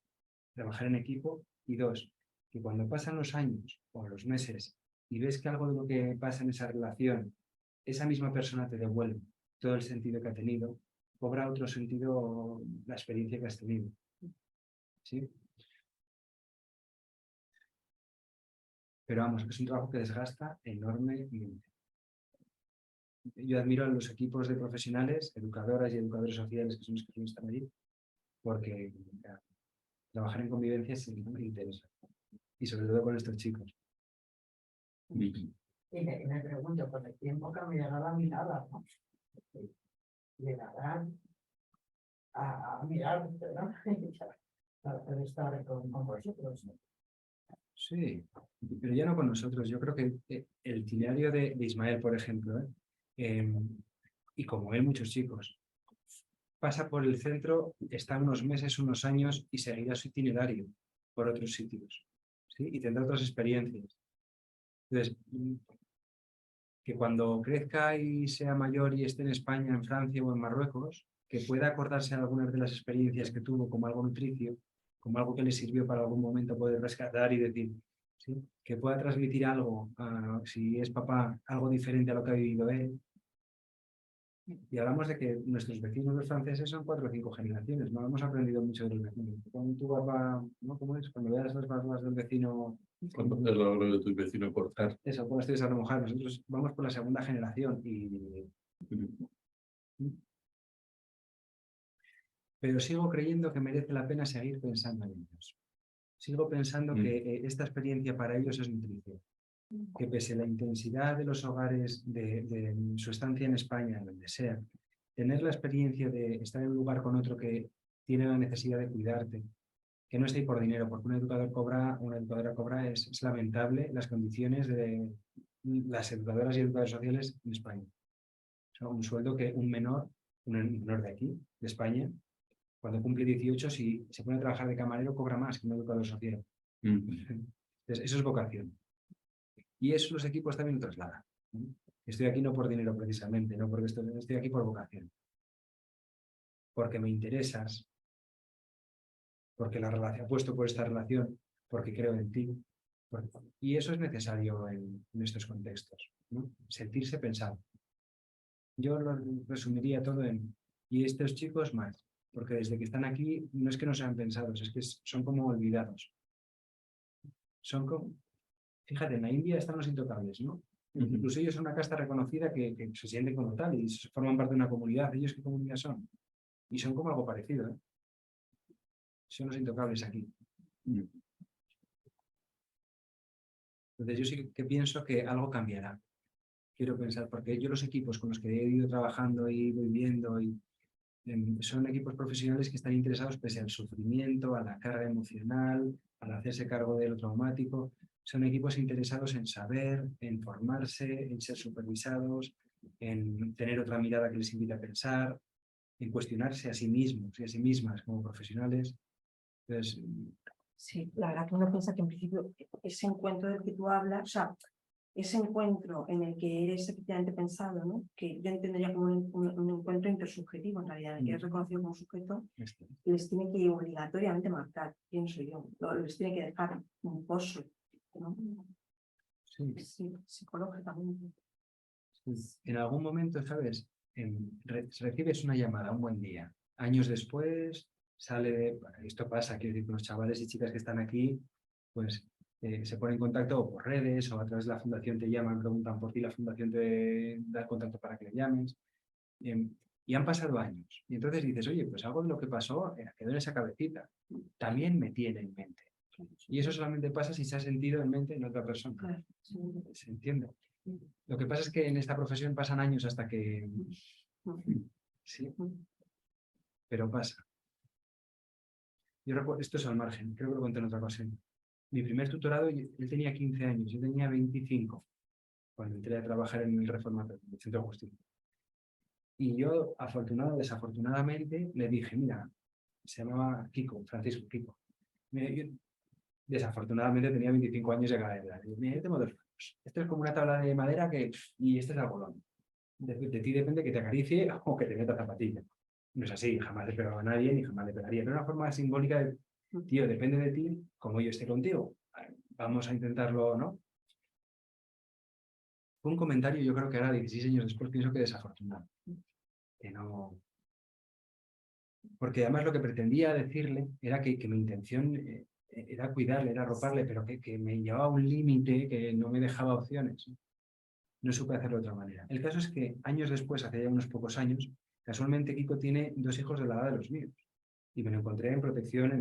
trabajar en equipo y 2, que cuando pasan los años o los meses y ves que algo de lo que pasa en esa relación, esa misma persona te devuelve todo el sentido que ha tenido, cobra otro sentido la experiencia que has tenido. ¿Sí? Pero vamos, es un trabajo que desgasta enormemente. Yo admiro a los equipos de profesionales, educadoras y educadores sociales que son los que están allí, porque trabajar en convivencia es muy interesante. Y sobre todo con estos chicos. Vicky. Y me pregunto, con el tiempo cambiará la mirada, ¿no? Llegarán a mirar, ¿no? Para estar con vosotros. Sí, pero ya no con nosotros. Yo creo que el itinerario de Ismael, por ejemplo, y como él, muchos chicos, pasa por el centro, está unos meses, unos años y seguirá su itinerario por otros sitios, ¿sí? Y tendrá otras experiencias. Entonces, que cuando crezca y sea mayor y esté en España, en Francia o en Marruecos, que pueda acordarse de algunas de las experiencias que tuvo como algo nutricio, como algo que le sirvió para algún momento poder rescatar y decir, ¿sí? Que pueda transmitir algo, si es papá, algo diferente a lo que ha vivido él. Y hablamos de que nuestros vecinos los franceses son 4 o 5 generaciones, no hemos aprendido mucho de los vecinos. Cuando tu papá, ¿no? ¿Cómo es? Cuando veas las barbas del vecino... Cuando es la hora de tu vecino cortar. Eso, cuando estés a remojar, nosotros vamos por la segunda generación pero sigo creyendo que merece la pena seguir pensando en ellos. Sigo pensando que esta experiencia para ellos es nutrición. Que pese a la intensidad de los hogares, de su estancia en España, donde sea, tener la experiencia de estar en un lugar con otro que tiene la necesidad de cuidarte, que no esté ahí por dinero, porque un educador cobra, una educadora cobra, es lamentable las condiciones de las educadoras y educadores sociales en España. O sea, un sueldo que un menor de aquí, de España, cuando cumple 18, si se pone a trabajar de camarero, cobra más que un educador social. Entonces, eso es vocación. Y eso los equipos también lo trasladan. Estoy aquí no por dinero precisamente, no porque estoy aquí por vocación. Porque me interesas, porque la relación, apuesto por esta relación, porque creo en ti. Y eso es necesario en estos contextos, ¿no? Sentirse pensado. Yo lo resumiría todo en, y estos chicos más, porque desde que están aquí no es que no sean pensados, es que son como olvidados. Son como, fíjate, en la India están los intocables, ¿no? Incluso ellos son una casta reconocida que se sienten como tal y forman parte de una comunidad. ¿Ellos qué comunidad son? Y son como algo parecido, ¿eh? Son los intocables aquí. Entonces yo sí que pienso que algo cambiará. Quiero pensar, porque yo los equipos con los que he ido trabajando y viviendo son equipos profesionales que están interesados pese al sufrimiento, a la carga emocional, al hacerse cargo de lo traumático. Son equipos interesados en saber, en formarse, en ser supervisados, en tener otra mirada que les invite a pensar, en cuestionarse a sí mismos y a sí mismas como profesionales. Entonces, sí, la verdad que uno piensa que en principio ese encuentro del que tú hablas, o sea, ese encuentro en el que eres efectivamente pensado, ¿no? Que yo entendería como un encuentro intersubjetivo en realidad, en el que eres reconocido como sujeto, les tiene que obligatoriamente marcar, pienso yo, les tiene que dejar un pozo, ¿no? Sí, psicológicamente. En algún momento, ¿sabes? Recibes una llamada, un buen día. Años después, esto pasa, quiero decir, con los chavales y chicas que están aquí, pues se ponen en contacto o por redes o a través de la fundación te llaman, preguntan por ti, la fundación te da el contacto para que le llames. Y han pasado años. Y entonces dices, oye, pues algo de lo que pasó quedó en esa cabecita. También me tiene en mente. Y eso solamente pasa si se ha sentido en mente en otra persona. Claro, sí. ¿Se entiende? Lo que pasa es que en esta profesión pasan años hasta que... Sí, pero pasa. Yo recuerdo, esto es al margen, creo que lo conté en otra ocasión. Mi primer tutorado, él tenía 15 años, yo tenía 25, cuando entré a trabajar en el reformatorio, en el Centro de Justicia. Y yo, desafortunadamente, le dije, mira, se llamaba Kiko, Francisco Kiko. Mira, yo, desafortunadamente tenía 25 años de edad. Mira, yo tengo 2 manos. Esto es como una tabla de madera y este es algodón. De ti depende que te acaricie o que te meta zapatilla. No es así, jamás le pegaba a nadie ni jamás le pegaría. Pero una forma simbólica de, tío, depende de ti, como yo esté contigo. vamos a intentarlo, ¿no? Fue un comentario, yo creo que ahora, 16 años después, pienso que desafortunado. Que no... Porque además lo que pretendía decirle era que mi intención era cuidarle, era arroparle, pero que me llevaba a un límite que no me dejaba opciones. No supe hacerlo de otra manera. El caso es que años después, hace ya unos pocos años, casualmente Kiko tiene 2 hijos de la edad de los míos. Y me lo encontré en protección a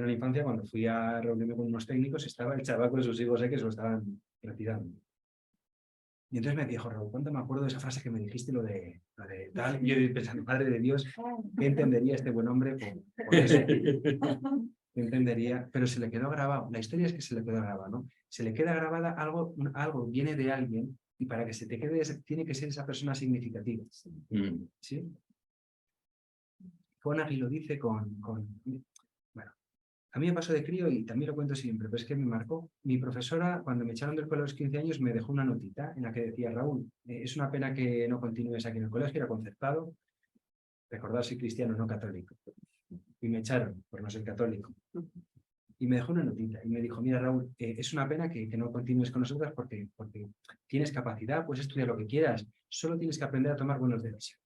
la infancia. Cuando fui a reunirme con unos técnicos, estaba el chaval con sus hijos que se lo estaban retirando. Y entonces me dijo, Raúl, ¿cuánto me acuerdo de esa frase que me dijiste, lo de tal? Y yo pensando, Madre de Dios, ¿qué entendería este buen hombre por eso? ¿Qué entendería? Pero se le quedó grabado. La historia es que se le quedó grabado, ¿no? Se le queda grabada algo viene de alguien, y para que se te quede, tiene que ser esa persona significativa. ¿Sí? Conaghy lo dice bueno, a mí me pasó de crío y también lo cuento siempre, pero es que me marcó. Mi profesora, cuando me echaron del colegio a los 15 años, me dejó una notita en la que decía, Raúl, es una pena que no continúes aquí en el colegio, era concertado, recordar si cristiano, no católico. Y me echaron por no ser católico. Y me dejó una notita y me dijo, mira Raúl, es una pena que no continúes con nosotras porque tienes capacidad, puedes estudiar lo que quieras, solo tienes que aprender a tomar buenas decisiones.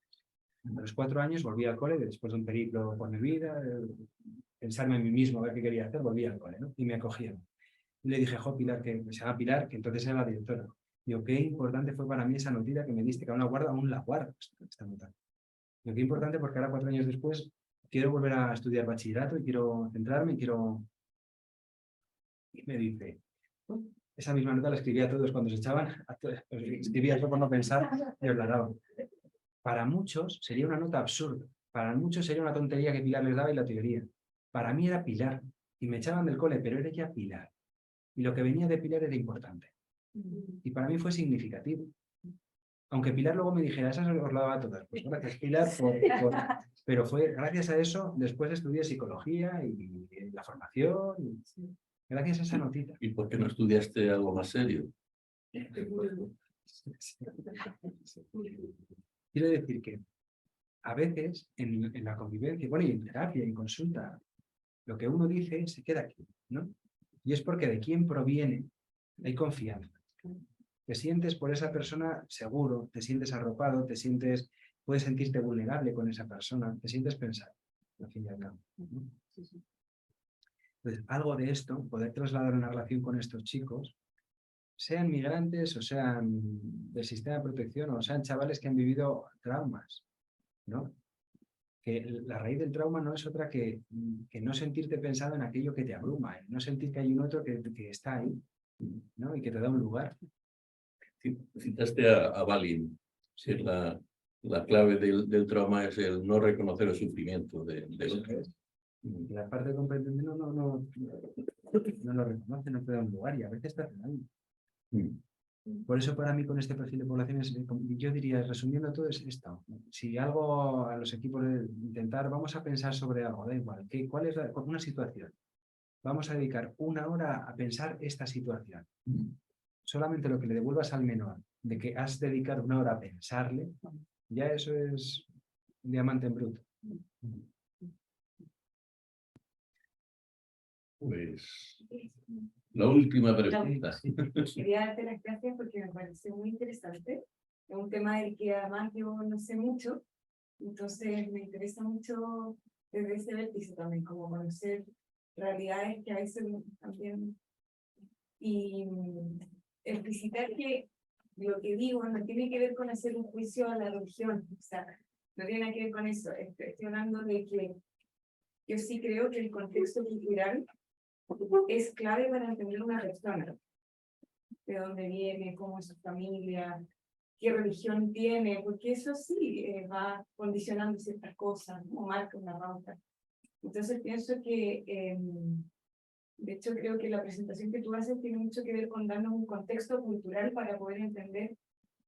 A los 4 años volví al cole, después de un periplo por mi vida, pensarme en mí mismo, a ver qué quería hacer, volví al cole, ¿no? Y me acogieron. Y le dije, Pilar, que se llama Pilar, que entonces era la directora. Digo, qué importante fue para mí esa notita que me diste, que aún la guardo, esta nota. Digo, qué importante porque ahora 4 años después quiero volver a estudiar bachillerato y quiero centrarme y me dice, esa misma nota la escribía a todos cuando se echaban, escribía yo por no pensar y os la daba. Para muchos sería una nota absurda, para muchos sería una tontería que Pilar les daba y la teoría. Para mí era Pilar, y me echaban del cole, pero era ya Pilar. Y lo que venía de Pilar era importante. Y para mí fue significativo. Aunque Pilar luego me dijera, esas os la daba a todas. Pues gracias, Pilar, pero fue gracias a eso, después estudié psicología y la formación, gracias a esa notita. ¿Y por qué no estudiaste algo más serio? Quiero decir que a veces en la convivencia, bueno, y en terapia, en consulta, lo que uno dice se queda aquí, ¿no? Y es porque de quién proviene hay confianza. Te sientes por esa persona seguro, te sientes arropado, puedes sentirte vulnerable con esa persona, te sientes pensar, al fin y al cabo, ¿no? Entonces, algo de esto, poder trasladar una relación con estos chicos, sean migrantes o sean del sistema de protección o sean chavales que han vivido traumas, ¿no? Que la raíz del trauma no es otra que no sentirte pensado en aquello que te abruma, no sentir que hay un otro que está ahí, ¿no? Y que te da un lugar. Citaste a Balin, sí, la clave del trauma es el no reconocer el sufrimiento del otro. Y la parte comprendente no lo reconoce, no te da un lugar y a veces te hace daño. Por eso para mí con este perfil de población yo diría, resumiendo todo, es esto. Si algo a los equipos de intentar, vamos a pensar sobre algo, da igual, ¿cuál es una situación? Vamos a dedicar 1 hora a pensar esta situación. Solamente lo que le devuelvas al menor, de que has dedicado 1 hora a pensarle, ya eso es un diamante en bruto. Pues la última pregunta. Quería darte las gracias porque me pareció muy interesante. Es un tema del que además yo no sé mucho, entonces me interesa mucho desde ese vértice también, como conocer realidades que a veces también. Y explicitar que lo que digo no tiene que ver con hacer un juicio a la religión, o sea, no tiene nada que ver con eso. Estoy hablando de que yo sí creo que el contexto cultural es clave para entender una persona, de dónde viene, cómo es su familia, qué religión tiene, porque eso sí va condicionando ciertas cosas, ¿no? Marca una pauta. Entonces pienso que, de hecho creo que la presentación que tú haces tiene mucho que ver con darnos un contexto cultural para poder entender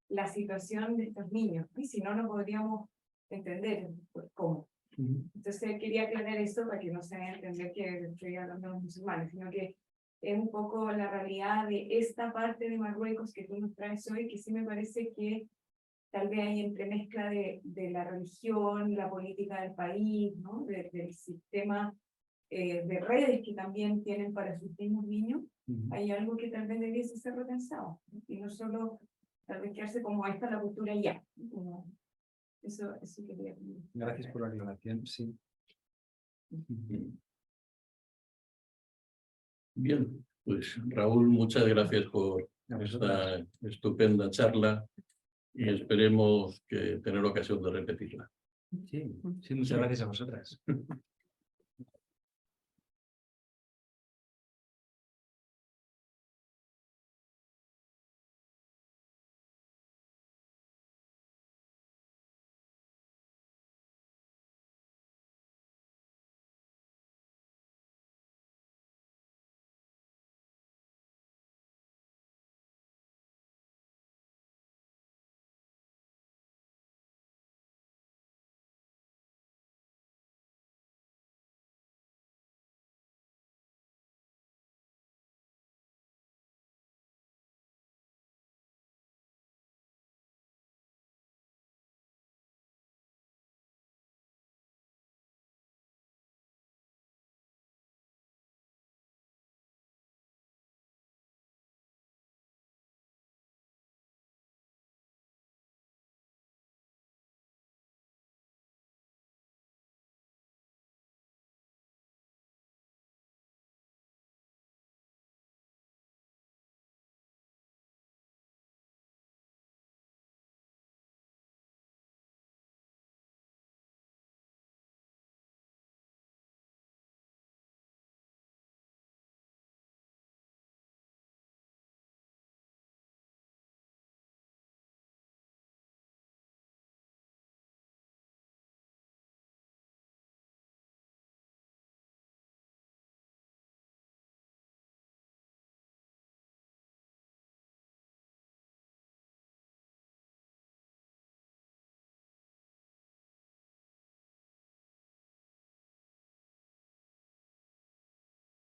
la situación de estos niños, y si no, no podríamos entender pues, cómo. Entonces quería aclarar esto para que no se vaya a entender que estoy hablando de los musulmanes, sino que es un poco la realidad de esta parte de Marruecos que tú nos traes hoy, que sí me parece que tal vez hay entremezcla de la religión, la política del país, ¿no? Del sistema de redes que también tienen para sus mismos niños, Ujú. hay algo que tal vez debiese ser repensado, y no solo tal vez quedarse como esta la cultura y ya. Como eso quería. Gracias por la aclaración, sí. Bien, pues Raúl, muchas gracias por A vosotras. esta estupenda charla y esperemos que tener ocasión de repetirla. Sí, sí, muchas gracias a vosotras.